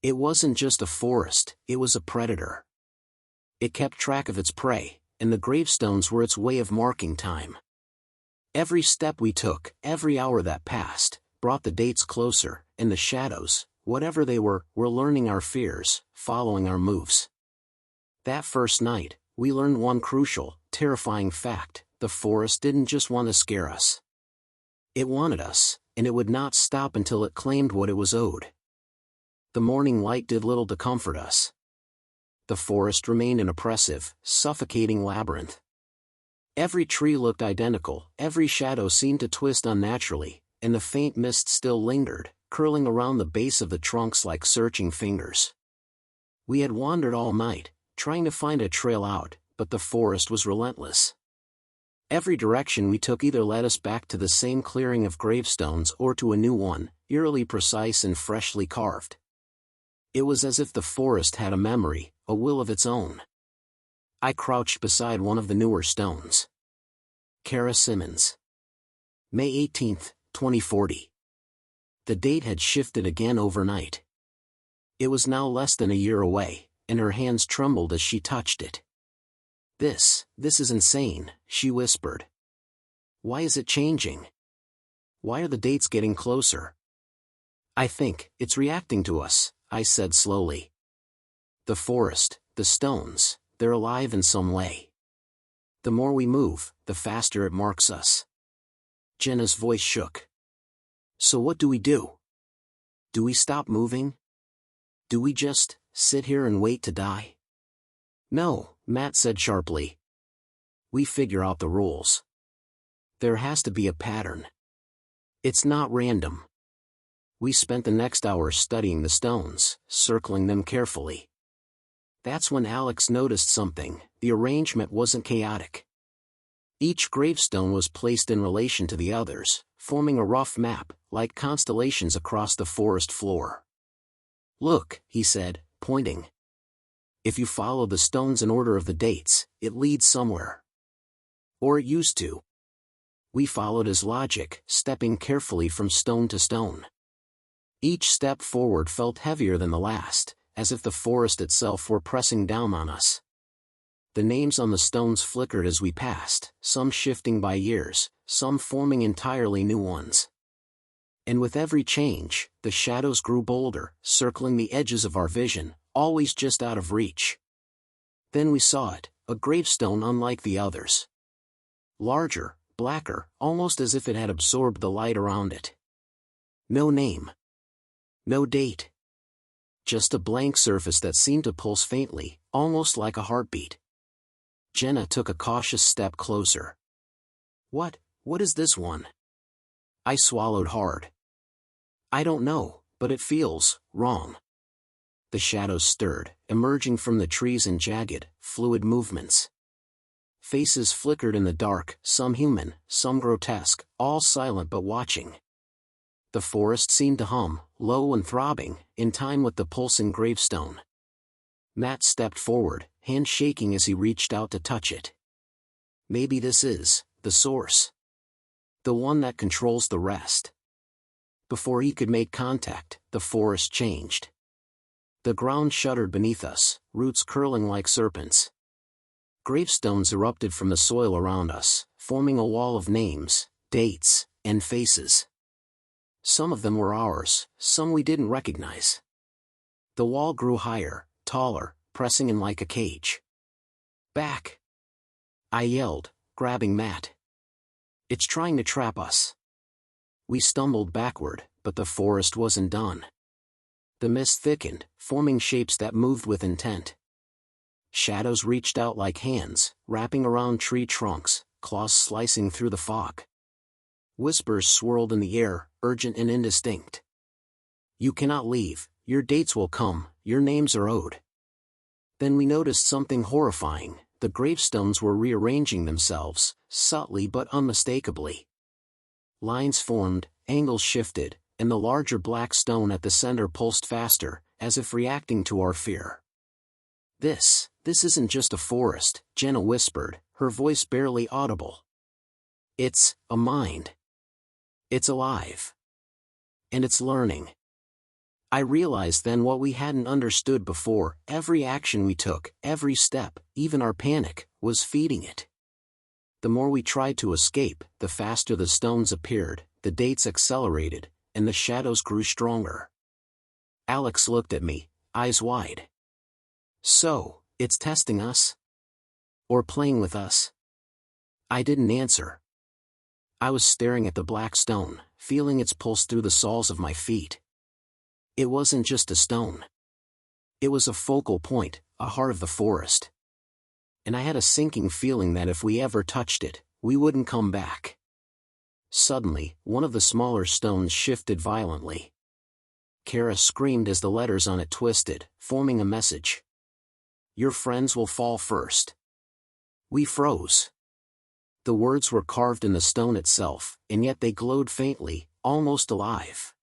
It wasn't just a forest, it was a predator. It kept track of its prey, and the gravestones were its way of marking time. Every step we took, every hour that passed, brought the dates closer, and the shadows, whatever they were learning our fears, following our moves. That first night, we learned one crucial, terrifying fact: the forest didn't just want to scare us. It wanted us, and it would not stop until it claimed what it was owed. The morning light did little to comfort us. The forest remained an oppressive, suffocating labyrinth. Every tree looked identical, every shadow seemed to twist unnaturally, and the faint mist still lingered, curling around the base of the trunks like searching fingers. We had wandered all night, trying to find a trail out, but the forest was relentless. Every direction we took either led us back to the same clearing of gravestones or to a new one, eerily precise and freshly carved. It was as if the forest had a memory, a will of its own. I crouched beside one of the newer stones. Kara Simmons. May 18, 2040. The date had shifted again overnight. It was now less than a year away, and her hands trembled as she touched it. This is insane, she whispered. Why is it changing? Why are the dates getting closer? I think it's reacting to us, I said slowly. The forest, the stones, they're alive in some way. The more we move, the faster it marks us. Jenna's voice shook. So what do we do? Do we stop moving? Do we just sit here and wait to die? No, Matt said sharply. We figure out the rules. There has to be a pattern. It's not random. We spent the next hour studying the stones, circling them carefully. That's when Alex noticed something. The arrangement wasn't chaotic. Each gravestone was placed in relation to the others, forming a rough map, like constellations across the forest floor. Look, he said, pointing. If you follow the stones in order of the dates, it leads somewhere. Or it used to. We followed his logic, stepping carefully from stone to stone. Each step forward felt heavier than the last, as if the forest itself were pressing down on us. The names on the stones flickered as we passed, some shifting by years, some forming entirely new ones. And with every change, the shadows grew bolder, circling the edges of our vision, always just out of reach. Then we saw it, a gravestone unlike the others. Larger, blacker, almost as if it had absorbed the light around it. No name. No date. Just a blank surface that seemed to pulse faintly, almost like a heartbeat. Jenna took a cautious step closer. What is this one? I swallowed hard. I don't know, but it feels wrong. The shadows stirred, emerging from the trees in jagged, fluid movements. Faces flickered in the dark, some human, some grotesque, all silent but watching. The forest seemed to hum, low and throbbing, in time with the pulsing gravestone. Matt stepped forward, hand shaking as he reached out to touch it. Maybe this is the source. The one that controls the rest. Before he could make contact, the forest changed. The ground shuddered beneath us, roots curling like serpents. Gravestones erupted from the soil around us, forming a wall of names, dates, and faces. Some of them were ours, some we didn't recognize. The wall grew higher, taller, pressing in like a cage. Back! I yelled, grabbing Matt. It's trying to trap us. We stumbled backward, but the forest wasn't done. The mist thickened, forming shapes that moved with intent. Shadows reached out like hands, wrapping around tree trunks, claws slicing through the fog. Whispers swirled in the air, urgent and indistinct. You cannot leave, your dates will come, your names are owed. Then we noticed something horrifying. The gravestones were rearranging themselves, subtly but unmistakably. Lines formed, angles shifted, and the larger black stone at the center pulsed faster, as if reacting to our fear. This isn't just a forest, Jenna whispered, her voice barely audible. It's a mind. It's alive. And it's learning. I realized then what we hadn't understood before: every action we took, every step, even our panic, was feeding it. The more we tried to escape, the faster the stones appeared, the dates accelerated, and the shadows grew stronger. Alex looked at me, eyes wide. So, it's testing us? Or playing with us? I didn't answer. I was staring at the black stone, feeling its pulse through the soles of my feet. It wasn't just a stone. It was a focal point, a heart of the forest. And I had a sinking feeling that if we ever touched it, we wouldn't come back. Suddenly, one of the smaller stones shifted violently. Kara screamed as the letters on it twisted, forming a message. Your friends will fall first. We froze. The words were carved in the stone itself, and yet they glowed faintly, almost alive.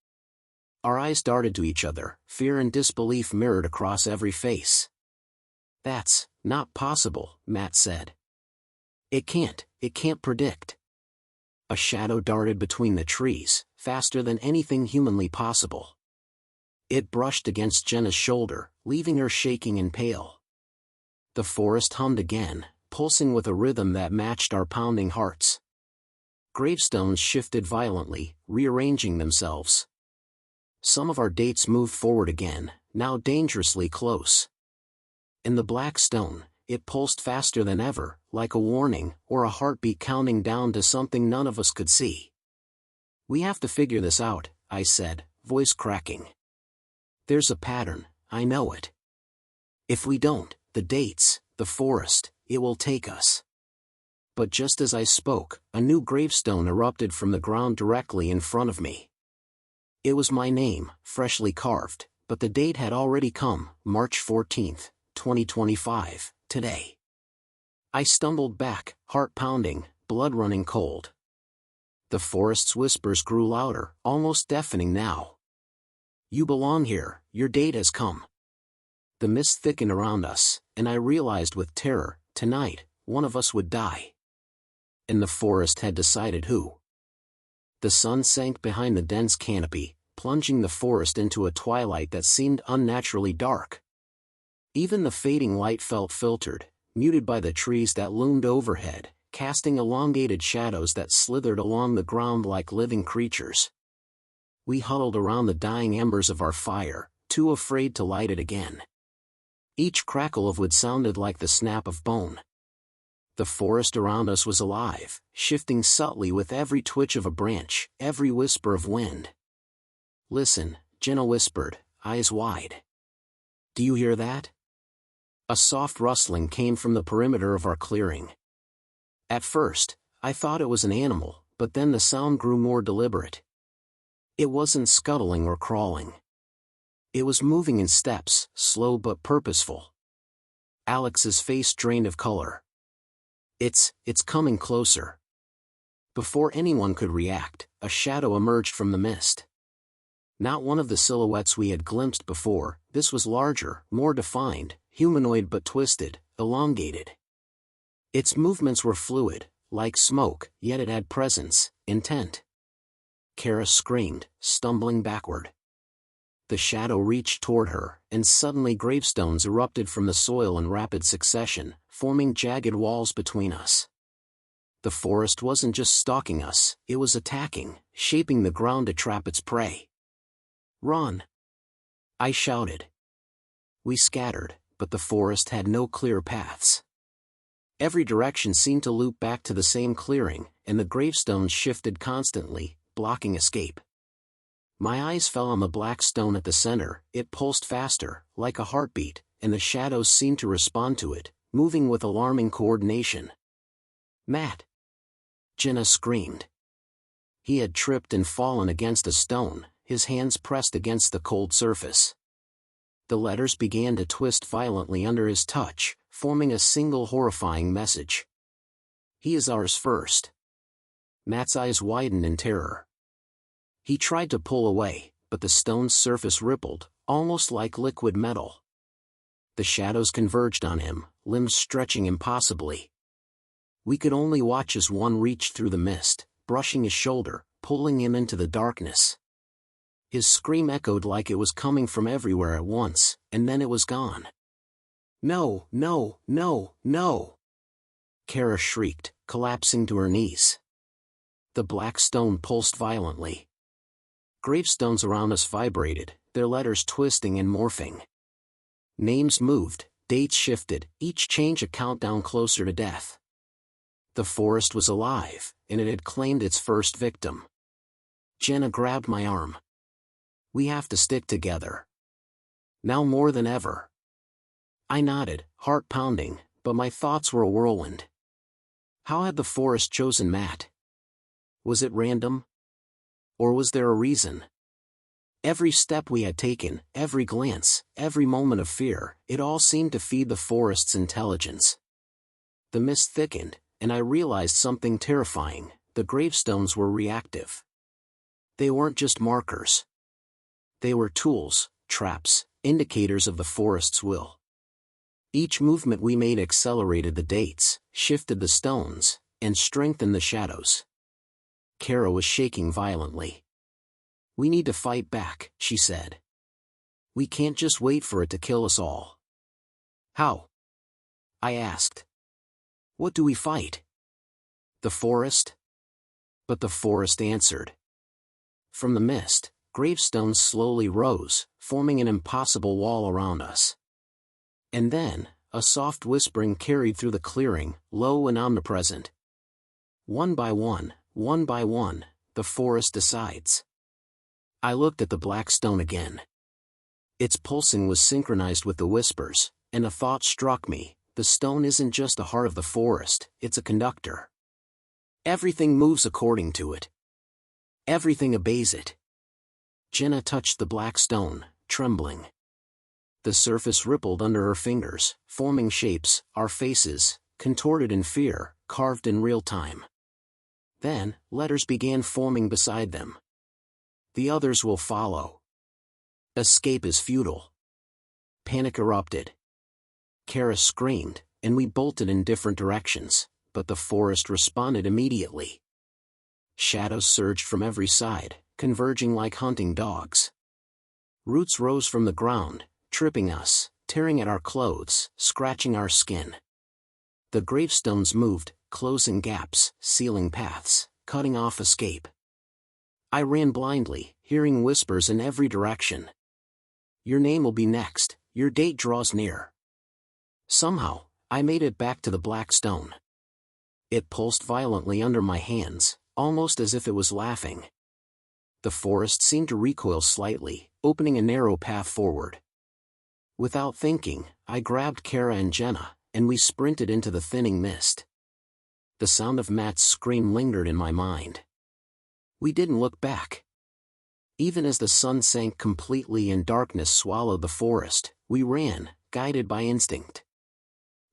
Our eyes darted to each other, fear and disbelief mirrored across every face. That's not possible, Matt said. It can't predict. A shadow darted between the trees, faster than anything humanly possible. It brushed against Jenna's shoulder, leaving her shaking and pale. The forest hummed again, pulsing with a rhythm that matched our pounding hearts. Gravestones shifted violently, rearranging themselves. Some of our dates moved forward again, now dangerously close. In the black stone, it pulsed faster than ever, like a warning, or a heartbeat counting down to something none of us could see. We have to figure this out, I said, voice cracking. There's a pattern, I know it. If we don't, the dates, the forest, it will take us. But just as I spoke, a new gravestone erupted from the ground directly in front of me. It was my name, freshly carved, but the date had already come, March 14th, 2025, today. I stumbled back, heart pounding, blood running cold. The forest's whispers grew louder, almost deafening now. You belong here, your date has come. The mist thickened around us, and I realized with terror, tonight, one of us would die. And the forest had decided who. The sun sank behind the dense canopy, plunging the forest into a twilight that seemed unnaturally dark. Even the fading light felt filtered, muted by the trees that loomed overhead, casting elongated shadows that slithered along the ground like living creatures. We huddled around the dying embers of our fire, too afraid to light it again. Each crackle of wood sounded like the snap of bone. The forest around us was alive, shifting subtly with every twitch of a branch, every whisper of wind. Listen, Jenna whispered, eyes wide. Do you hear that? A soft rustling came from the perimeter of our clearing. At first, I thought it was an animal, but then the sound grew more deliberate. It wasn't scuttling or crawling. It was moving in steps, slow but purposeful. Alex's face drained of color. It's coming closer. Before anyone could react, a shadow emerged from the mist. Not one of the silhouettes we had glimpsed before, this was larger, more defined, humanoid but twisted, elongated. Its movements were fluid, like smoke, yet it had presence, intent. Kara screamed, stumbling backward. The shadow reached toward her, and suddenly gravestones erupted from the soil in rapid succession, forming jagged walls between us. The forest wasn't just stalking us, it was attacking, shaping the ground to trap its prey. Run! I shouted. We scattered, but the forest had no clear paths. Every direction seemed to loop back to the same clearing, and the gravestones shifted constantly, blocking escape. My eyes fell on the black stone at the center, it pulsed faster, like a heartbeat, and the shadows seemed to respond to it, moving with alarming coordination. Matt! Jenna screamed. He had tripped and fallen against a stone, his hands pressed against the cold surface. The letters began to twist violently under his touch, forming a single horrifying message. He is ours first. Matt's eyes widened in terror. He tried to pull away, but the stone's surface rippled, almost like liquid metal. The shadows converged on him, limbs stretching impossibly. We could only watch as one reached through the mist, brushing his shoulder, pulling him into the darkness. His scream echoed like it was coming from everywhere at once, and then it was gone. No, no, no, no! Kara shrieked, collapsing to her knees. The black stone pulsed violently. Gravestones around us vibrated, their letters twisting and morphing. Names moved, dates shifted, each change a countdown closer to death. The forest was alive, and it had claimed its first victim. Jenna grabbed my arm. We have to stick together. Now more than ever. I nodded, heart pounding, but my thoughts were a whirlwind. How had the forest chosen Matt? Was it random? Or was there a reason? Every step we had taken, every glance, every moment of fear, it all seemed to feed the forest's intelligence. The mist thickened, and I realized something terrifying: the gravestones were reactive. They weren't just markers. They were tools, traps, indicators of the forest's will. Each movement we made accelerated the dates, shifted the stones, and strengthened the shadows. Kara was shaking violently. "We need to fight back," she said. "We can't just wait for it to kill us all." "How?" I asked. "What do we fight? The forest?" But the forest answered. From the mist, gravestones slowly rose, forming an impossible wall around us. And then, a soft whispering carried through the clearing, low and omnipresent. One by one, the forest decides." I looked at the black stone again. Its pulsing was synchronized with the whispers, and a thought struck me: the stone isn't just the heart of the forest, it's a conductor. Everything moves according to it. Everything obeys it. Jenna touched the black stone, trembling. The surface rippled under her fingers, forming shapes, our faces, contorted in fear, carved in real time. Then, letters began forming beside them. "The others will follow. Escape is futile." Panic erupted. Kara screamed, and we bolted in different directions, but the forest responded immediately. Shadows surged from every side, converging like hunting dogs. Roots rose from the ground, tripping us, tearing at our clothes, scratching our skin. The gravestones moved, closing gaps, sealing paths, cutting off escape. I ran blindly, hearing whispers in every direction. "Your name will be next, your date draws near." Somehow, I made it back to the black stone. It pulsed violently under my hands, almost as if it was laughing. The forest seemed to recoil slightly, opening a narrow path forward. Without thinking, I grabbed Kara and Jenna, and we sprinted into the thinning mist. The sound of Matt's scream lingered in my mind. We didn't look back. Even as the sun sank completely and darkness swallowed the forest, we ran, guided by instinct.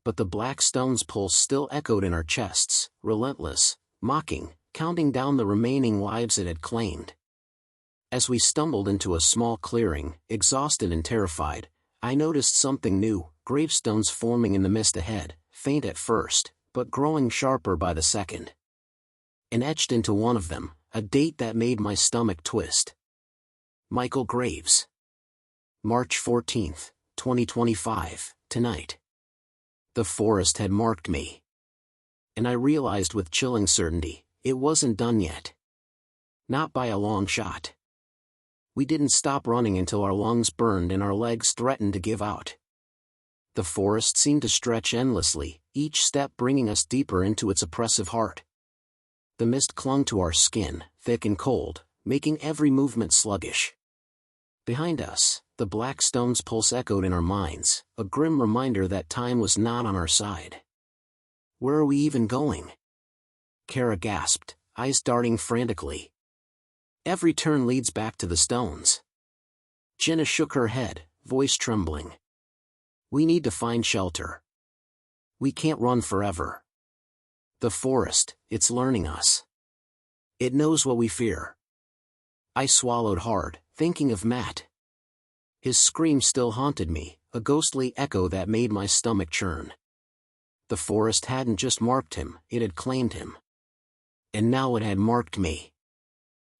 But the black stone's pulse still echoed in our chests, relentless, mocking, counting down the remaining lives it had claimed. As we stumbled into a small clearing, exhausted and terrified, I noticed something new: gravestones forming in the mist ahead, faint at first, but growing sharper by the second. And etched into one of them, a date that made my stomach twist. Michael Graves. March 14th, 2025, tonight. The forest had marked me. And I realized with chilling certainty, it wasn't done yet. Not by a long shot. We didn't stop running until our lungs burned and our legs threatened to give out. The forest seemed to stretch endlessly, each step bringing us deeper into its oppressive heart. The mist clung to our skin, thick and cold, making every movement sluggish. Behind us, the black stone's pulse echoed in our minds, a grim reminder that time was not on our side. "Where are we even going?" Kara gasped, eyes darting frantically. "Every turn leads back to the stones." Jenna shook her head, voice trembling. "We need to find shelter. We can't run forever. The forest, it's learning us. It knows what we fear." I swallowed hard, thinking of Matt. His scream still haunted me, a ghostly echo that made my stomach churn. The forest hadn't just marked him, it had claimed him. And now it had marked me.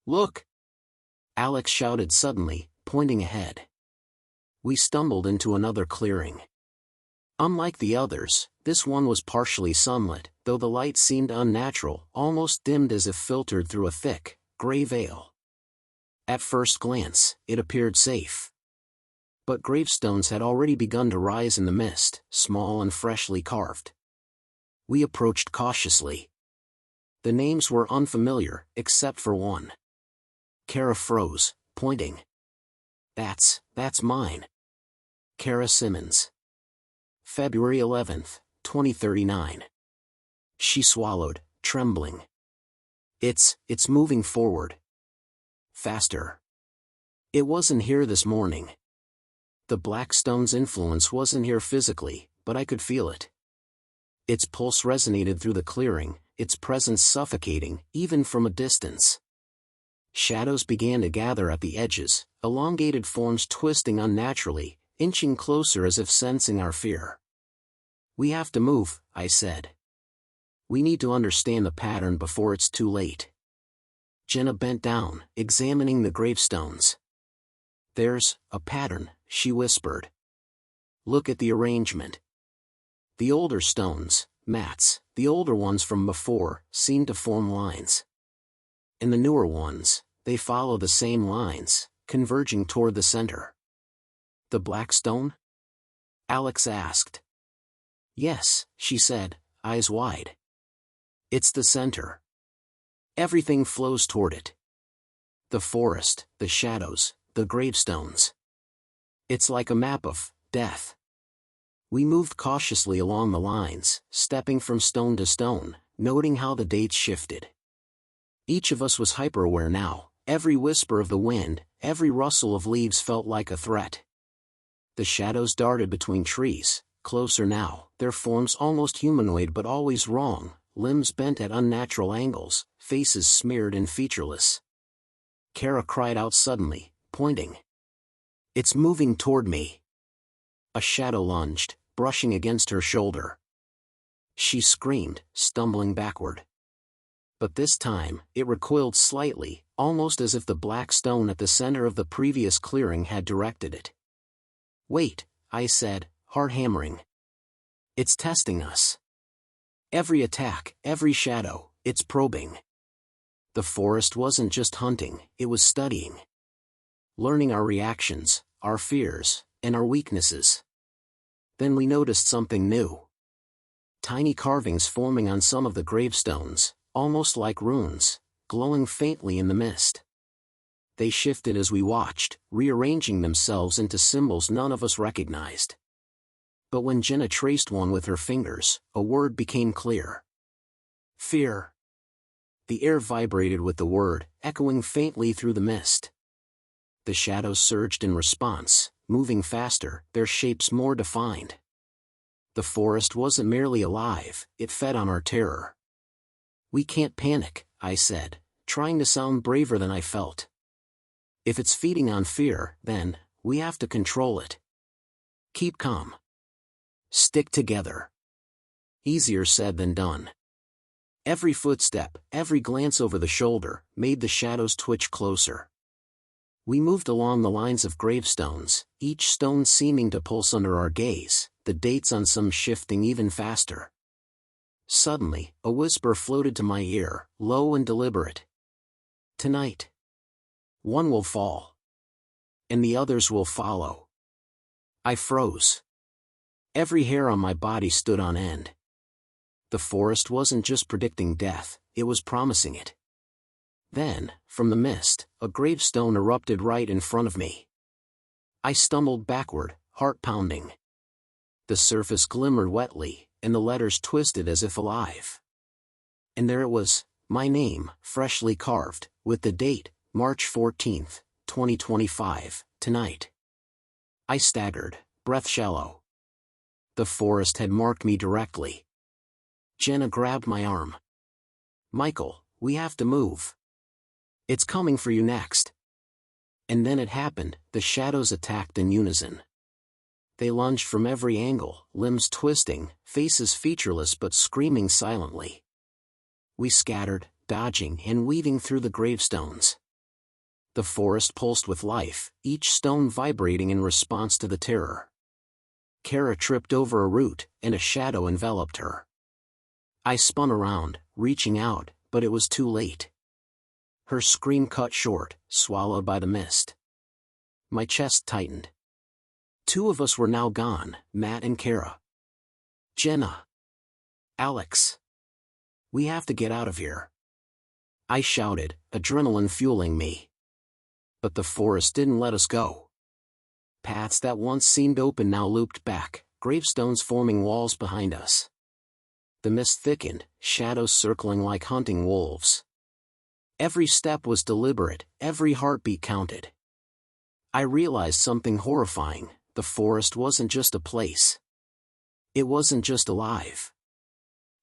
"Look!" Alex shouted suddenly, pointing ahead. We stumbled into another clearing. Unlike the others, this one was partially sunlit, though the light seemed unnatural, almost dimmed as if filtered through a thick, gray veil. At first glance, it appeared safe. But gravestones had already begun to rise in the mist, small and freshly carved. We approached cautiously. The names were unfamiliar, except for one. Kara froze, pointing. That's mine. Kara Simmons. February 11th, 2039. She swallowed, trembling. It's moving forward. Faster. It wasn't here this morning. The black stone's influence wasn't here physically, but I could feel it. Its pulse resonated through the clearing, its presence suffocating, even from a distance. Shadows began to gather at the edges, elongated forms twisting unnaturally, inching closer as if sensing our fear. "We have to move," I said. "We need to understand the pattern before it's too late." Jenna bent down, examining the gravestones. "There's a pattern," she whispered. "Look at the arrangement. The older stones, mats, the older ones from before, seem to form lines. And the newer ones, they follow the same lines, converging toward the center." "The black stone?" Alex asked. "Yes," she said, eyes wide. "It's the center. Everything flows toward it. The forest, the shadows, the gravestones. It's like a map of death." We moved cautiously along the lines, stepping from stone to stone, noting how the dates shifted. Each of us was hyper-aware now. Every whisper of the wind, every rustle of leaves felt like a threat. The shadows darted between trees, closer now, their forms almost humanoid but always wrong, limbs bent at unnatural angles, faces smeared and featureless. Kara cried out suddenly, pointing. "It's moving toward me." A shadow lunged, brushing against her shoulder. She screamed, stumbling backward. But this time, it recoiled slightly, almost as if the black stone at the center of the previous clearing had directed it. "Wait," I said, heart hammering. "It's testing us. Every attack, every shadow, it's probing." The forest wasn't just hunting, it was studying. Learning our reactions, our fears, and our weaknesses. Then we noticed something new. Tiny carvings forming on some of the gravestones, almost like runes, glowing faintly in the mist. They shifted as we watched, rearranging themselves into symbols none of us recognized. But when Jenna traced one with her fingers, a word became clear. "Fear." The air vibrated with the word, echoing faintly through the mist. The shadows surged in response, moving faster, their shapes more defined. The forest wasn't merely alive, it fed on our terror. "We can't panic," I said, trying to sound braver than I felt. "If it's feeding on fear, then, we have to control it. Keep calm. Stick together." Easier said than done. Every footstep, every glance over the shoulder, made the shadows twitch closer. We moved along the lines of gravestones, each stone seeming to pulse under our gaze, the dates on some shifting even faster. Suddenly, a whisper floated to my ear, low and deliberate. "Tonight. One will fall. And the others will follow." I froze. Every hair on my body stood on end. The forest wasn't just predicting death, it was promising it. Then, from the mist, a gravestone erupted right in front of me. I stumbled backward, heart pounding. The surface glimmered wetly, and the letters twisted as if alive. And there it was, my name, freshly carved, with the date, March 14th, 2025, tonight. I staggered, breath shallow. The forest had marked me directly. Jenna grabbed my arm. "Michael, we have to move. It's coming for you next." And then it happened, the shadows attacked in unison. They lunged from every angle, limbs twisting, faces featureless but screaming silently. We scattered, dodging and weaving through the gravestones. The forest pulsed with life, each stone vibrating in response to the terror. Kara tripped over a root, and a shadow enveloped her. I spun around, reaching out, but it was too late. Her scream cut short, swallowed by the mist. My chest tightened. Two of us were now gone, Matt and Kara. "Jenna. Alex. We have to get out of here." I shouted, adrenaline fueling me. But the forest didn't let us go. Paths that once seemed open now looped back, gravestones forming walls behind us. The mist thickened, shadows circling like hunting wolves. Every step was deliberate, every heartbeat counted. I realized something horrifying. The forest wasn't just a place. It wasn't just alive.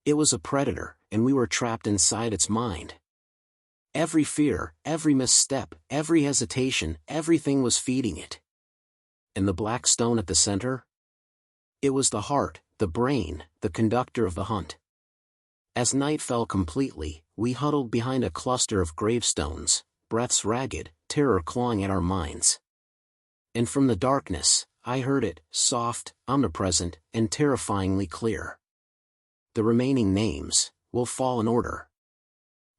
It was a predator, and we were trapped inside its mind. Every fear, every misstep, every hesitation, everything was feeding it. And the black stone at the center? It was the heart, the brain, the conductor of the hunt. As night fell completely, we huddled behind a cluster of gravestones, breaths ragged, terror clawing at our minds. And from the darkness, I heard it, soft, omnipresent, and terrifyingly clear. The remaining names will fall in order.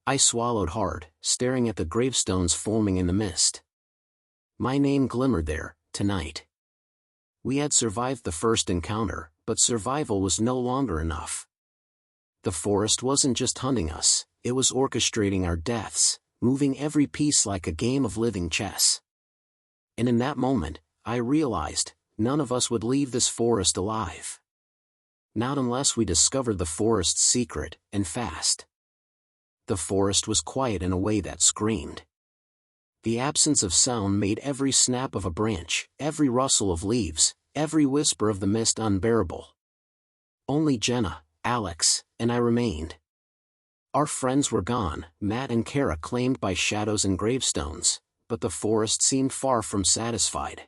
I swallowed hard, staring at the gravestones forming in the mist. My name glimmered there, tonight. We had survived the first encounter, but survival was no longer enough. The forest wasn't just hunting us, it was orchestrating our deaths, moving every piece like a game of living chess. And in that moment, I realized, none of us would leave this forest alive. Not unless we discovered the forest's secret, and fast. The forest was quiet in a way that screamed. The absence of sound made every snap of a branch, every rustle of leaves, every whisper of the mist unbearable. Only Jenna, Alex, and I remained. Our friends were gone, Matt and Kara claimed by shadows and gravestones, but the forest seemed far from satisfied.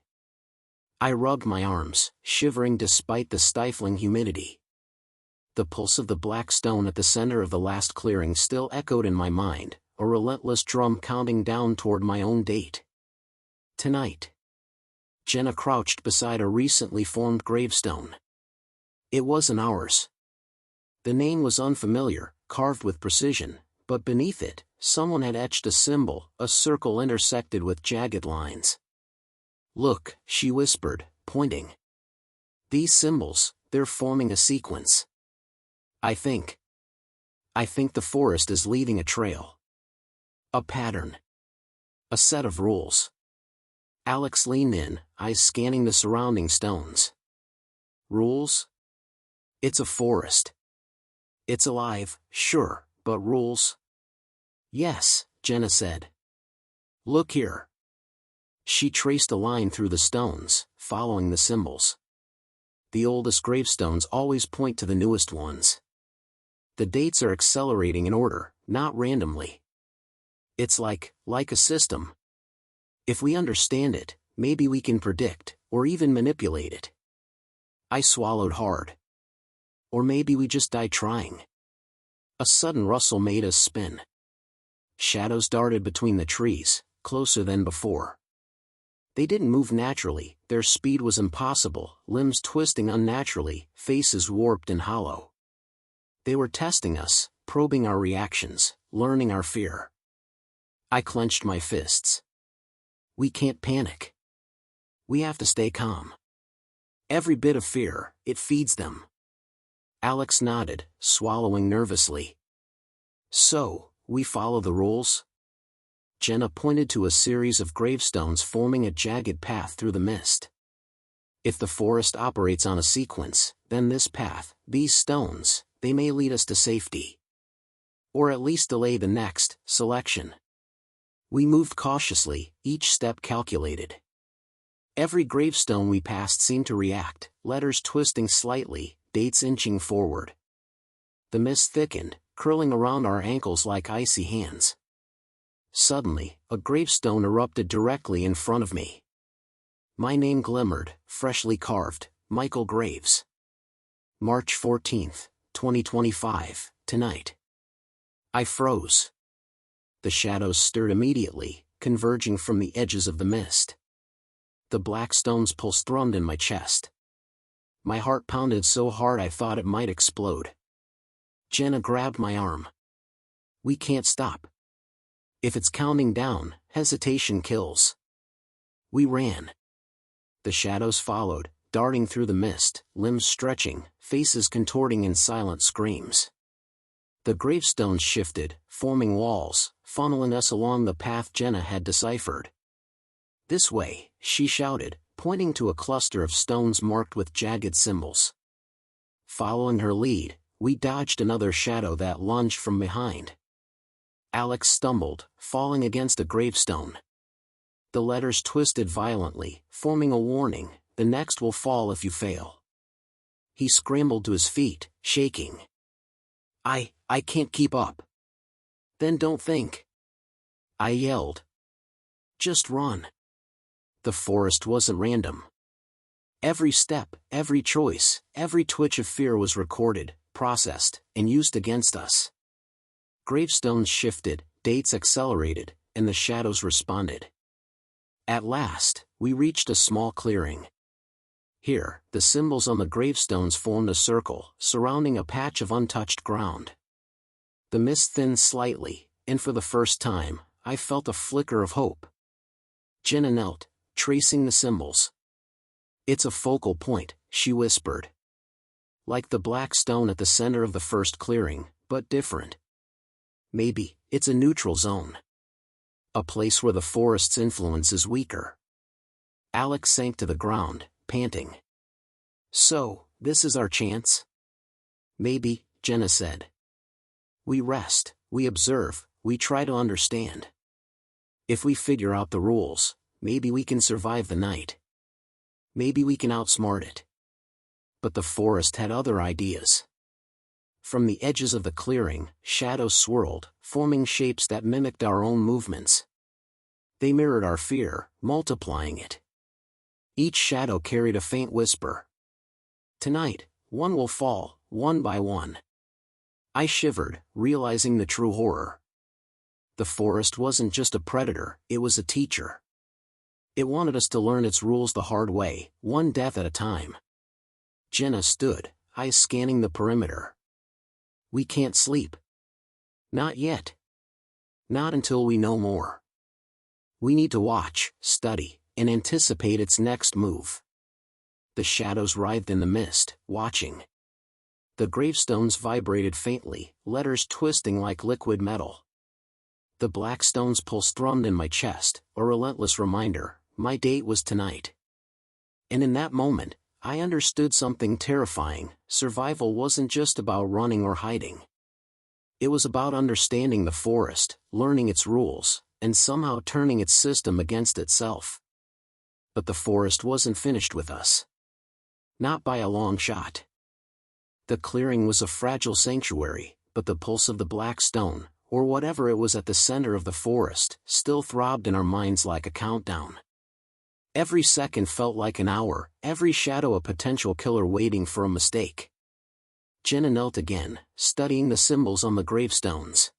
I rubbed my arms, shivering despite the stifling humidity. The pulse of the black stone at the center of the last clearing still echoed in my mind, a relentless drum counting down toward my own date. Tonight. Jenna crouched beside a recently formed gravestone. It wasn't ours. The name was unfamiliar, carved with precision, but beneath it, someone had etched a symbol, a circle intersected with jagged lines. "Look," she whispered, pointing. "These symbols, they're forming a sequence. I think the forest is leaving a trail. A pattern. A set of rules." Alex leaned in, eyes scanning the surrounding stones. "Rules? It's a forest. It's alive, sure, but rules?" "Yes," Jenna said. "Look here." She traced a line through the stones, following the symbols. The oldest gravestones always point to the newest ones. The dates are accelerating in order, not randomly. It's like a system. If we understand it, maybe we can predict, or even manipulate it. I swallowed hard. Or maybe we just die trying. A sudden rustle made us spin. Shadows darted between the trees, closer than before. They didn't move naturally, their speed was impossible, limbs twisting unnaturally, faces warped and hollow. They were testing us, probing our reactions, learning our fear. I clenched my fists. We can't panic. We have to stay calm. Every bit of fear, it feeds them. Alex nodded, swallowing nervously. "So, we follow the rules?" Jenna pointed to a series of gravestones forming a jagged path through the mist. "If the forest operates on a sequence, then this path, these stones, they may lead us to safety. Or at least delay the next selection." We moved cautiously, each step calculated. Every gravestone we passed seemed to react, letters twisting slightly, dates inching forward. The mist thickened, curling around our ankles like icy hands. Suddenly, a gravestone erupted directly in front of me. My name glimmered, freshly carved, Michael Graves. March 14th, 2025, tonight. I froze. The shadows stirred immediately, converging from the edges of the mist. The black stone's pulse thrummed in my chest. My heart pounded so hard I thought it might explode. Jenna grabbed my arm. "We can't stop. If it's counting down, hesitation kills." We ran. The shadows followed, darting through the mist, limbs stretching, faces contorting in silent screams. The gravestones shifted, forming walls, funneling us along the path Jenna had deciphered. "This way," she shouted, pointing to a cluster of stones marked with jagged symbols. Following her lead, we dodged another shadow that lunged from behind. Alex stumbled, falling against a gravestone. The letters twisted violently, forming a warning: the next will fall if you fail. He scrambled to his feet, shaking. I can't keep up. Then don't think. I yelled. Just run. The forest wasn't random. Every step, every choice, every twitch of fear was recorded, processed, and used against us. Gravestones shifted, dates accelerated, and the shadows responded. At last, we reached a small clearing. Here, the symbols on the gravestones formed a circle, surrounding a patch of untouched ground. The mist thinned slightly, and for the first time, I felt a flicker of hope. Jenna knelt, tracing the symbols. It's a focal point, she whispered. Like the black stone at the center of the first clearing, but different. Maybe, it's a neutral zone. A place where the forest's influence is weaker. Alex sank to the ground, panting. So, this is our chance? Maybe, Jenna said. We rest, we observe, we try to understand. If we figure out the rules, maybe we can survive the night. Maybe we can outsmart it. But the forest had other ideas. From the edges of the clearing, shadows swirled, forming shapes that mimicked our own movements. They mirrored our fear, multiplying it. Each shadow carried a faint whisper. Tonight, one will fall, one by one. I shivered, realizing the true horror. The forest wasn't just a predator, it was a teacher. It wanted us to learn its rules the hard way, one death at a time. Jenna stood, eyes scanning the perimeter. We can't sleep. Not yet. Not until we know more. We need to watch, study, and anticipate its next move. The shadows writhed in the mist, watching. The gravestones vibrated faintly, letters twisting like liquid metal. The black stone's pulse thrummed in my chest, a relentless reminder: my date was tonight. And in that moment, I understood something terrifying: survival wasn't just about running or hiding. It was about understanding the forest, learning its rules, and somehow turning its system against itself. But the forest wasn't finished with us. Not by a long shot. The clearing was a fragile sanctuary, but the pulse of the black stone, or whatever it was at the center of the forest, still throbbed in our minds like a countdown. Every second felt like an hour, every shadow a potential killer waiting for a mistake. Jenna knelt again, studying the symbols on the gravestones.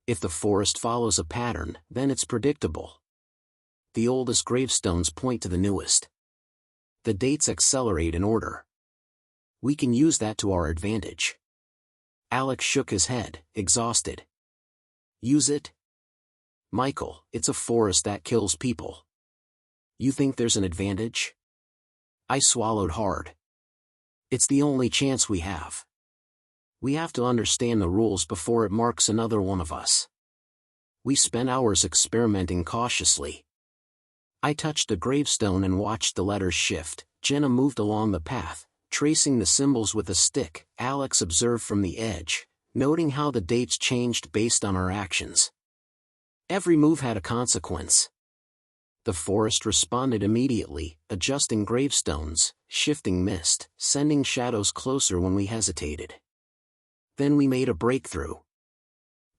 If the forest follows a pattern, then it's predictable. The oldest gravestones point to the newest. The dates accelerate in order. We can use that to our advantage. Alex shook his head, exhausted. Use it? Michael, it's a forest that kills people. You think there's an advantage? I swallowed hard. It's the only chance we have. We have to understand the rules before it marks another one of us. We spent hours experimenting cautiously. I touched a gravestone and watched the letters shift. Jenna moved along the path, tracing the symbols with a stick. Alex observed from the edge, noting how the dates changed based on our actions. Every move had a consequence. The forest responded immediately, adjusting gravestones, shifting mist, sending shadows closer when we hesitated. Then we made a breakthrough.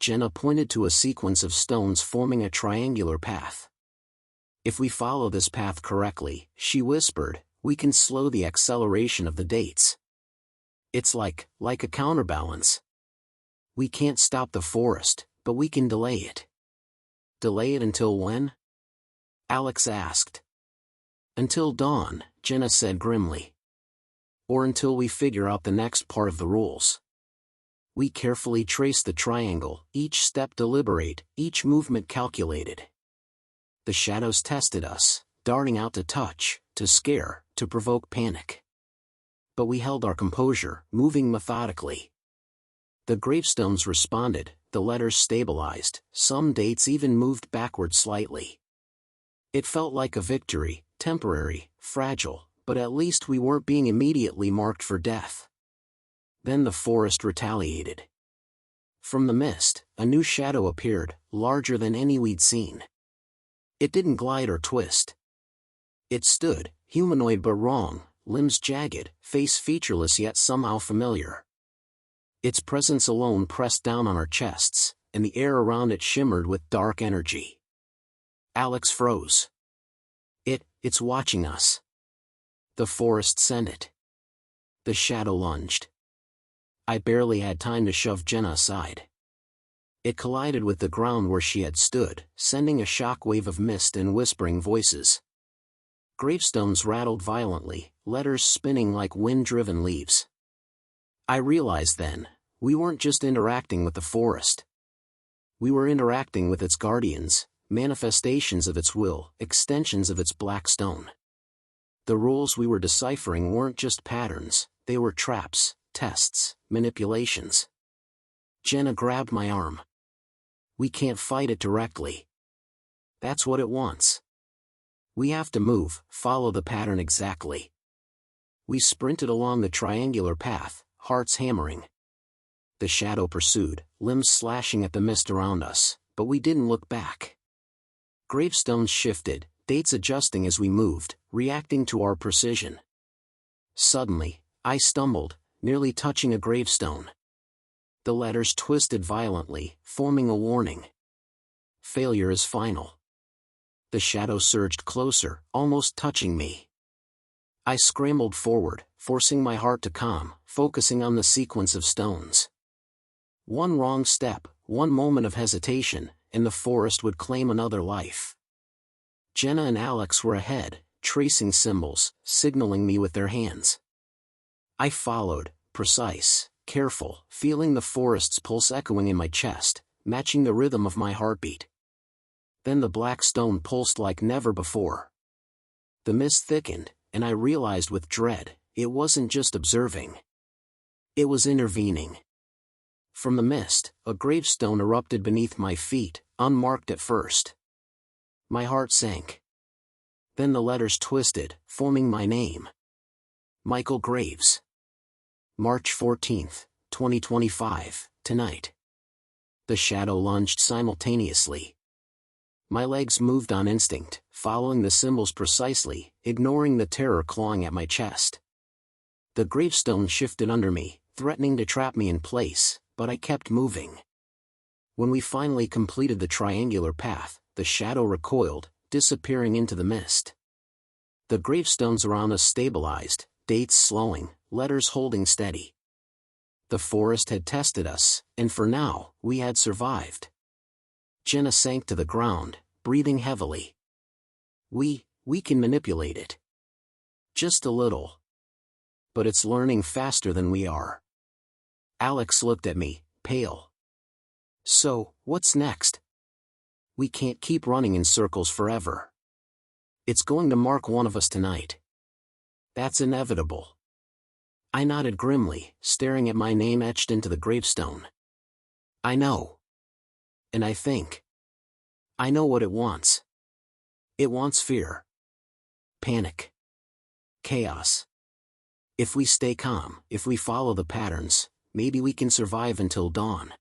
Jenna pointed to a sequence of stones forming a triangular path. If we follow this path correctly, she whispered, we can slow the acceleration of the dates. It's like a counterbalance. We can't stop the forest, but we can delay it. Delay it until when? Alex asked. Until dawn, Jenna said grimly. Or until we figure out the next part of the rules. We carefully traced the triangle, each step deliberate, each movement calculated. The shadows tested us, darting out to touch, to scare, to provoke panic. But we held our composure, moving methodically. The gravestones responded, the letters stabilized, some dates even moved backward slightly. It felt like a victory, temporary, fragile, but at least we weren't being immediately marked for death. Then the forest retaliated. From the mist, a new shadow appeared, larger than any we'd seen. It didn't glide or twist. It stood, humanoid but wrong, limbs jagged, face featureless yet somehow familiar. Its presence alone pressed down on our chests, and the air around it shimmered with dark energy. Alex froze. It's watching us. The forest sent it. The shadow lunged. I barely had time to shove Jenna aside. It collided with the ground where she had stood, sending a shockwave of mist and whispering voices. Gravestones rattled violently, letters spinning like wind-driven leaves. I realized then, we weren't just interacting with the forest. We were interacting with its guardians, manifestations of its will, extensions of its black stone. The rules we were deciphering weren't just patterns, they were traps, tests, manipulations. Jenna grabbed my arm. We can't fight it directly. That's what it wants. We have to move, follow the pattern exactly. We sprinted along the triangular path, hearts hammering. The shadow pursued, limbs slashing at the mist around us, but we didn't look back. Gravestones shifted, dates adjusting as we moved, reacting to our precision. Suddenly, I stumbled, nearly touching a gravestone. The letters twisted violently, forming a warning. Failure is final. The shadow surged closer, almost touching me. I scrambled forward, forcing my heart to calm, focusing on the sequence of stones. One wrong step, one moment of hesitation, and the forest would claim another life. Jenna and Alex were ahead, tracing symbols, signaling me with their hands. I followed, precise, careful, feeling the forest's pulse echoing in my chest, matching the rhythm of my heartbeat. Then the black stone pulsed like never before. The mist thickened, and I realized with dread, it wasn't just observing. It was intervening. From the mist, a gravestone erupted beneath my feet, unmarked at first. My heart sank. Then the letters twisted, forming my name. Michael Graves. March 14th, 2025, tonight. The shadow lunged simultaneously. My legs moved on instinct, following the symbols precisely, ignoring the terror clawing at my chest. The gravestone shifted under me, threatening to trap me in place, but I kept moving. When we finally completed the triangular path, the shadow recoiled, disappearing into the mist. The gravestones around us stabilized, dates slowing, letters holding steady. The forest had tested us, and for now, we had survived. Jenna sank to the ground, breathing heavily. We can manipulate it. Just a little. But it's learning faster than we are. Alex looked at me, pale. So, what's next? We can't keep running in circles forever. It's going to mark one of us tonight. That's inevitable. I nodded grimly, staring at my name etched into the gravestone. I know. And I think. I know what it wants. It wants fear. Panic. Chaos. If we stay calm, if we follow the patterns, maybe we can survive until dawn.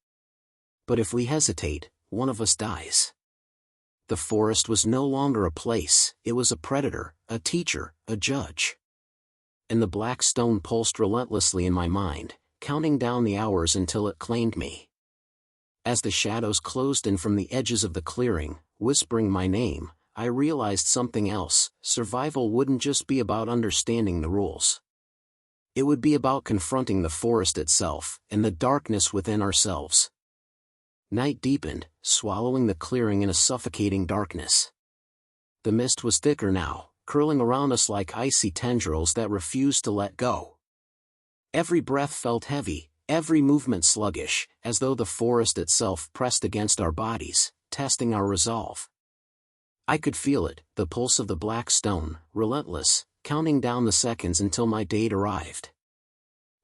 But if we hesitate, one of us dies. The forest was no longer a place, it was a predator, a teacher, a judge. And the black stone pulsed relentlessly in my mind, counting down the hours until it claimed me. As the shadows closed in from the edges of the clearing, whispering my name, I realized something else. Survival wouldn't just be about understanding the rules. It would be about confronting the forest itself, and the darkness within ourselves. Night deepened, swallowing the clearing in a suffocating darkness. The mist was thicker now, curling around us like icy tendrils that refused to let go. Every breath felt heavy, every movement sluggish, as though the forest itself pressed against our bodies, testing our resolve. I could feel it, the pulse of the black stone, relentless, counting down the seconds until my date arrived.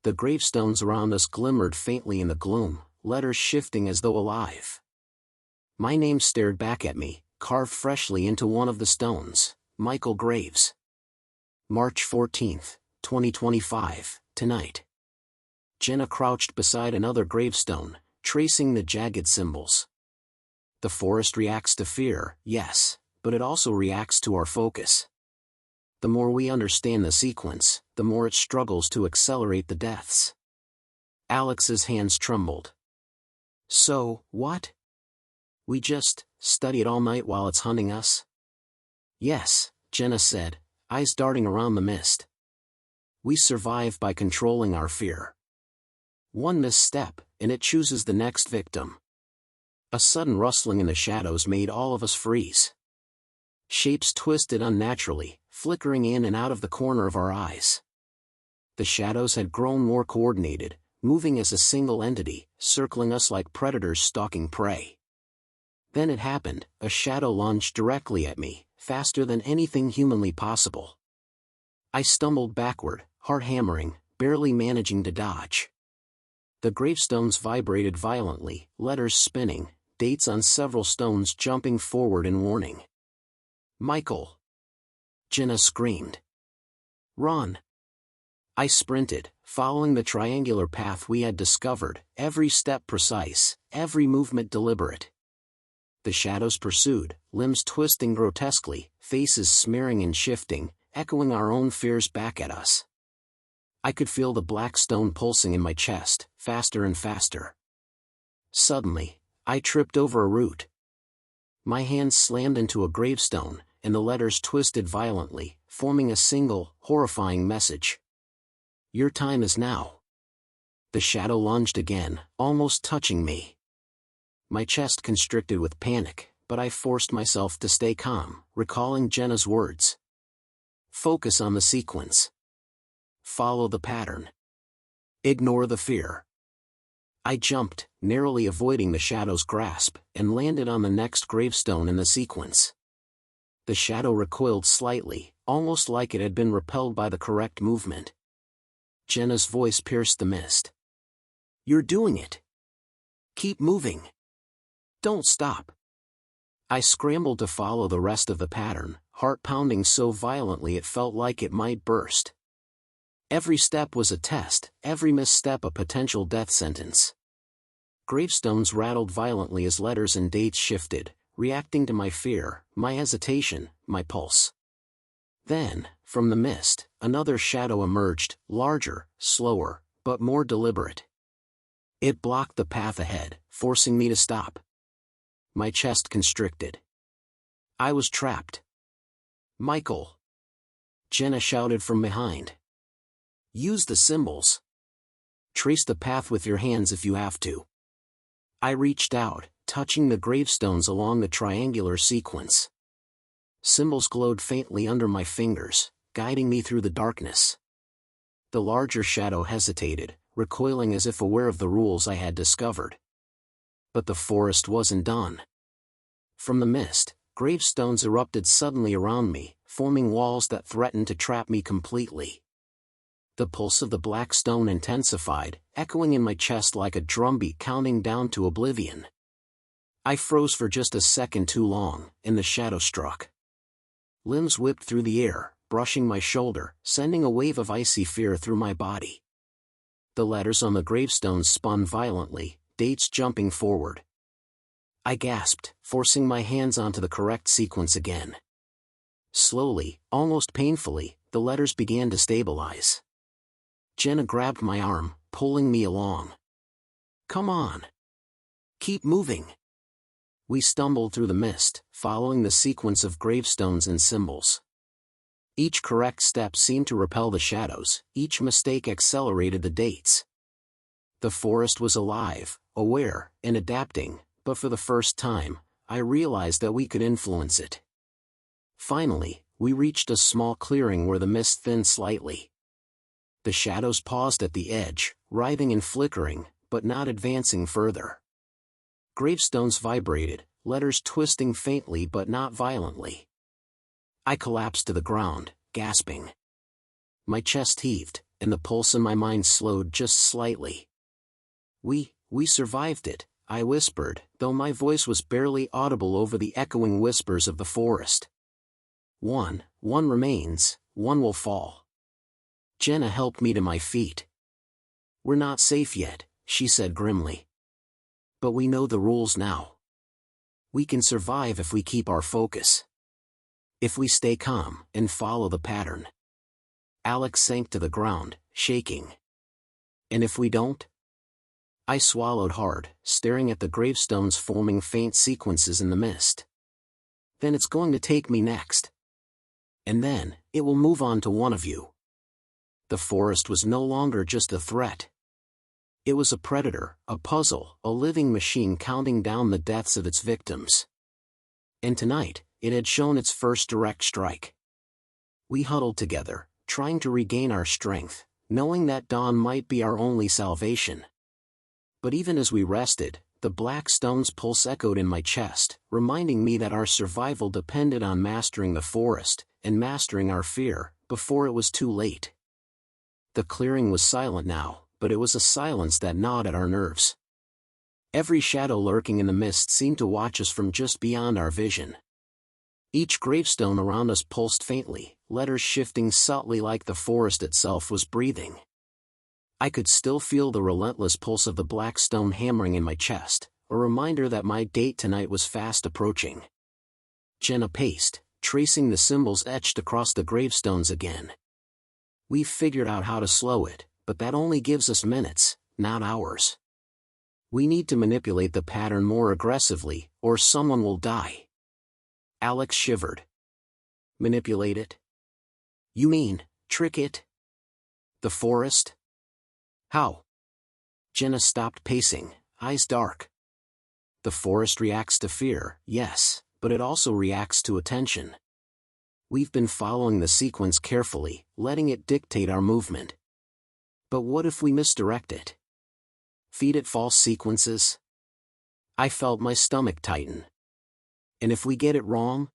The gravestones around us glimmered faintly in the gloom, letters shifting as though alive. My name stared back at me, carved freshly into one of the stones, Michael Graves. March 14th, 2025, tonight. Jenna crouched beside another gravestone, tracing the jagged symbols. The forest reacts to fear, yes, but it also reacts to our focus. The more we understand the sequence, the more it struggles to accelerate the deaths. Alex's hands trembled. So, what? We just study it all night while it's hunting us? Yes, Jenna said, eyes darting around the mist. We survive by controlling our fear. One misstep, and it chooses the next victim. A sudden rustling in the shadows made all of us freeze. Shapes twisted unnaturally, flickering in and out of the corner of our eyes. The shadows had grown more coordinated, moving as a single entity, circling us like predators stalking prey. Then it happened, a shadow lunged directly at me, faster than anything humanly possible. I stumbled backward, heart hammering, barely managing to dodge. The gravestones vibrated violently, letters spinning, dates on several stones jumping forward in warning. Michael! Jenna screamed. Run! I sprinted, following the triangular path we had discovered, every step precise, every movement deliberate. The shadows pursued, limbs twisting grotesquely, faces smearing and shifting, echoing our own fears back at us. I could feel the black stone pulsing in my chest, faster and faster. Suddenly, I tripped over a root. My hand slammed into a gravestone, and the letters twisted violently, forming a single, horrifying message. Your time is now. The shadow lunged again, almost touching me. My chest constricted with panic, but I forced myself to stay calm, recalling Jenna's words. Focus on the sequence. Follow the pattern. Ignore the fear. I jumped, narrowly avoiding the shadow's grasp, and landed on the next gravestone in the sequence. The shadow recoiled slightly, almost like it had been repelled by the correct movement. Jenna's voice pierced the mist. You're doing it. Keep moving. Don't stop. I scrambled to follow the rest of the pattern, heart pounding so violently it felt like it might burst. Every step was a test, every misstep a potential death sentence. Gravestones rattled violently as letters and dates shifted, reacting to my fear, my hesitation, my pulse. Then, from the mist, another shadow emerged, larger, slower, but more deliberate. It blocked the path ahead, forcing me to stop. My chest constricted. I was trapped. Michael! Jenna shouted from behind. Use the symbols. Trace the path with your hands if you have to. I reached out, touching the gravestones along the triangular sequence. Symbols glowed faintly under my fingers, guiding me through the darkness. The larger shadow hesitated, recoiling as if aware of the rules I had discovered. But the forest wasn't done. From the mist, gravestones erupted suddenly around me, forming walls that threatened to trap me completely. The pulse of the black stone intensified, echoing in my chest like a drumbeat counting down to oblivion. I froze for just a second too long, and the shadow struck. Limbs whipped through the air, brushing my shoulder, sending a wave of icy fear through my body. The letters on the gravestones spun violently, dates jumping forward. I gasped, forcing my hands onto the correct sequence again. Slowly, almost painfully, the letters began to stabilize. Jenna grabbed my arm, pulling me along. Come on. Keep moving. We stumbled through the mist, following the sequence of gravestones and symbols. Each correct step seemed to repel the shadows, each mistake accelerated the dates. The forest was alive, aware, and adapting, but for the first time, I realized that we could influence it. Finally, we reached a small clearing where the mist thinned slightly. The shadows paused at the edge, writhing and flickering, but not advancing further. Gravestones vibrated, letters twisting faintly but not violently. I collapsed to the ground, gasping. My chest heaved, and the pulse in my mind slowed just slightly. We survived it, I whispered, though my voice was barely audible over the echoing whispers of the forest. One remains, one will fall. Jenna helped me to my feet. We're not safe yet, she said grimly. But we know the rules now. We can survive if we keep our focus. If we stay calm and follow the pattern. Alex sank to the ground, shaking. And if we don't? I swallowed hard, staring at the gravestones forming faint sequences in the mist. Then it's going to take me next. And then, it will move on to one of you. The forest was no longer just a threat. It was a predator, a puzzle, a living machine counting down the deaths of its victims. And tonight, it had shown its first direct strike. We huddled together, trying to regain our strength, knowing that dawn might be our only salvation. But even as we rested, the black stone's pulse echoed in my chest, reminding me that our survival depended on mastering the forest, and mastering our fear, before it was too late. The clearing was silent now, but it was a silence that gnawed at our nerves. Every shadow lurking in the mist seemed to watch us from just beyond our vision. Each gravestone around us pulsed faintly, letters shifting subtly like the forest itself was breathing. I could still feel the relentless pulse of the black stone hammering in my chest, a reminder that my date tonight was fast approaching. Jenna paced, tracing the symbols etched across the gravestones again. We've figured out how to slow it, but that only gives us minutes, not hours. We need to manipulate the pattern more aggressively, or someone will die. Alex shivered. Manipulate it? You mean, trick it? The forest? How? Jenna stopped pacing, eyes dark. The forest reacts to fear, yes, but it also reacts to attention. We've been following the sequence carefully, letting it dictate our movement. But what if we misdirect it? Feed it false sequences? I felt my stomach tighten. And if we get it wrong?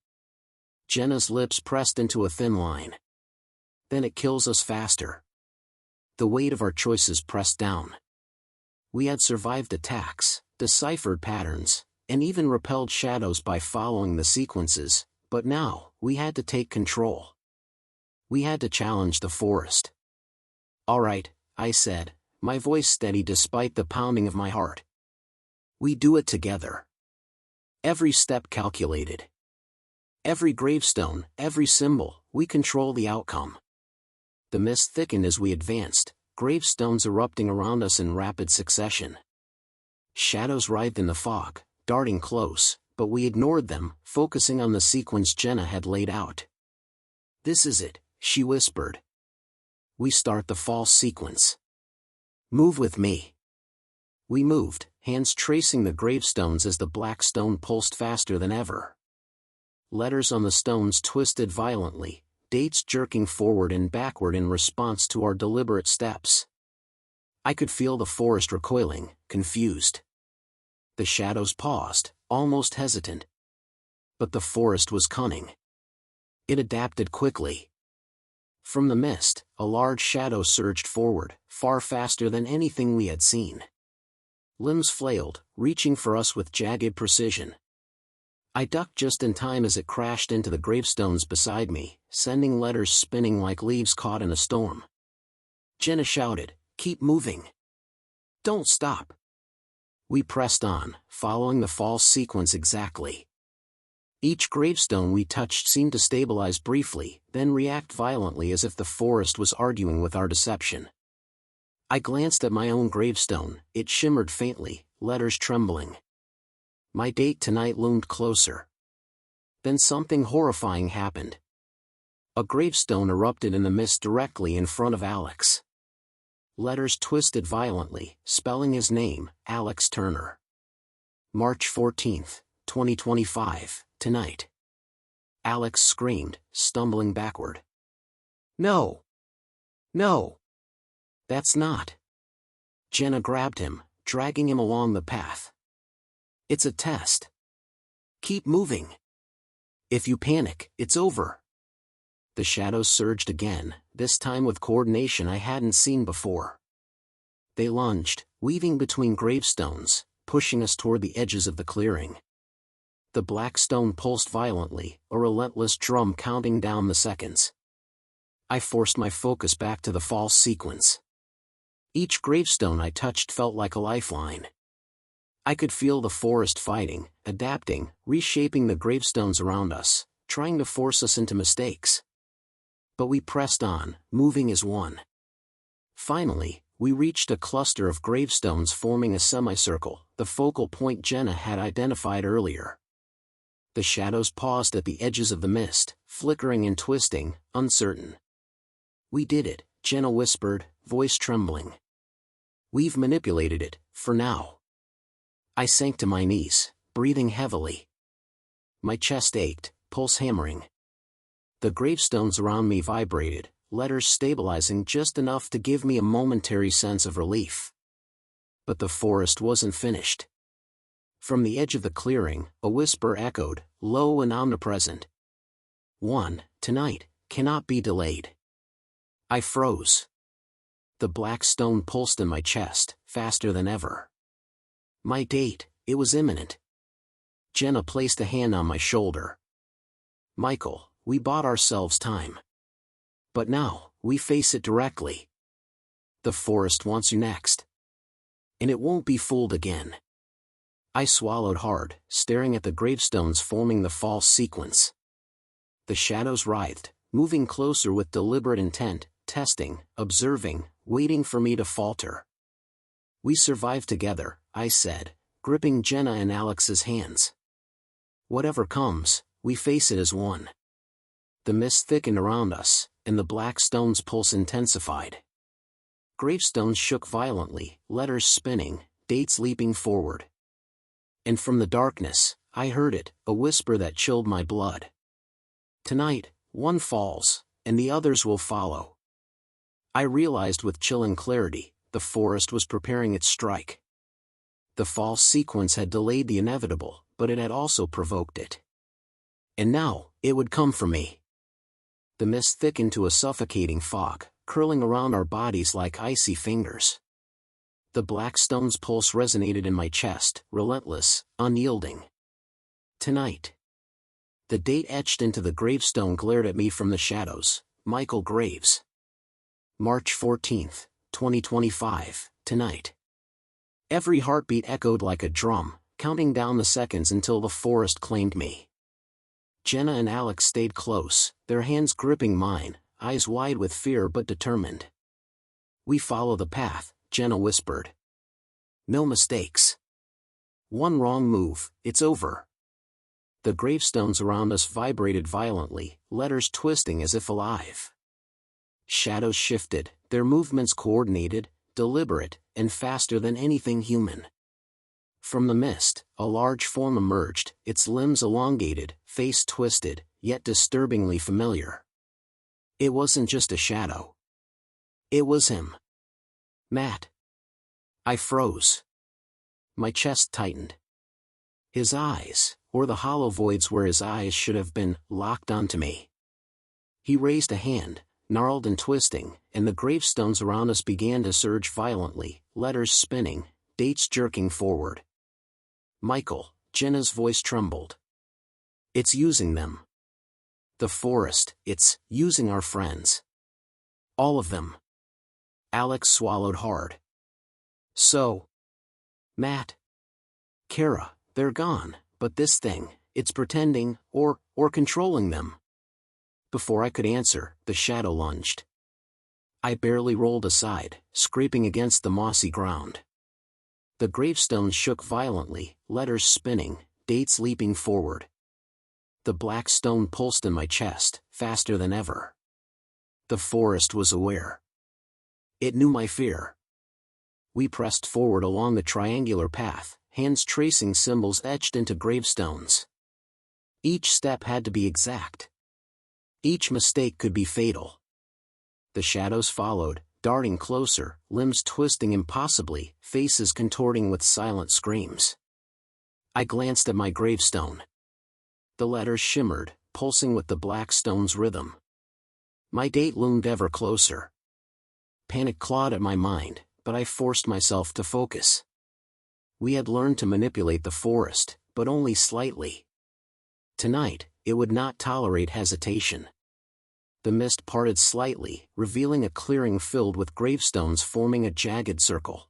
Jenna's lips pressed into a thin line. Then it kills us faster. The weight of our choices pressed down. We had survived attacks, deciphered patterns, and even repelled shadows by following the sequences, but now, we had to take control. We had to challenge the forest. All right, I said, my voice steady despite the pounding of my heart. We do it together. Every step calculated. Every gravestone, every symbol, we control the outcome. The mist thickened as we advanced, gravestones erupting around us in rapid succession. Shadows writhed in the fog, darting close, but we ignored them, focusing on the sequence Jenna had laid out. This is it, she whispered. We start the false sequence. Move with me. We moved, hands tracing the gravestones as the black stone pulsed faster than ever. Letters on the stones twisted violently, dates jerking forward and backward in response to our deliberate steps. I could feel the forest recoiling, confused. The shadows paused, almost hesitant. But the forest was cunning. It adapted quickly. From the mist, a large shadow surged forward, far faster than anything we had seen. Limbs flailed, reaching for us with jagged precision. I ducked just in time as it crashed into the gravestones beside me, sending letters spinning like leaves caught in a storm. Jenna shouted, "Keep moving. Don't stop." We pressed on, following the false sequence exactly. Each gravestone we touched seemed to stabilize briefly, then react violently as if the forest was arguing with our deception. I glanced at my own gravestone, it shimmered faintly, letters trembling. My date tonight loomed closer. Then something horrifying happened. A gravestone erupted in the mist directly in front of Alex. Letters twisted violently, spelling his name, Alex Turner. March 14th, 2025, tonight. Alex screamed, stumbling backward. No! No! That's not. Jenna grabbed him, dragging him along the path. It's a test. Keep moving. If you panic, it's over. The shadows surged again, this time with coordination I hadn't seen before. They lunged, weaving between gravestones, pushing us toward the edges of the clearing. The black stone pulsed violently, a relentless drum counting down the seconds. I forced my focus back to the false sequence. Each gravestone I touched felt like a lifeline. I could feel the forest fighting, adapting, reshaping the gravestones around us, trying to force us into mistakes. But we pressed on, moving as one. Finally, we reached a cluster of gravestones forming a semicircle, the focal point Jenna had identified earlier. The shadows paused at the edges of the mist, flickering and twisting, uncertain. "We did it," Jenna whispered, voice trembling. "We've manipulated it, for now." I sank to my knees, breathing heavily. My chest ached, pulse hammering. The gravestones around me vibrated, letters stabilizing just enough to give me a momentary sense of relief. But the forest wasn't finished. From the edge of the clearing, a whisper echoed, low and omnipresent. "One, tonight, cannot be delayed." I froze. The black stone pulsed in my chest, faster than ever. My date, it was imminent. Jenna placed a hand on my shoulder. "Michael, we bought ourselves time. But now, we face it directly. The forest wants you next. And it won't be fooled again." I swallowed hard, staring at the gravestones forming the false sequence. The shadows writhed, moving closer with deliberate intent, testing, observing, waiting for me to falter. "We survived together," I said, gripping Jenna and Alex's hands. "Whatever comes, we face it as one." The mist thickened around us, and the black stone's pulse intensified. Gravestones shook violently, letters spinning, dates leaping forward. And from the darkness, I heard it, a whisper that chilled my blood. "Tonight, one falls, and the others will follow." I realized with chilling clarity, the forest was preparing its strike. The false sequence had delayed the inevitable, but it had also provoked it. And now, it would come for me. The mist thickened to a suffocating fog, curling around our bodies like icy fingers. The black stone's pulse resonated in my chest, relentless, unyielding. "Tonight." The date etched into the gravestone glared at me from the shadows, Michael Graves. March 14th, 2025, tonight. Every heartbeat echoed like a drum, counting down the seconds until the forest claimed me. Jenna and Alex stayed close, their hands gripping mine, eyes wide with fear but determined. "We follow the path," Jenna whispered. "No mistakes. One wrong move, it's over." The gravestones around us vibrated violently, letters twisting as if alive. Shadows shifted, their movements coordinated, deliberate, and faster than anything human. From the mist, a large form emerged, its limbs elongated, face twisted, yet disturbingly familiar. It wasn't just a shadow. It was him. Matt. I froze. My chest tightened. His eyes, or the hollow voids where his eyes should have been, locked onto me. He raised a hand, gnarled and twisting, and the gravestones around us began to surge violently, letters spinning, dates jerking forward. "Michael," Jenna's voice trembled. "It's using them. The forest, it's using our friends. All of them." Alex swallowed hard. "So, Matt, Kara, they're gone, but this thing, it's pretending, or controlling them." Before I could answer, the shadow lunged. I barely rolled aside, scraping against the mossy ground. The gravestones shook violently, letters spinning, dates leaping forward. The black stone pulsed in my chest, faster than ever. The forest was aware. It knew my fear. We pressed forward along the triangular path, hands tracing symbols etched into gravestones. Each step had to be exact. Each mistake could be fatal. The shadows followed, darting closer, limbs twisting impossibly, faces contorting with silent screams. I glanced at my gravestone. The letters shimmered, pulsing with the black stone's rhythm. My date loomed ever closer. Panic clawed at my mind, but I forced myself to focus. We had learned to manipulate the forest, but only slightly. Tonight, it would not tolerate hesitation. The mist parted slightly, revealing a clearing filled with gravestones forming a jagged circle.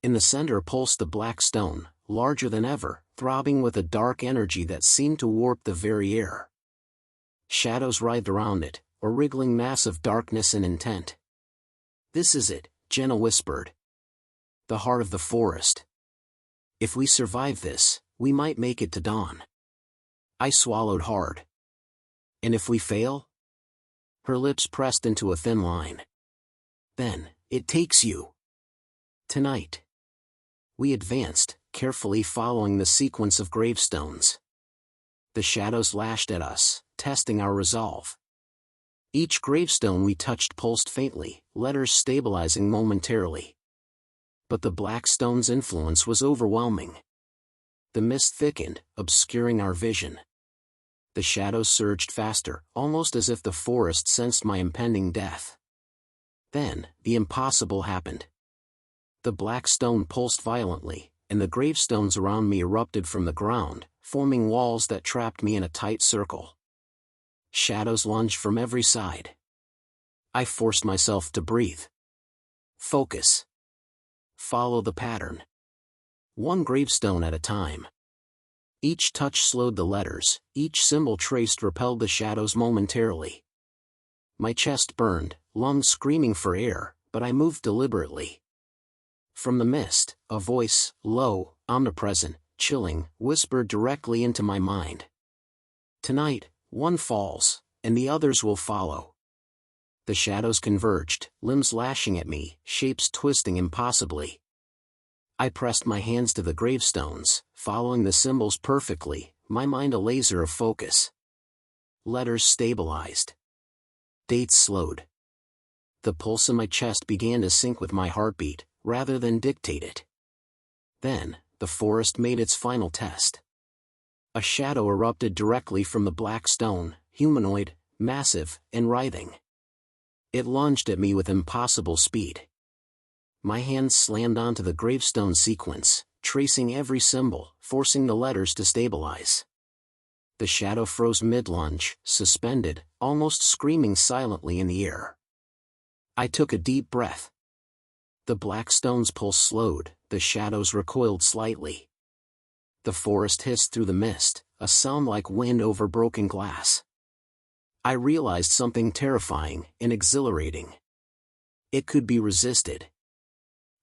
In the center pulsed the black stone, larger than ever, throbbing with a dark energy that seemed to warp the very air. Shadows writhed around it, a wriggling mass of darkness and intent. "This is it," Jenna whispered. "The heart of the forest. If we survive this, we might make it to dawn." I swallowed hard. "And if we fail?" Her lips pressed into a thin line. "Then, it takes you." "Tonight." We advanced, carefully following the sequence of gravestones. The shadows lashed at us, testing our resolve. Each gravestone we touched pulsed faintly, letters stabilizing momentarily. But the black stone's influence was overwhelming. The mist thickened, obscuring our vision. The shadows surged faster, almost as if the forest sensed my impending death. Then, the impossible happened. The black stone pulsed violently, and the gravestones around me erupted from the ground, forming walls that trapped me in a tight circle. Shadows lunged from every side. I forced myself to breathe. Focus. Follow the pattern. One gravestone at a time. Each touch slowed the letters, each symbol traced repelled the shadows momentarily. My chest burned, lungs screaming for air, but I moved deliberately. From the mist, a voice, low, omnipresent, chilling, whispered directly into my mind. "Tonight, one falls, and the others will follow." The shadows converged, limbs lashing at me, shapes twisting impossibly. I pressed my hands to the gravestones, following the symbols perfectly, my mind a laser of focus. Letters stabilized. Dates slowed. The pulse in my chest began to sync with my heartbeat, rather than dictate it. Then, the forest made its final test. A shadow erupted directly from the black stone, humanoid, massive, and writhing. It lunged at me with impossible speed. My hands slammed onto the gravestone sequence, tracing every symbol, forcing the letters to stabilize. The shadow froze mid-lunge, suspended, almost screaming silently in the air. I took a deep breath. The black stone's pulse slowed, the shadows recoiled slightly. The forest hissed through the mist, a sound like wind over broken glass. I realized something terrifying and exhilarating. It could be resisted.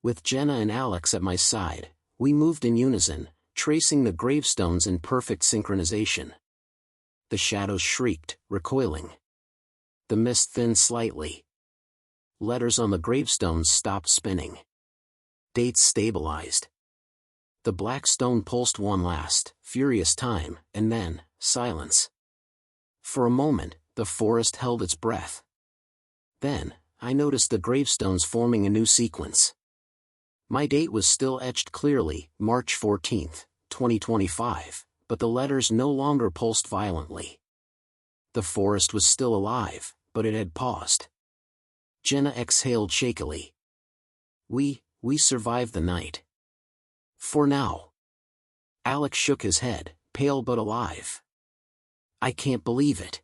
With Jenna and Alex at my side, we moved in unison, tracing the gravestones in perfect synchronization. The shadows shrieked, recoiling. The mist thinned slightly. Letters on the gravestones stopped spinning. Dates stabilized. The black stone pulsed one last, furious time, and then, silence. For a moment, the forest held its breath. Then, I noticed the gravestones forming a new sequence. My date was still etched clearly, March 14th, 2025, but the letters no longer pulsed violently. The forest was still alive, but it had paused. Jenna exhaled shakily. We survived the night. For now." Alex shook his head, pale but alive. "I can't believe it.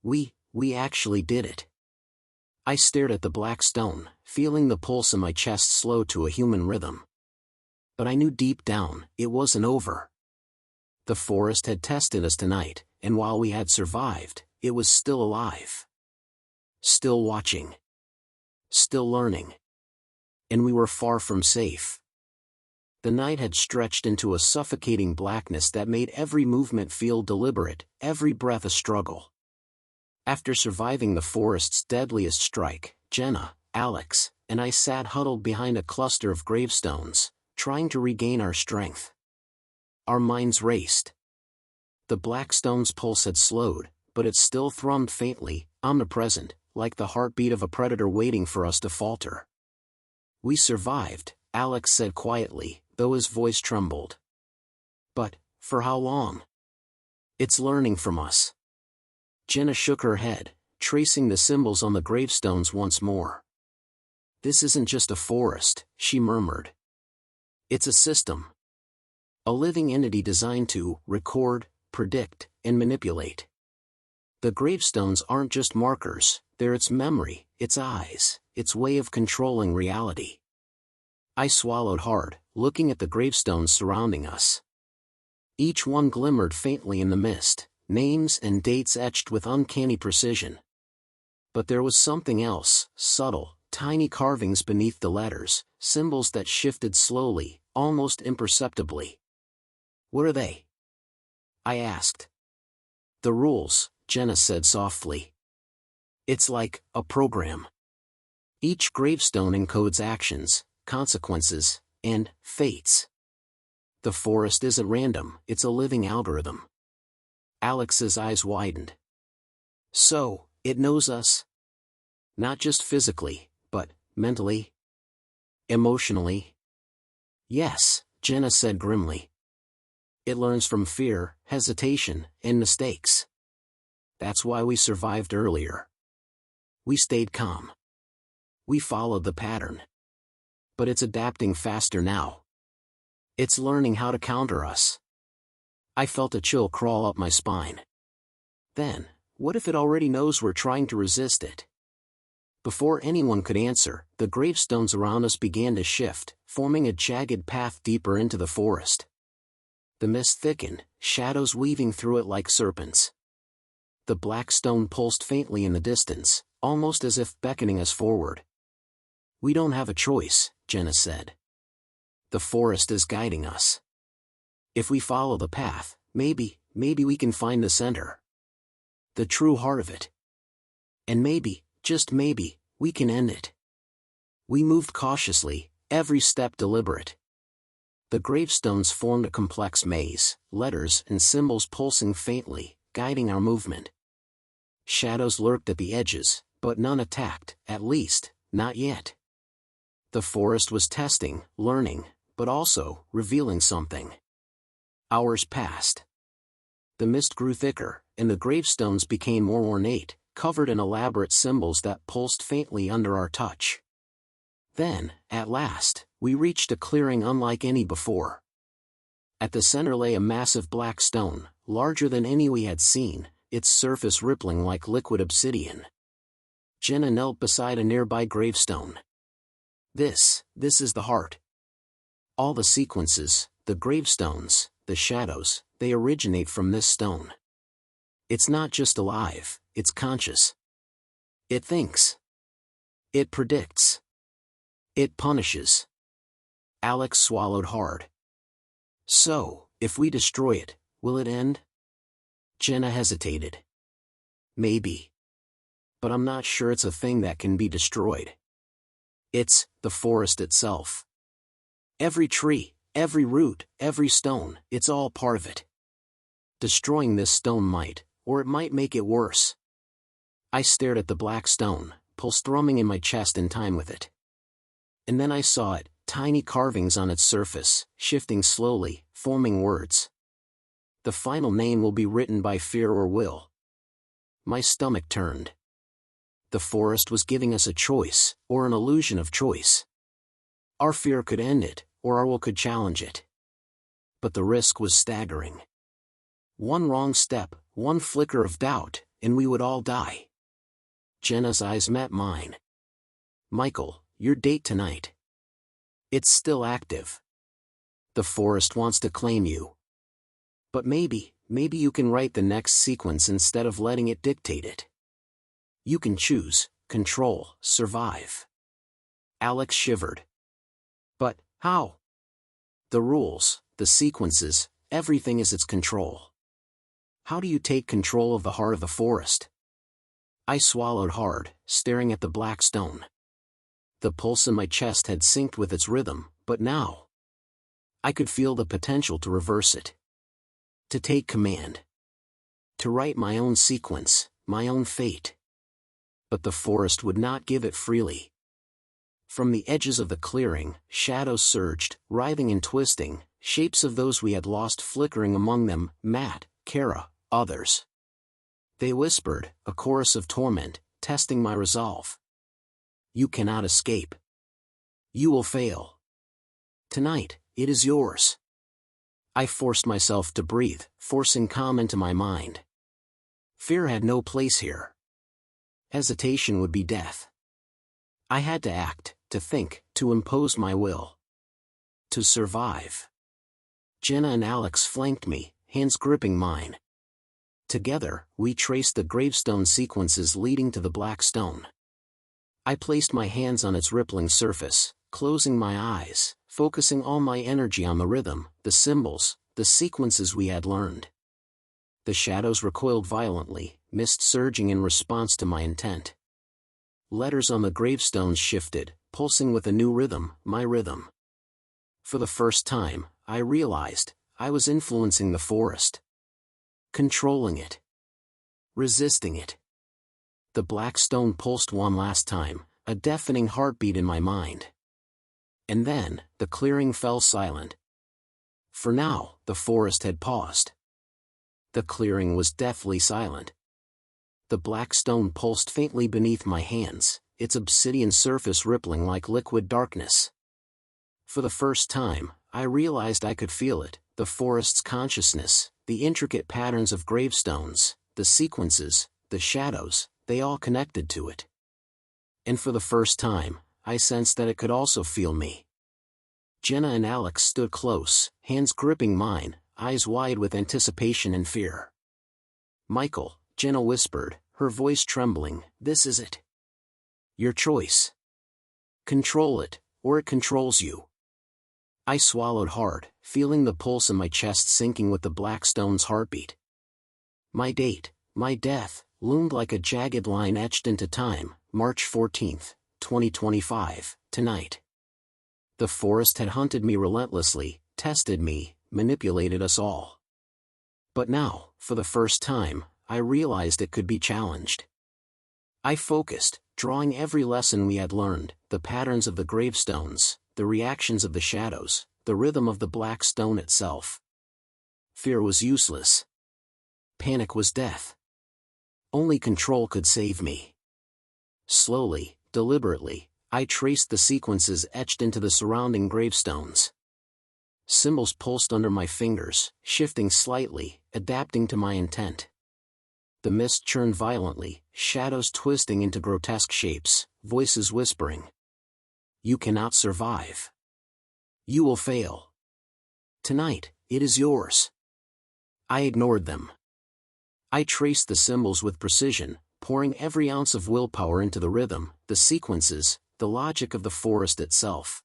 We actually did it." I stared at the black stone, feeling the pulse in my chest slow to a human rhythm. But I knew deep down, it wasn't over. The forest had tested us tonight, and while we had survived, it was still alive. Still watching. Still learning. And we were far from safe. The night had stretched into a suffocating blackness that made every movement feel deliberate, every breath a struggle. After surviving the forest's deadliest strike, Jenna, Alex, and I sat huddled behind a cluster of gravestones, trying to regain our strength. Our minds raced. The black stone's pulse had slowed, but it still thrummed faintly, omnipresent, like the heartbeat of a predator waiting for us to falter. "We survived," Alex said quietly, though his voice trembled. "But, for how long? It's learning from us." Jenna shook her head, tracing the symbols on the gravestones once more. "This isn't just a forest," she murmured. "It's a system. A living entity designed to record, predict, and manipulate. The gravestones aren't just markers, they're its memory, its eyes, its way of controlling reality." I swallowed hard, looking at the gravestones surrounding us. Each one glimmered faintly in the mist, names and dates etched with uncanny precision. But there was something else, subtle, tiny carvings beneath the letters, symbols that shifted slowly, almost imperceptibly. "What are they?" I asked. "The rules," Jenna said softly. "It's like a program. Each gravestone encodes actions, consequences, and fates. The forest isn't random, it's a living algorithm." Alex's eyes widened. "So, it knows us? Not just physically, but mentally? Emotionally?" "Yes," Jenna said grimly. "It learns from fear, hesitation, and mistakes. That's why we survived earlier. We stayed calm. We followed the pattern. But it's adapting faster now. It's learning how to counter us." I felt a chill crawl up my spine. Then, what if it already knows we're trying to resist it? Before anyone could answer, the gravestones around us began to shift, forming a jagged path deeper into the forest. The mist thickened, shadows weaving through it like serpents. The black stone pulsed faintly in the distance, almost as if beckoning us forward. "We don't have a choice," Jenna said. "The forest is guiding us. If we follow the path, maybe we can find the center. The true heart of it. And maybe, just maybe, we can end it." We moved cautiously, every step deliberate. The gravestones formed a complex maze, letters and symbols pulsing faintly, guiding our movement. Shadows lurked at the edges, but none attacked, at least, not yet. The forest was testing, learning, but also revealing something. Hours passed. The mist grew thicker, and the gravestones became more ornate, covered in elaborate symbols that pulsed faintly under our touch. Then, at last, we reached a clearing unlike any before. At the center lay a massive black stone, larger than any we had seen, its surface rippling like liquid obsidian. Jenna knelt beside a nearby gravestone. This is the heart. All the sequences, the gravestones, the shadows, they originate from this stone. It's not just alive, it's conscious. It thinks. It predicts. It punishes." Alex swallowed hard. "So, if we destroy it, will it end?" Jenna hesitated. "Maybe. But I'm not sure it's a thing that can be destroyed. It's the forest itself. Every tree, every root, every stone, it's all part of it. Destroying this stone might, or it might make it worse." I stared at the black stone, pulse thrumming in my chest in time with it. And then I saw it, tiny carvings on its surface, shifting slowly, forming words. "The final name will be written by fear or will." My stomach turned. The forest was giving us a choice, or an illusion of choice. Our fear could end it, or our will could challenge it. But the risk was staggering. One wrong step, one flicker of doubt, and we would all die. Jenna's eyes met mine. "Michael, your date tonight. It's still active. The forest wants to claim you. But maybe you can write the next sequence instead of letting it dictate it. You can choose, control, survive." Alex shivered. "But, how?" "The rules, the sequences, everything is its control. How do you take control of the heart of the forest?" I swallowed hard, staring at the black stone. The pulse in my chest had synced with its rhythm, but now I could feel the potential to reverse it. To take command. To write my own sequence, my own fate. But the forest would not give it freely. From the edges of the clearing, shadows surged, writhing and twisting, shapes of those we had lost flickering among them, Matt, Kara, others. They whispered, a chorus of torment, testing my resolve. "You cannot escape. You will fail. Tonight, it is yours." I forced myself to breathe, forcing calm into my mind. Fear had no place here. Hesitation would be death. I had to act, to think, to impose my will. To survive. Jenna and Alex flanked me, hands gripping mine. Together, we traced the gravestone sequences leading to the black stone. I placed my hands on its rippling surface, closing my eyes, focusing all my energy on the rhythm, the symbols, the sequences we had learned. The shadows recoiled violently, mist surging in response to my intent. Letters on the gravestones shifted, pulsing with a new rhythm, my rhythm. For the first time, I realized, I was influencing the forest. Controlling it. Resisting it. The black stone pulsed one last time, a deafening heartbeat in my mind. And then, the clearing fell silent. For now, the forest had paused. The clearing was deathly silent. The black stone pulsed faintly beneath my hands, its obsidian surface rippling like liquid darkness. For the first time, I realized I could feel it, the forest's consciousness, the intricate patterns of gravestones, the sequences, the shadows, they all connected to it. And for the first time, I sensed that it could also feel me. Jenna and Alex stood close, hands gripping mine, eyes wide with anticipation and fear. "Michael," Jenna whispered, her voice trembling, "this is it. Your choice. Control it, or it controls you." I swallowed hard, feeling the pulse in my chest sinking with the black stone's heartbeat. My date, my death, loomed like a jagged line etched into time, March 14th, 2025, tonight. The forest had hunted me relentlessly, tested me, manipulated us all. But now, for the first time, I realized it could be challenged. I focused, drawing every lesson we had learned, the patterns of the gravestones, the reactions of the shadows, the rhythm of the black stone itself. Fear was useless. Panic was death. Only control could save me. Slowly, deliberately, I traced the sequences etched into the surrounding gravestones. Symbols pulsed under my fingers, shifting slightly, adapting to my intent. The mist churned violently, shadows twisting into grotesque shapes, voices whispering. "You cannot survive. You will fail. Tonight, it is yours." I ignored them. I traced the symbols with precision, pouring every ounce of willpower into the rhythm, the sequences, the logic of the forest itself.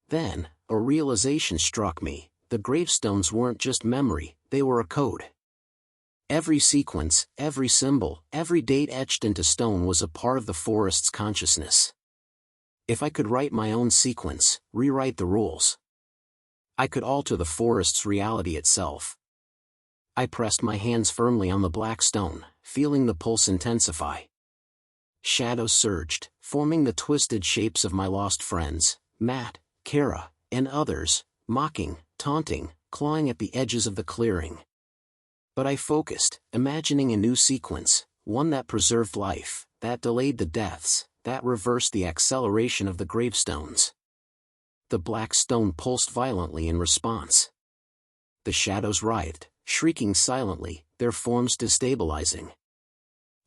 Then, a realization struck me, the gravestones weren't just memory, they were a code. Every sequence, every symbol, every date etched into stone was a part of the forest's consciousness. If I could write my own sequence, rewrite the rules, I could alter the forest's reality itself. I pressed my hands firmly on the black stone, feeling the pulse intensify. Shadows surged, forming the twisted shapes of my lost friends, Matt, Kara, and others, mocking, taunting, clawing at the edges of the clearing. But I focused, imagining a new sequence, one that preserved life, that delayed the deaths, that reversed the acceleration of the gravestones. The black stone pulsed violently in response. The shadows writhed, shrieking silently, their forms destabilizing.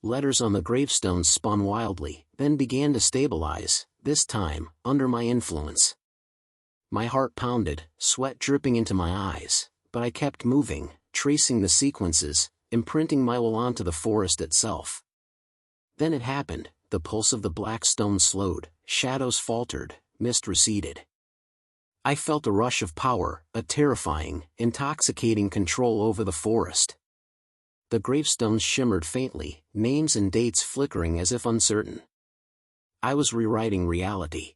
Letters on the gravestones spun wildly, then began to stabilize, this time, under my influence. My heart pounded, sweat dripping into my eyes, but I kept moving, tracing the sequences, imprinting my will onto the forest itself. Then it happened, the pulse of the black stone slowed, shadows faltered, mist receded. I felt a rush of power, a terrifying, intoxicating control over the forest. The gravestones shimmered faintly, names and dates flickering as if uncertain. I was rewriting reality.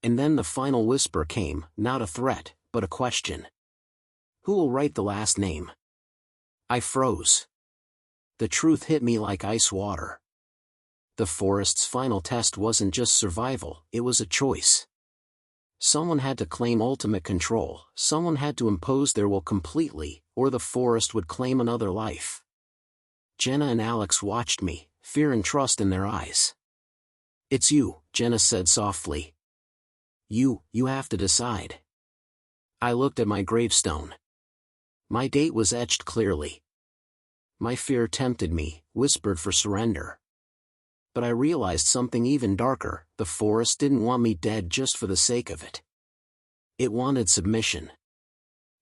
And then the final whisper came, not a threat, but a question. "Who will write the last name?" I froze. The truth hit me like ice water. The forest's final test wasn't just survival, it was a choice. Someone had to claim ultimate control, someone had to impose their will completely, or the forest would claim another life. Jenna and Alex watched me, fear and trust in their eyes. "It's you," Jenna said softly. You have to decide." I looked at my gravestone. My date was etched clearly. My fear tempted me, whispered for surrender. But I realized something even darker, the forest didn't want me dead just for the sake of it. It wanted submission.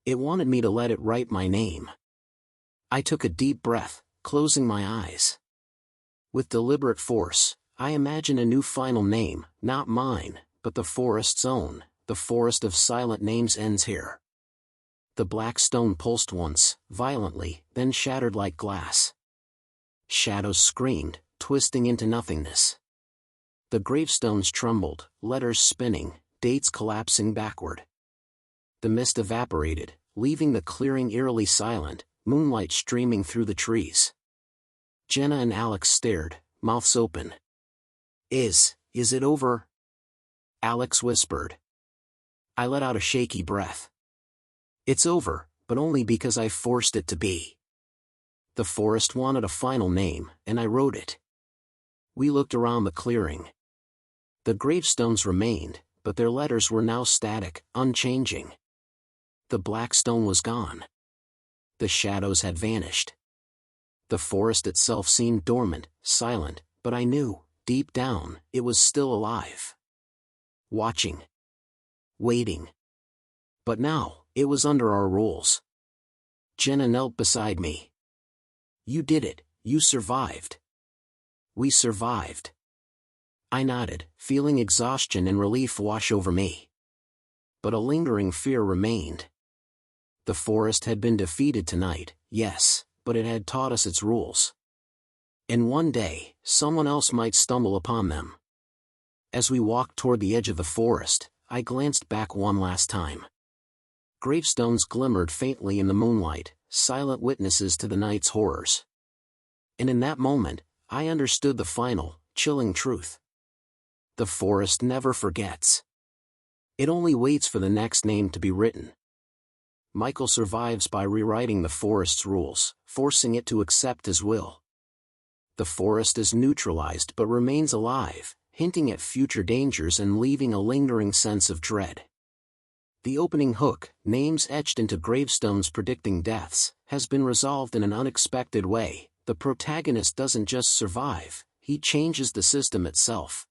It wanted me to let it write my name. I took a deep breath, closing my eyes. With deliberate force, I imagine a new final name, not mine, but the forest's own. The forest of silent names ends here. The black stone pulsed once, violently, then shattered like glass. Shadows screamed, twisting into nothingness. The gravestones trembled, letters spinning, dates collapsing backward. The mist evaporated, leaving the clearing eerily silent, moonlight streaming through the trees. Jenna and Alex stared, mouths open. Is it over? Alex whispered. I let out a shaky breath. It's over, but only because I forced it to be. The forest wanted a final name, and I wrote it. We looked around the clearing. The gravestones remained, but their letters were now static, unchanging. The black stone was gone. The shadows had vanished. The forest itself seemed dormant, silent, but I knew, deep down, it was still alive. Watching. Waiting. But now, it was under our rules. Jenna knelt beside me. You did it, you survived. We survived. I nodded, feeling exhaustion and relief wash over me. But a lingering fear remained. The forest had been defeated tonight, yes, but it had taught us its rules. And one day, someone else might stumble upon them. As we walked toward the edge of the forest, I glanced back one last time. Gravestones glimmered faintly in the moonlight, silent witnesses to the night's horrors. And in that moment, I understood the final, chilling truth. The forest never forgets. It only waits for the next name to be written. Michael survives by rewriting the forest's rules, forcing it to accept his will. The forest is neutralized but remains alive, hinting at future dangers and leaving a lingering sense of dread. The opening hook, names etched into gravestones predicting deaths, has been resolved in an unexpected way. The protagonist doesn't just survive, he changes the system itself.